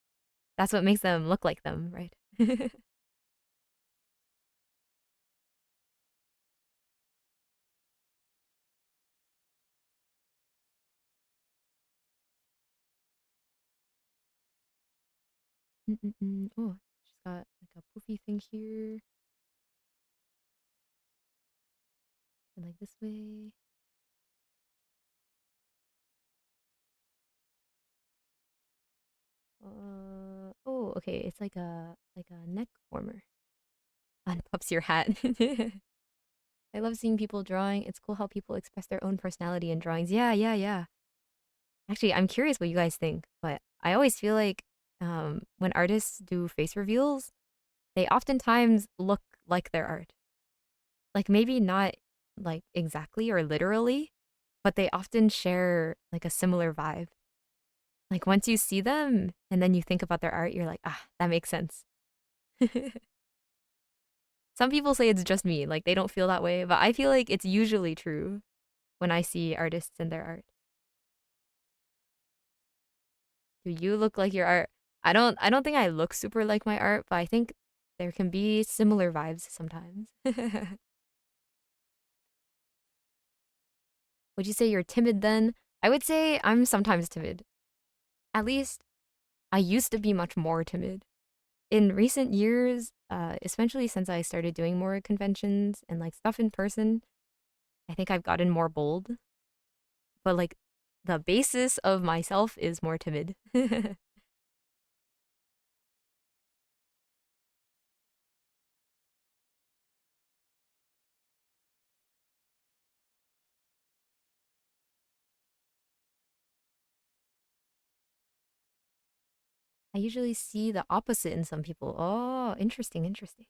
[SPEAKER 1] that's what makes them look like them, right? Oh, she's got like a poofy thing here. And like this way. Oh, okay. It's like a neck warmer. Unpuffs your hat. I love seeing people drawing. It's cool how people express their own personality in drawings. Yeah, yeah, yeah. Actually, I'm curious what you guys think, but I always feel like when artists do face reveals, they oftentimes look like their art. Like maybe not like exactly or literally, but they often share like a similar vibe. Like once you see them and then you think about their art, you're like, ah, that makes sense. Some people say it's just me, like they don't feel that way, but I feel like it's usually true when I see artists and their art. Do you look like your art? I don't think I look super like my art, but I think there can be similar vibes sometimes. Would you say you're timid then? I would say I'm sometimes timid. At least I used to be much more timid. In recent years, especially since I started doing more conventions and like stuff in person, I think I've gotten more bold. But like the basis of myself is more timid. I usually see the opposite in some people. Oh, interesting, interesting.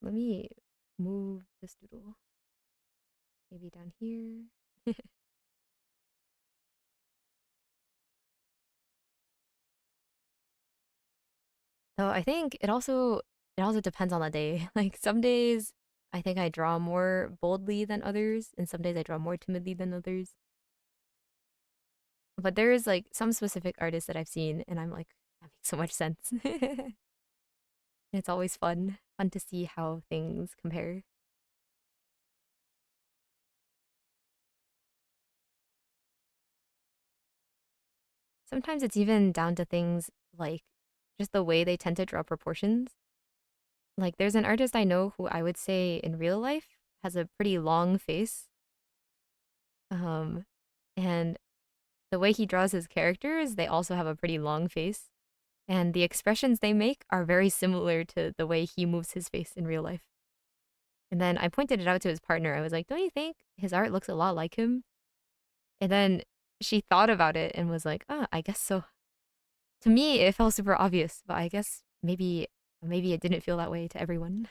[SPEAKER 1] Let me move this doodle maybe down here. So I think it also depends on the day. Like some days I think I draw more boldly than others, and some days I draw more timidly than others. But there is like some specific artists that I've seen, and I'm like, that makes so much sense. And it's always fun to see how things compare. Sometimes it's even down to things like just the way they tend to draw proportions. Like there's an artist I know who I would say in real life has a pretty long face. Um, and the way he draws his characters, they also have a pretty long face. And the expressions they make are very similar to the way he moves his face in real life. And then I pointed it out to his partner. I was like, don't you think his art looks a lot like him? And then she thought about it and was like, "Ah, I guess so." To me, it felt super obvious, but I guess maybe it didn't feel that way to everyone.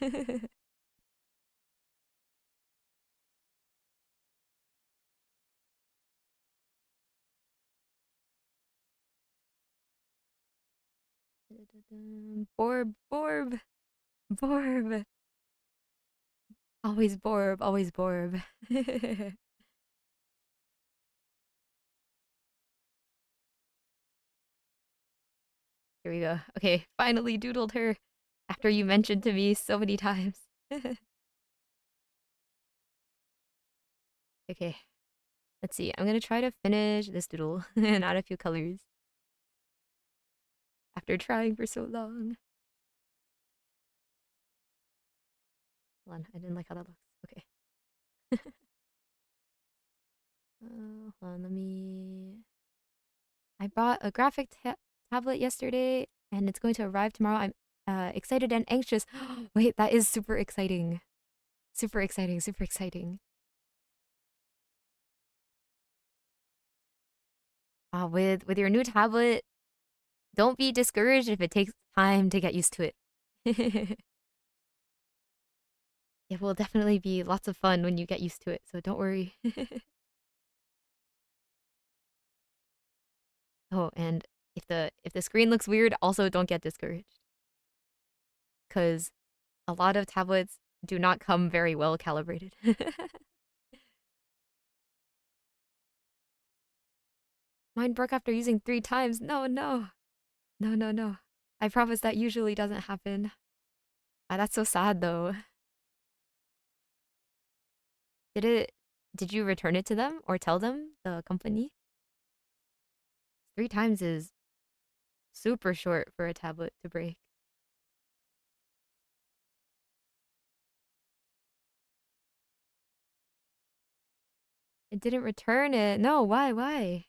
[SPEAKER 1] Borb, Borb, Borb. Always Borb, always Borb. Here we go. Okay, finally doodled her after you mentioned to me so many times. Okay, let's see. I'm gonna try to finish this doodle and add a few colors after trying for so long. Hold on, I didn't like how that looks. Okay. Hold on, let me. I bought a tablet yesterday and it's going to arrive tomorrow. I'm excited and anxious. Wait, that is super exciting. Super exciting, super exciting. With your new tablet, don't be discouraged if it takes time to get used to it. It will definitely be lots of fun when you get used to it, so don't worry. Oh, and if the screen looks weird, also don't get discouraged cuz a lot of tablets do not come very well calibrated. Mine broke after using 3 times. No, no. No, no, no. I promise that usually doesn't happen. That's so sad though. Did it did you return it to them or tell them, the company? 3 times is super short for a tablet to break. It didn't return it. No, why? Why?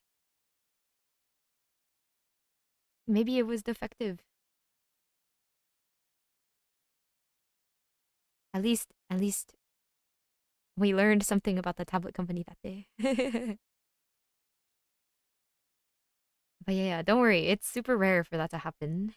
[SPEAKER 1] Maybe it was defective. At least we learned something about the tablet company that day. But yeah, don't worry. It's super rare for that to happen.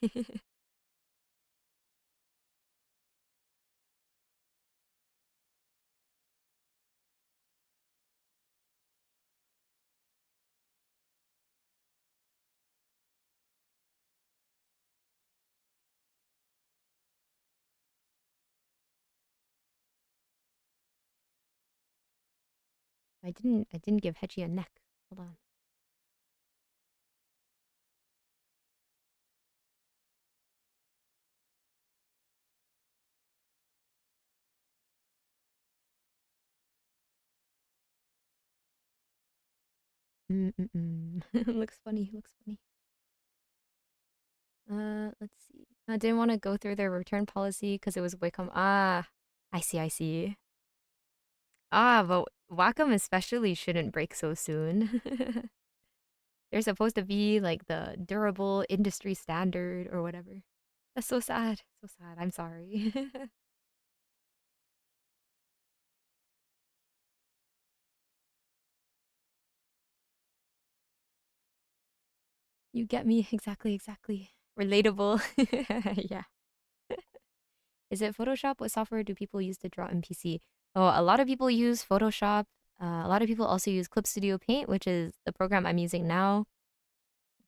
[SPEAKER 1] I didn't give Hechi a neck. Hold on. Mm-mm-mm. Looks funny. Looks funny. Let's see. I didn't want to go through their return policy because it was Wacom. Ah, I see. I see. Ah, but Wacom especially shouldn't break so soon. They're supposed to be like the durable industry standard or whatever. That's so sad. So sad. I'm sorry. You get me exactly, exactly. Relatable. Yeah. Is it Photoshop? What software do people use to draw in PC? Oh, a lot of people use Photoshop. A lot of people also use Clip Studio Paint, which is the program I'm using now.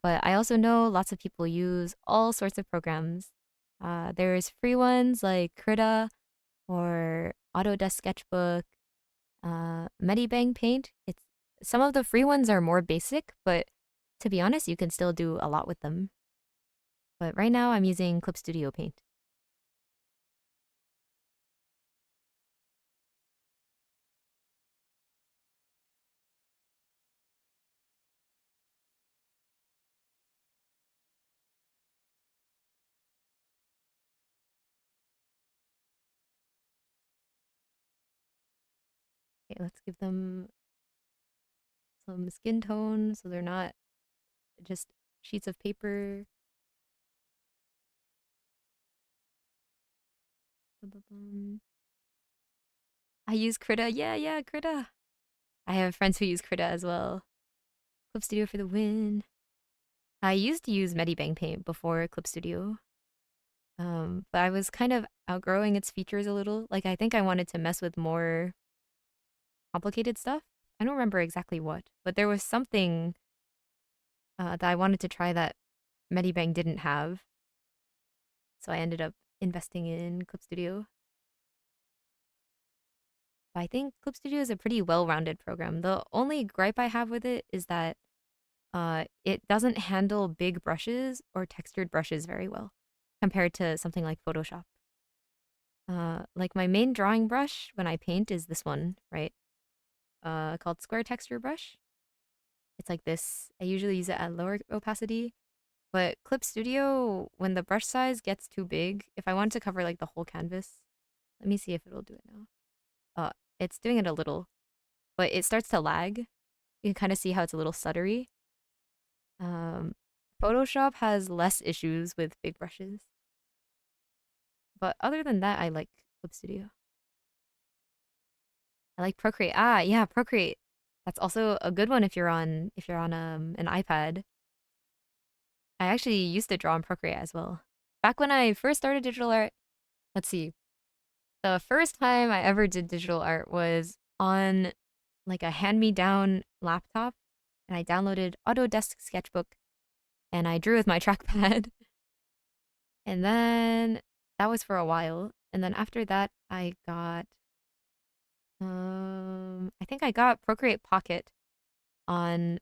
[SPEAKER 1] But I also know lots of people use all sorts of programs. There's free ones like Krita or Autodesk Sketchbook, Medibang Paint. It's some of the free ones are more basic, but to be honest, you can still do a lot with them. But right now, I'm using Clip Studio Paint. Okay, let's give them some skin tone so they're not just sheets of paper. Bum. I use Krita. Yeah, yeah, Krita. I have friends who use Krita as well. Clip Studio for the win. I used to use Medibang Paint before Clip Studio, but I was kind of outgrowing its features a little. Like, I think I wanted to mess with more complicated stuff. I don't remember exactly what, but there was something that I wanted to try that Medibang didn't have. So I ended up investing in Clip Studio. But I think Clip Studio is a pretty well-rounded program. The only gripe I have with it is that it doesn't handle big brushes or textured brushes very well compared to something like Photoshop. Like my main drawing brush when I paint is this one, right? Called Square Texture Brush. It's like this. I usually use it at lower opacity, but Clip Studio, when the brush size gets too big, if I want to cover like the whole canvas, let me see if it'll do it now. It's doing it a little, but it starts to lag. You can kind of see how it's a little stuttery. Um, Photoshop has less issues with big brushes, but other than that, I like Clip Studio. I like Procreate. Ah, yeah, Procreate. That's also a good one if you're on an iPad. I actually used to draw in Procreate as well. Back when I first started digital art, let's see. The first time I ever did digital art was on like a hand-me-down laptop, and I downloaded Autodesk Sketchbook and I drew with my trackpad. And then that was for a while. And then after that, I think I got Procreate Pocket on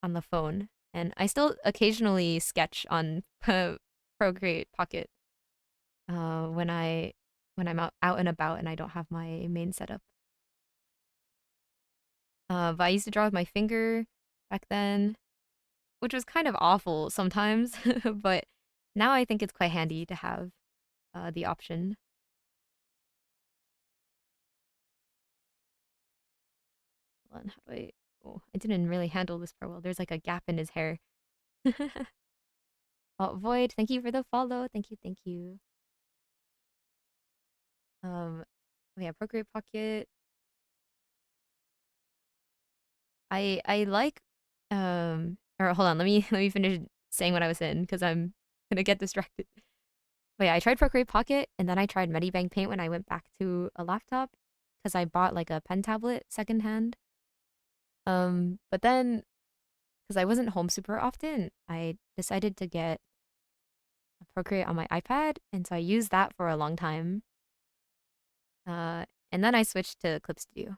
[SPEAKER 1] the phone, and I still occasionally sketch on Procreate Pocket when I'm out and about and I don't have my main setup. But I used to draw with my finger back then, which was kind of awful sometimes, but now I think it's quite handy to have the option. Hold on, how do I? Oh, I didn't really handle this part well. There's like a gap in his hair. Oh, Void, thank you for the follow. Thank you, thank you. Um, yeah, Procreate Pocket. I like or hold on, let me let me finish saying what I was saying because I'm gonna get distracted. But yeah, I tried Procreate Pocket and then I tried Medibang Paint when I went back to a laptop because I bought like a pen tablet secondhand. But then because I wasn't home super often, I decided to get a Procreate on my iPad, and so I used that for a long time. And then I switched to Clip Studio.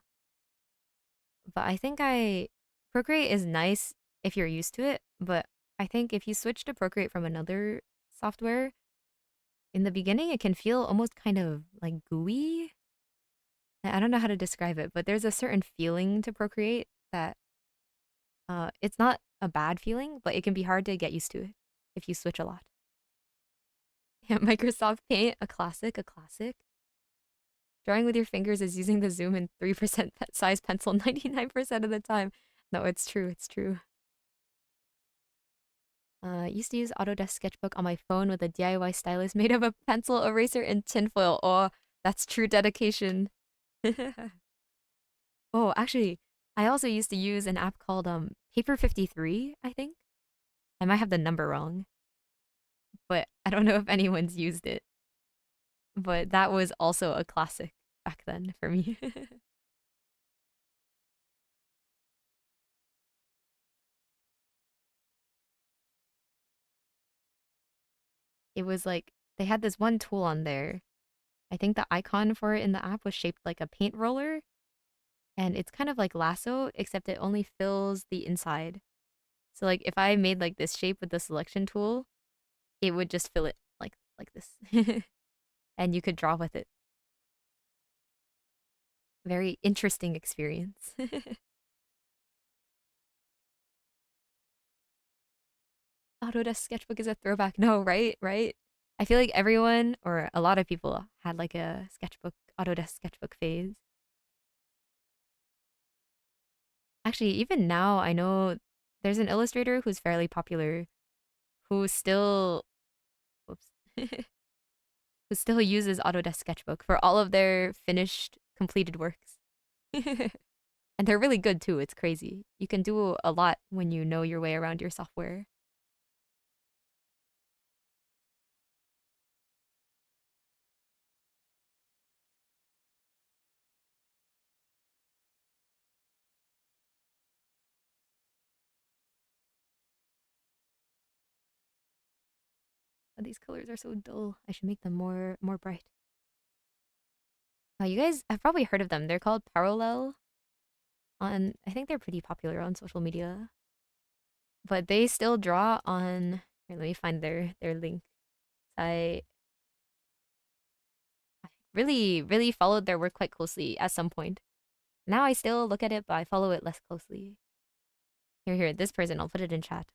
[SPEAKER 1] But I think I Procreate is nice if you're used to it, but I think if you switch to Procreate from another software, in the beginning it can feel almost kind of like gooey. I don't know how to describe it, but there's a certain feeling to Procreate that it's not a bad feeling, but it can be hard to get used to it if you switch a lot. Yeah, Microsoft Paint, a classic, a classic. Drawing with your fingers is using the zoom in 3% size pencil 99% of the time. No, it's true, it's true. Used to use Autodesk Sketchbook on my phone with a DIY stylus made of a pencil eraser and tinfoil. Oh, that's true dedication. Oh, actually, I also used to use an app called Paper 53, I think. I might have the number wrong, but I don't know if anyone's used it. But that was also a classic back then for me. It was like they had this one tool on there. I think the icon for it in the app was shaped like a paint roller, and it's kind of like lasso, except it only fills the inside. So like if I made like this shape with the selection tool, it would just fill it like this. And you could draw with it. Very interesting experience. Autodesk Sketchbook is a throwback. No, right? Right? I feel like everyone or a lot of people had like a sketchbook, Autodesk Sketchbook phase. Actually, even now, I know there's an illustrator who's fairly popular who still, whoops, who still uses Autodesk Sketchbook for all of their finished, completed works. And they're really good too. It's crazy. You can do a lot when you know your way around your software. Oh, these colors are so dull. I should make them more bright. You guys have probably heard of them. They're called Parallel. On I think they're pretty popular on social media. But they still draw on. Here, let me find their link. I really followed their work quite closely at some point. Now I still look at it, but I follow it less closely. Here, this person, I'll put it in chat.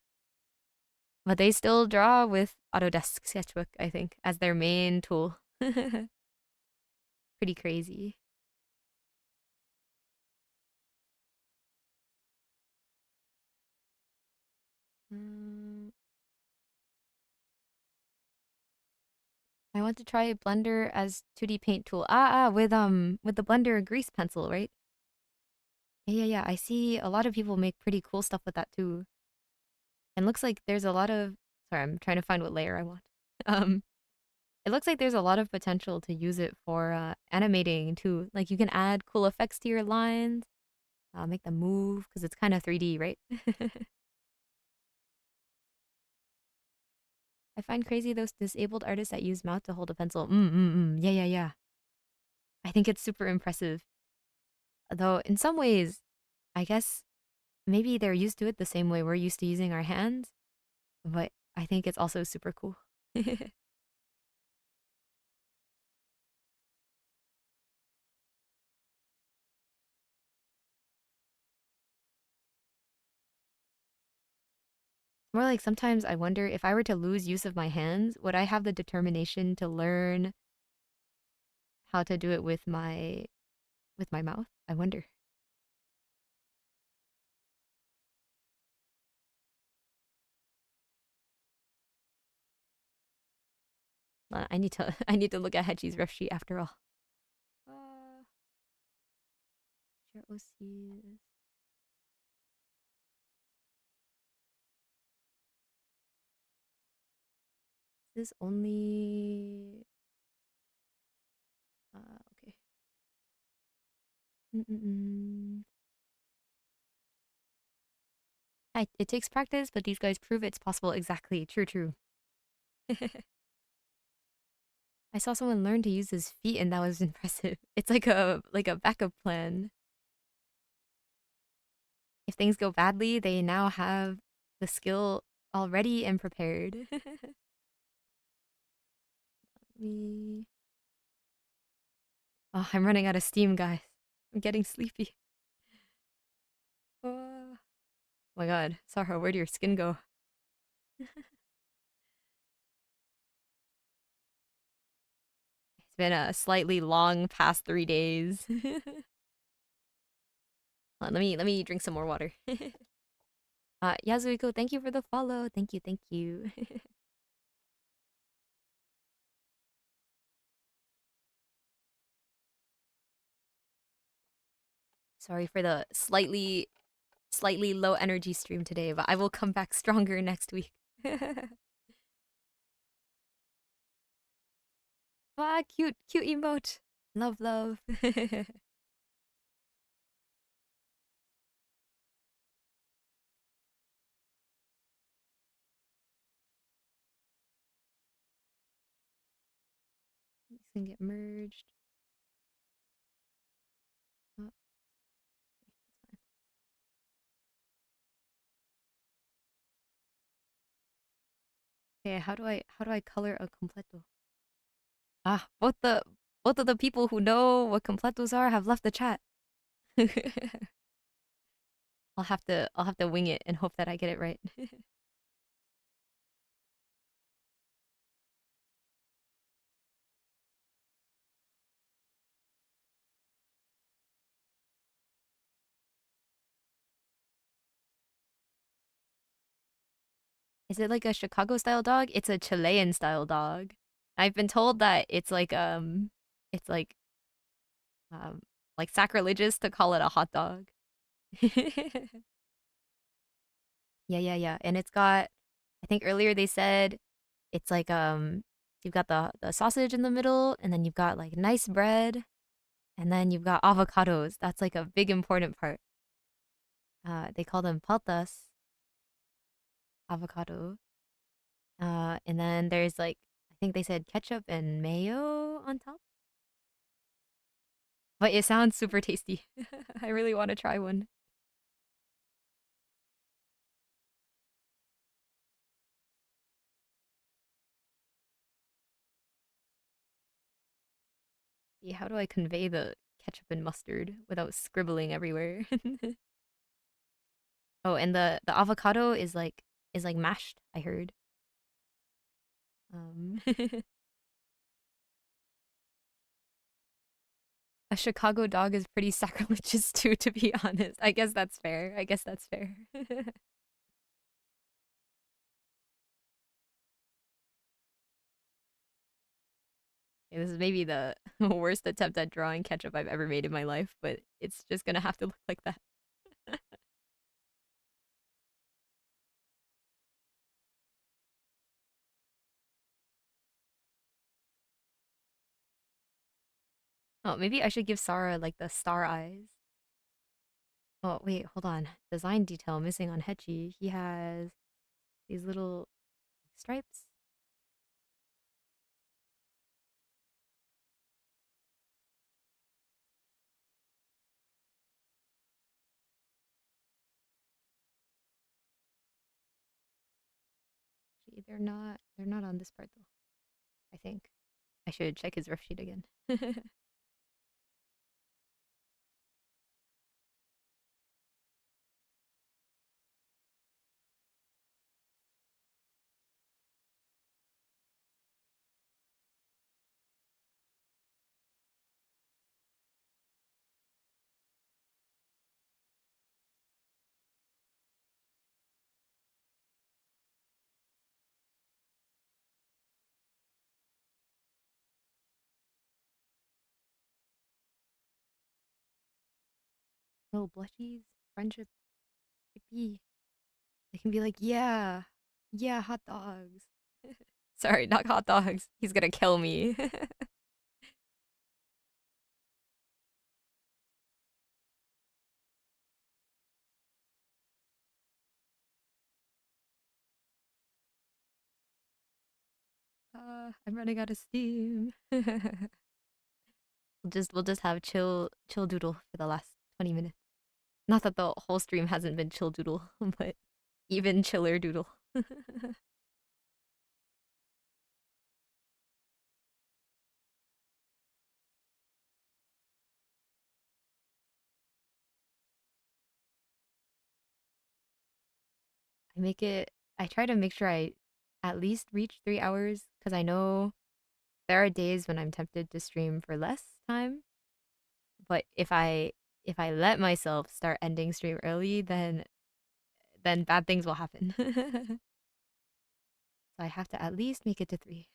[SPEAKER 1] But they still draw with Autodesk Sketchbook, I think, as their main tool. Pretty crazy. Mm, I want to try Blender as 2D paint tool. With the Blender grease pencil, right? Yeah. I see a lot of people make pretty cool stuff with that too. And looks like there's a lot of sorry, I'm trying to find what layer I want. Um, it looks like there's a lot of potential to use it for animating too. Like you can add cool effects to your lines, make them move because it's kind of 3D, right? I find crazy those disabled artists that use mouse to hold a pencil. Yeah. I think it's super impressive. Though in some ways, I guess maybe they're used to it the same way we're used to using our hands, but I think it's also super cool. More like sometimes I wonder if I were to lose use of my hands, would I have the determination to learn how to do it with my mouth? I wonder. I need to I need to look at Hechi's ref sheet after all. Uh, share OCs. This only okay. Mm-mm-mm. It takes practice, but these guys prove it's possible. Exactly. True. I saw someone learn to use his feet, and that was impressive. It's like a backup plan. If things go badly, they now have the skill already and prepared. Me. Oh, I'm running out of steam, guys. I'm getting sleepy. Oh my god, Sarah, where'd your skin go? It's been a slightly long past 3 days. Let me drink some more water. Yazuiko, thank you for the follow. Thank you. Sorry for the slightly low energy stream today, but I will come back stronger next week. Cute emote. Love. These can get merged. Oh, okay, that's fine. Okay, how do I color a completo? Ah, both of the people who know what completos are have left the chat. I'll have to wing it and hope that I get it right. Is it like a Chicago style dog? It's a Chilean style dog. I've been told that it's um like sacrilegious to call it a hot dog. Yeah, yeah, yeah. And it's got, I think earlier they said it's like you've got the sausage in the middle, and then you've got like nice bread, and then you've got avocados. That's like a big important part. They call them paltas, avocado. And then there's like, I think they said ketchup and mayo on top. But it sounds super tasty. I really want to try one. See, how do I convey the ketchup and mustard without scribbling everywhere? Oh, and the avocado is like mashed, I heard. A Chicago dog is pretty sacrilegious too, to be honest. I guess that's fair. I guess that's fair. Yeah, this is maybe the worst attempt at drawing ketchup I've ever made in my life, but it's just gonna have to look like that. Oh, maybe I should give Sarah like the star eyes. Oh, wait, hold on. Design detail missing on Hetchy. He has these little stripes. Actually, they're not on this part though, I think. I should check his rough sheet again. Little blushies, friendship, hippie. They can be like, yeah, yeah, hot dogs. Sorry, not hot dogs. He's gonna kill me. I'm running out of steam. We'll just have chill doodle for the last 20 minutes. Not that the whole stream hasn't been chill doodle, but even chiller doodle. I make it I try to make sure I at least reach 3 hours because I know there are days when I'm tempted to stream for less time, but if I let myself start ending stream early, then bad things will happen. So I have to at least make it to 3.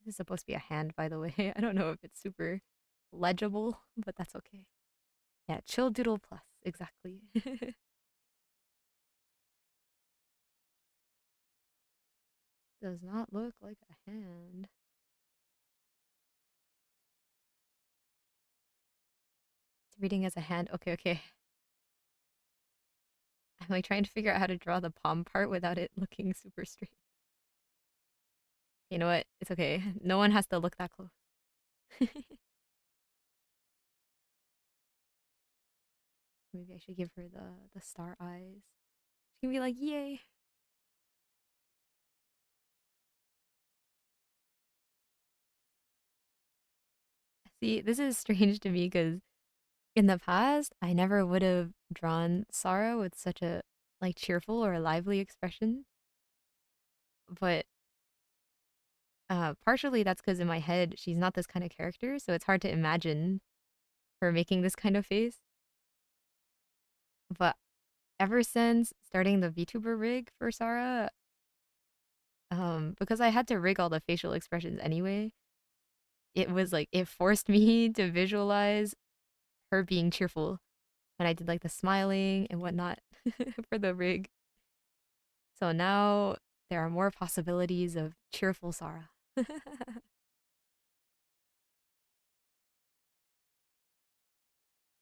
[SPEAKER 1] This is supposed to be a hand, by the way. I don't know if it's super legible, but that's okay. Yeah, chill doodle plus, exactly. Does not look like a hand. It's reading as a hand. Okay, okay. I'm like trying to figure out how to draw the palm part without it looking super straight. You know what? It's okay. No one has to look that close. Maybe I should give her the star eyes. She can be like, "Yay!" See, this is strange to me because in the past, I never would have drawn Sarah with such a like cheerful or lively expression. But partially that's because in my head she's not this kind of character, so it's hard to imagine her making this kind of face. But ever since starting the VTuber rig for Sarah, because I had to rig all the facial expressions anyway, it was like it forced me to visualize her being cheerful when I did like the smiling and whatnot for the rig. So now there are more possibilities of cheerful Sarah.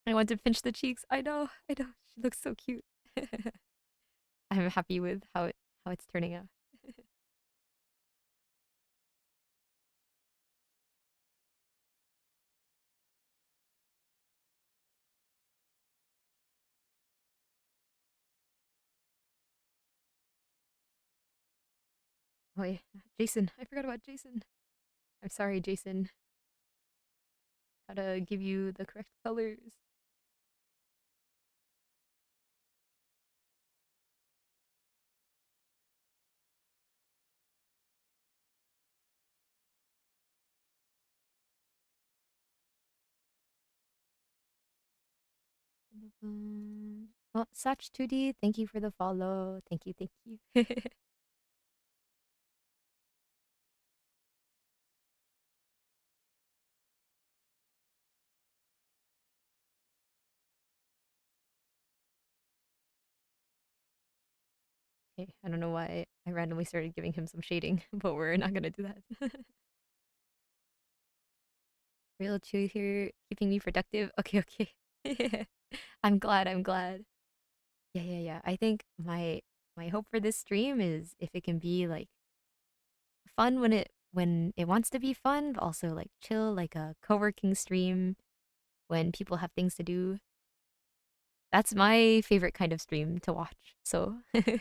[SPEAKER 1] I want to pinch the cheeks. I know. She looks so cute. I'm happy with how it's turning out. Oh yeah, Jason. I forgot about Jason. I'm sorry, Jason. Gotta give you the correct colors. Well, Sach2D, thank you for the follow. Thank you, thank you. Okay, I don't know why I randomly started giving him some shading, but we're not gonna do that. Real chew here, keeping me productive. Okay, okay. I'm glad, I'm glad. Yeah, yeah, yeah. I think my hope for this stream is if it can be like fun when it wants to be fun, but also like chill, like a co-working stream when people have things to do. That's my favorite kind of stream to watch. So okay,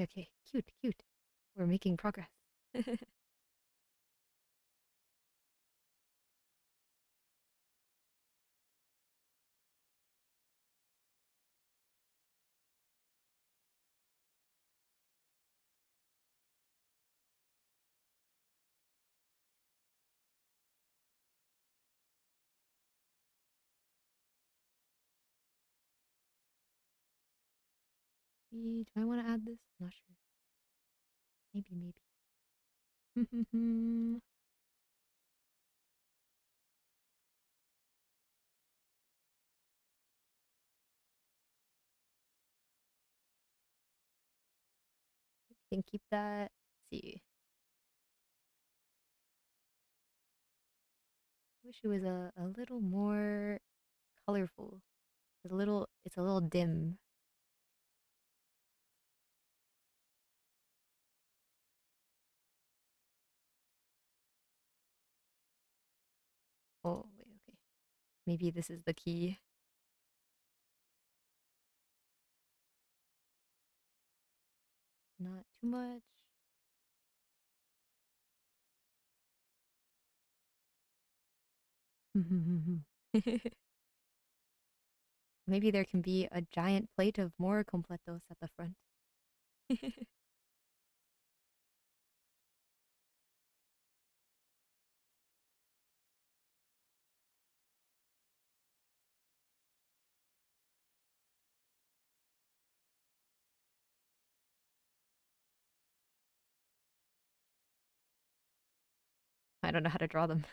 [SPEAKER 1] okay. Cute, cute. We're making progress. Do I want to add this? I'm not sure. Maybe, maybe. Can keep that. Let's see. Wish it was a little more colorful. It's a little dim. Oh wait, okay. Maybe this is the key. Not too much. Maybe there can be a giant plate of more completos at the front. I don't know how to draw them.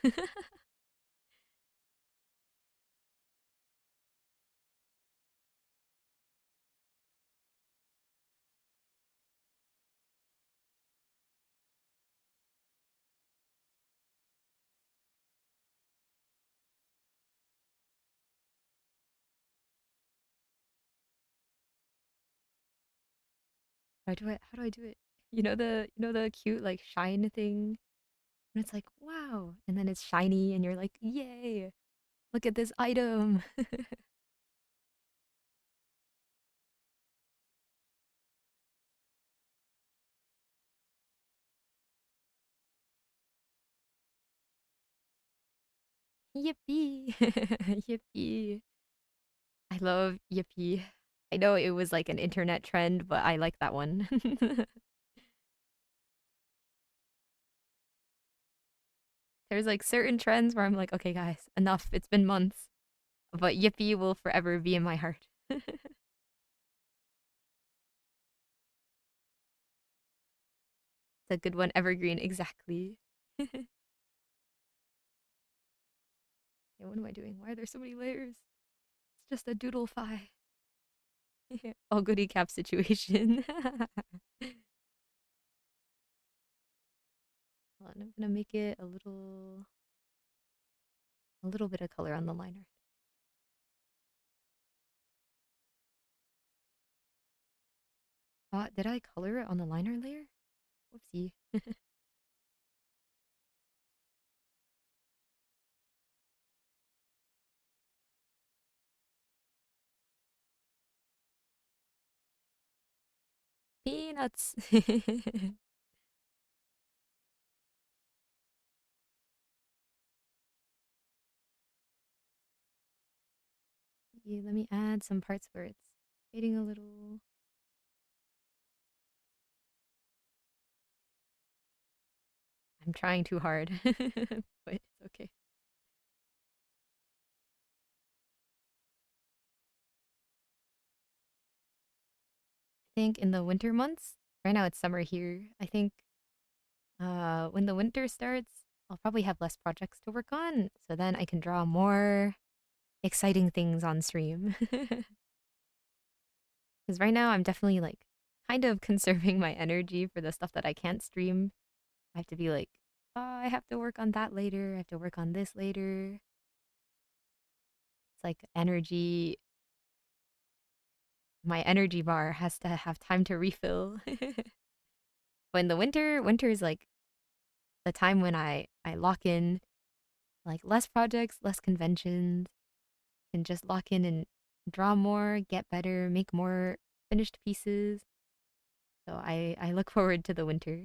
[SPEAKER 1] How do how do I do it? You know the cute like shine thing? And it's like, wow. And then it's shiny and you're like, yay, look at this item. Yippee. Yippee. I love Yippee. I know it was like an internet trend, but I like that one. There's like certain trends where I'm like, okay, guys, enough. It's been months. but Yippee will forever be in my heart. It's a good one, evergreen, exactly. Okay, what am I doing? Why are there so many layers? It's just a doodle fi. All goody cap situation. Hold on, I'm gonna make it a little bit of color on the liner. Did I color it on the liner layer? Whoopsie. Peanuts. Yeah, let me add some parts where it's fading a little. I'm trying too hard, but it's okay. I think in the winter months, right now it's summer here. I think when the winter starts, I'll probably have less projects to work on, so then I can draw more exciting things on stream. Because right now I'm definitely like kind of conserving my energy for the stuff that I can't stream. I have to be like, oh, I have to work on that later. I have to work on this later. It's like energy. My energy bar has to have time to refill. But in the winter is like the time when I lock in like less projects, less conventions, can just lock in and draw more, get better, make more finished pieces. So I look forward to the winter.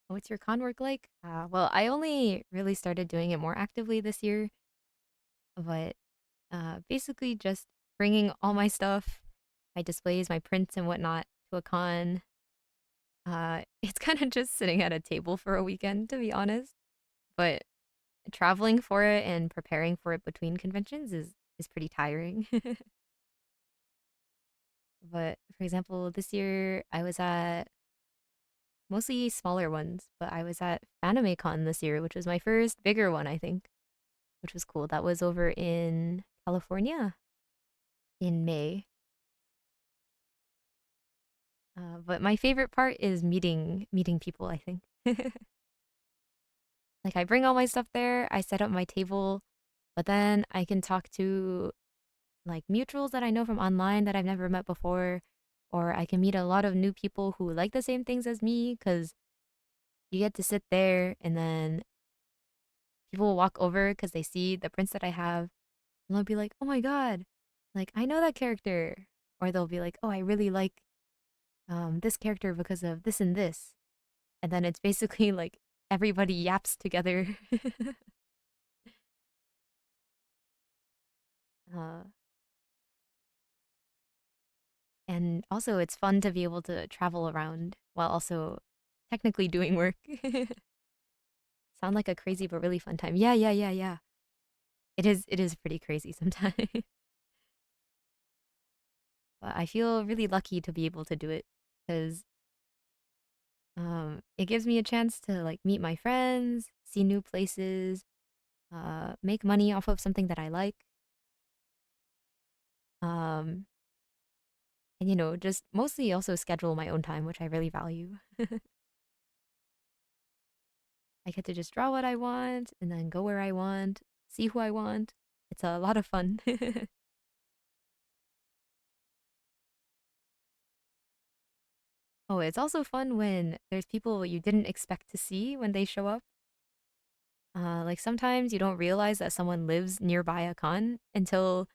[SPEAKER 1] What's your con work like? Well, I only really started doing it more actively this year, but basically just bringing all my stuff, my displays, my prints and whatnot to a con. It's kind of just sitting at a table for a weekend, to be honest. But traveling for it and preparing for it between conventions is pretty tiring. But for example, this year I was at mostly smaller ones, but I was at AnimeCon this year, which was my first bigger one, I think, which was cool. That was over in California in May. But my favorite part is meeting people, I think. Like I bring all my stuff there, I set up my table, but then I can talk to like mutuals that I know from online that I've never met before, or I can meet a lot of new people who like the same things as me because you get to sit there and then people will walk over because they see the prints that I have and they'll be like, oh my God, like I know that character. Or they'll be like, oh, I really like this character because of this and this. And then it's basically like everybody yaps together. uh, and also, it's fun to be able to travel around while also technically doing work. Sound like a crazy but really fun time. Yeah, yeah, yeah, yeah. It is pretty crazy sometimes. But I feel really lucky to be able to do it because it gives me a chance to like meet my friends, see new places, make money off of something that I like. Um, and just mostly also schedule my own time, which I really value. I get to just draw what I want and then go where I want, see who I want. It's a lot of fun. Oh, it's also fun when there's people you didn't expect to see when they show up. Like sometimes you don't realize that someone lives nearby a con until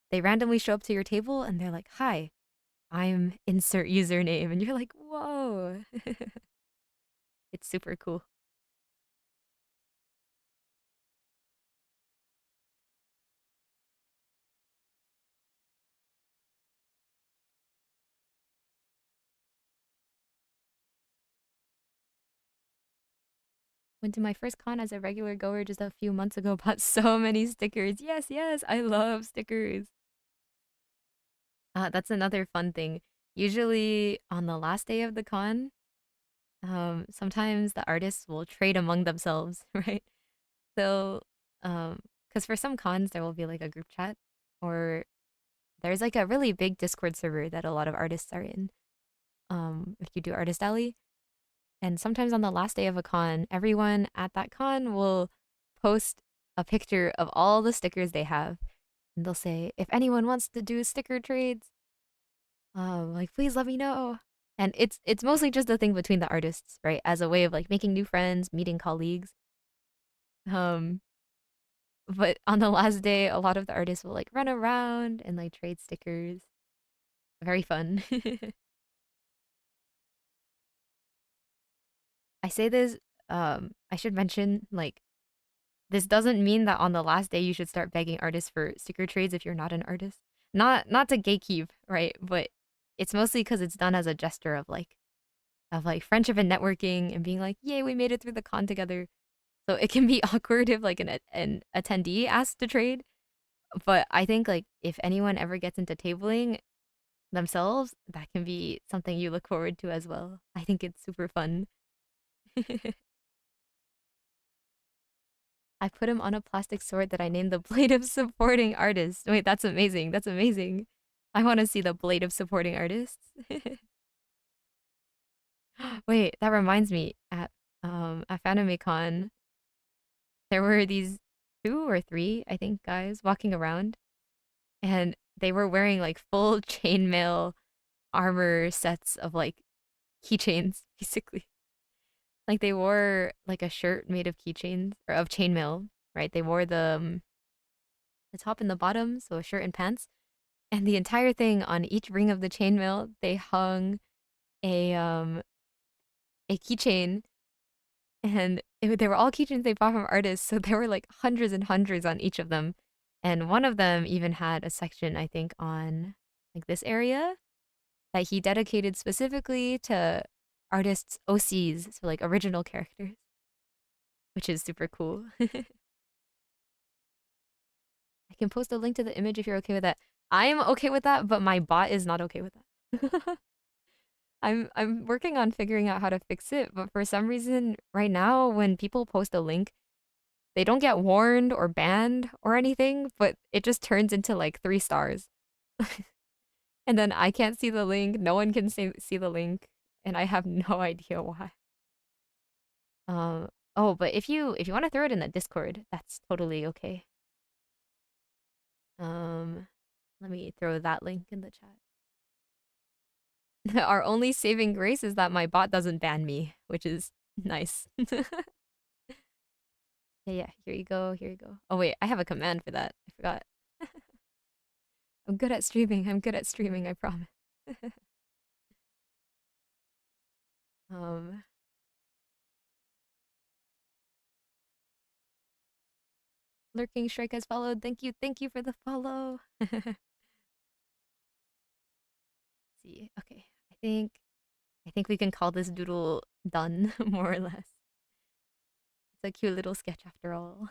[SPEAKER 1] they randomly show up to your table and they're like, "Hi, I'm insert username," and you're like, "Whoa!" It's super cool. Went to my first con as a regular goer just a few months ago. Bought so many stickers. Yes, yes, I love stickers. That's another fun thing. Usually on the last day of the con, sometimes the artists will trade among themselves, right? They'll, because for some cons there will be like a group chat, or there's like a really big Discord server that a lot of artists are in. If you do Artist Alley, and sometimes on the last day of a con, everyone at that con will post a picture of all the stickers they have, and they'll say, if anyone wants to do sticker trades, like please let me know. And it's mostly just a thing between the artists, right? As a way of like making new friends, meeting colleagues. Um, but on the last day, a lot of the artists will like run around and like trade stickers. Very fun. I say this, I should mention like this doesn't mean that on the last day you should start begging artists for sticker trades if you're not an artist. Not to gatekeep, right? But it's mostly because it's done as a gesture of like friendship and networking and being like, yay, we made it through the con together. So it can be awkward if like an attendee asks to trade. But I think like if anyone ever gets into tabling themselves, that can be something you look forward to as well. I think it's super fun. I put him on a plastic sword that I named the Blade of Supporting Artist. Wait, that's amazing. That's amazing. I want to see the Blade of Supporting Artists. Wait, that reminds me. At FanimeCon, there were these two or three, I think, guys walking around, and they were wearing like full chainmail armor sets of like keychains, basically. Like they wore like a shirt made of keychains or of chainmail, right? They wore the top and the bottom, so a shirt and pants. And the entire thing on each ring of the chainmail, they hung a um a keychain, and they were all keychains they bought from artists, so there were like hundreds and hundreds on each of them. And one of them even had a section, I think, on like this area that he dedicated specifically to artists' OCs, so like original characters, which is super cool. I can post a link to the image if you're okay with that. I'm okay with that, but my bot is not okay with that. I'm working on figuring out how to fix it, but for some reason right now when people post a link, they don't get warned or banned or anything, but it just turns into like 3 stars. And then I can't see the link, no one can see the link, and I have no idea why. Um oh, but if you want to throw it in the Discord, that's totally okay. Um Let me throw that link in the chat. Our only saving grace is that my bot doesn't ban me, which is nice. Yeah, yeah, here you go, here you go. Oh wait, I have a command for that. I forgot. I'm good at streaming. I'm good at streaming, I promise. um Lurking Strike has followed. Thank you for the follow. See. Okay. I think we can call this doodle done, more or less. It's a cute little sketch after all.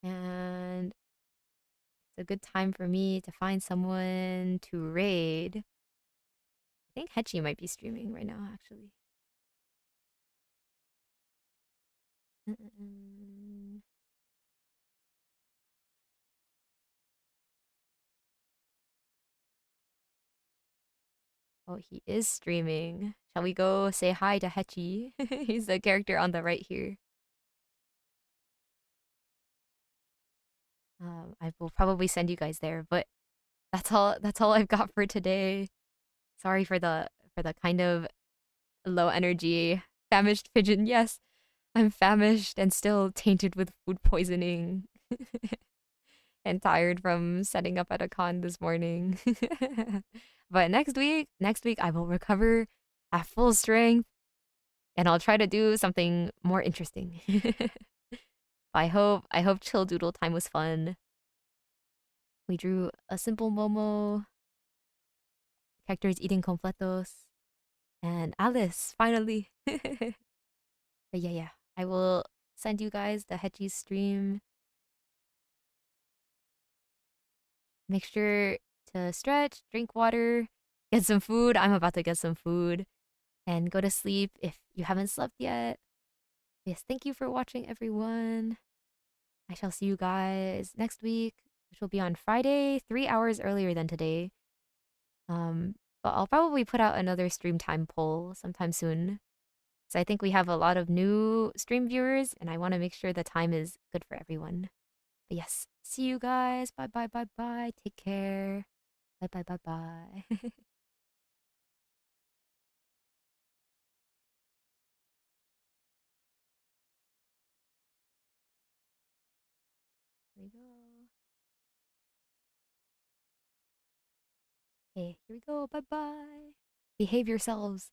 [SPEAKER 1] And it's a good time for me to find someone to raid. I think Hechi might be streaming right now, actually. Mm-mm. Oh, he is streaming. Shall we go say hi to Hechi? He's the character on the right here. I will probably send you guys there, but that's all I've got for today. Sorry for the kind of low energy famished pigeon. Yes, I'm famished and still tainted with food poisoning and tired from setting up at a con this morning. But next week I will recover at full strength and I'll try to do something more interesting. I hope chill doodle time was fun. We drew a simple Momo, characters eating completos, and Alice finally. But yeah, yeah. I will send you guys the Hedgie stream. Make sure to stretch, drink water, get some food. I'm about to get some food and go to sleep if you haven't slept yet. Yes, thank you for watching, everyone. I shall see you guys next week, which will be on Friday, 3 hours earlier than today. Um, but I'll probably put out another stream time poll sometime soon. So I think we have a lot of new stream viewers, and I want to make sure the time is good for everyone. But yes, see you guys. Bye bye bye bye. Take care. Bye bye bye bye. Here we go. Okay, here we go. Bye bye. Behave yourselves.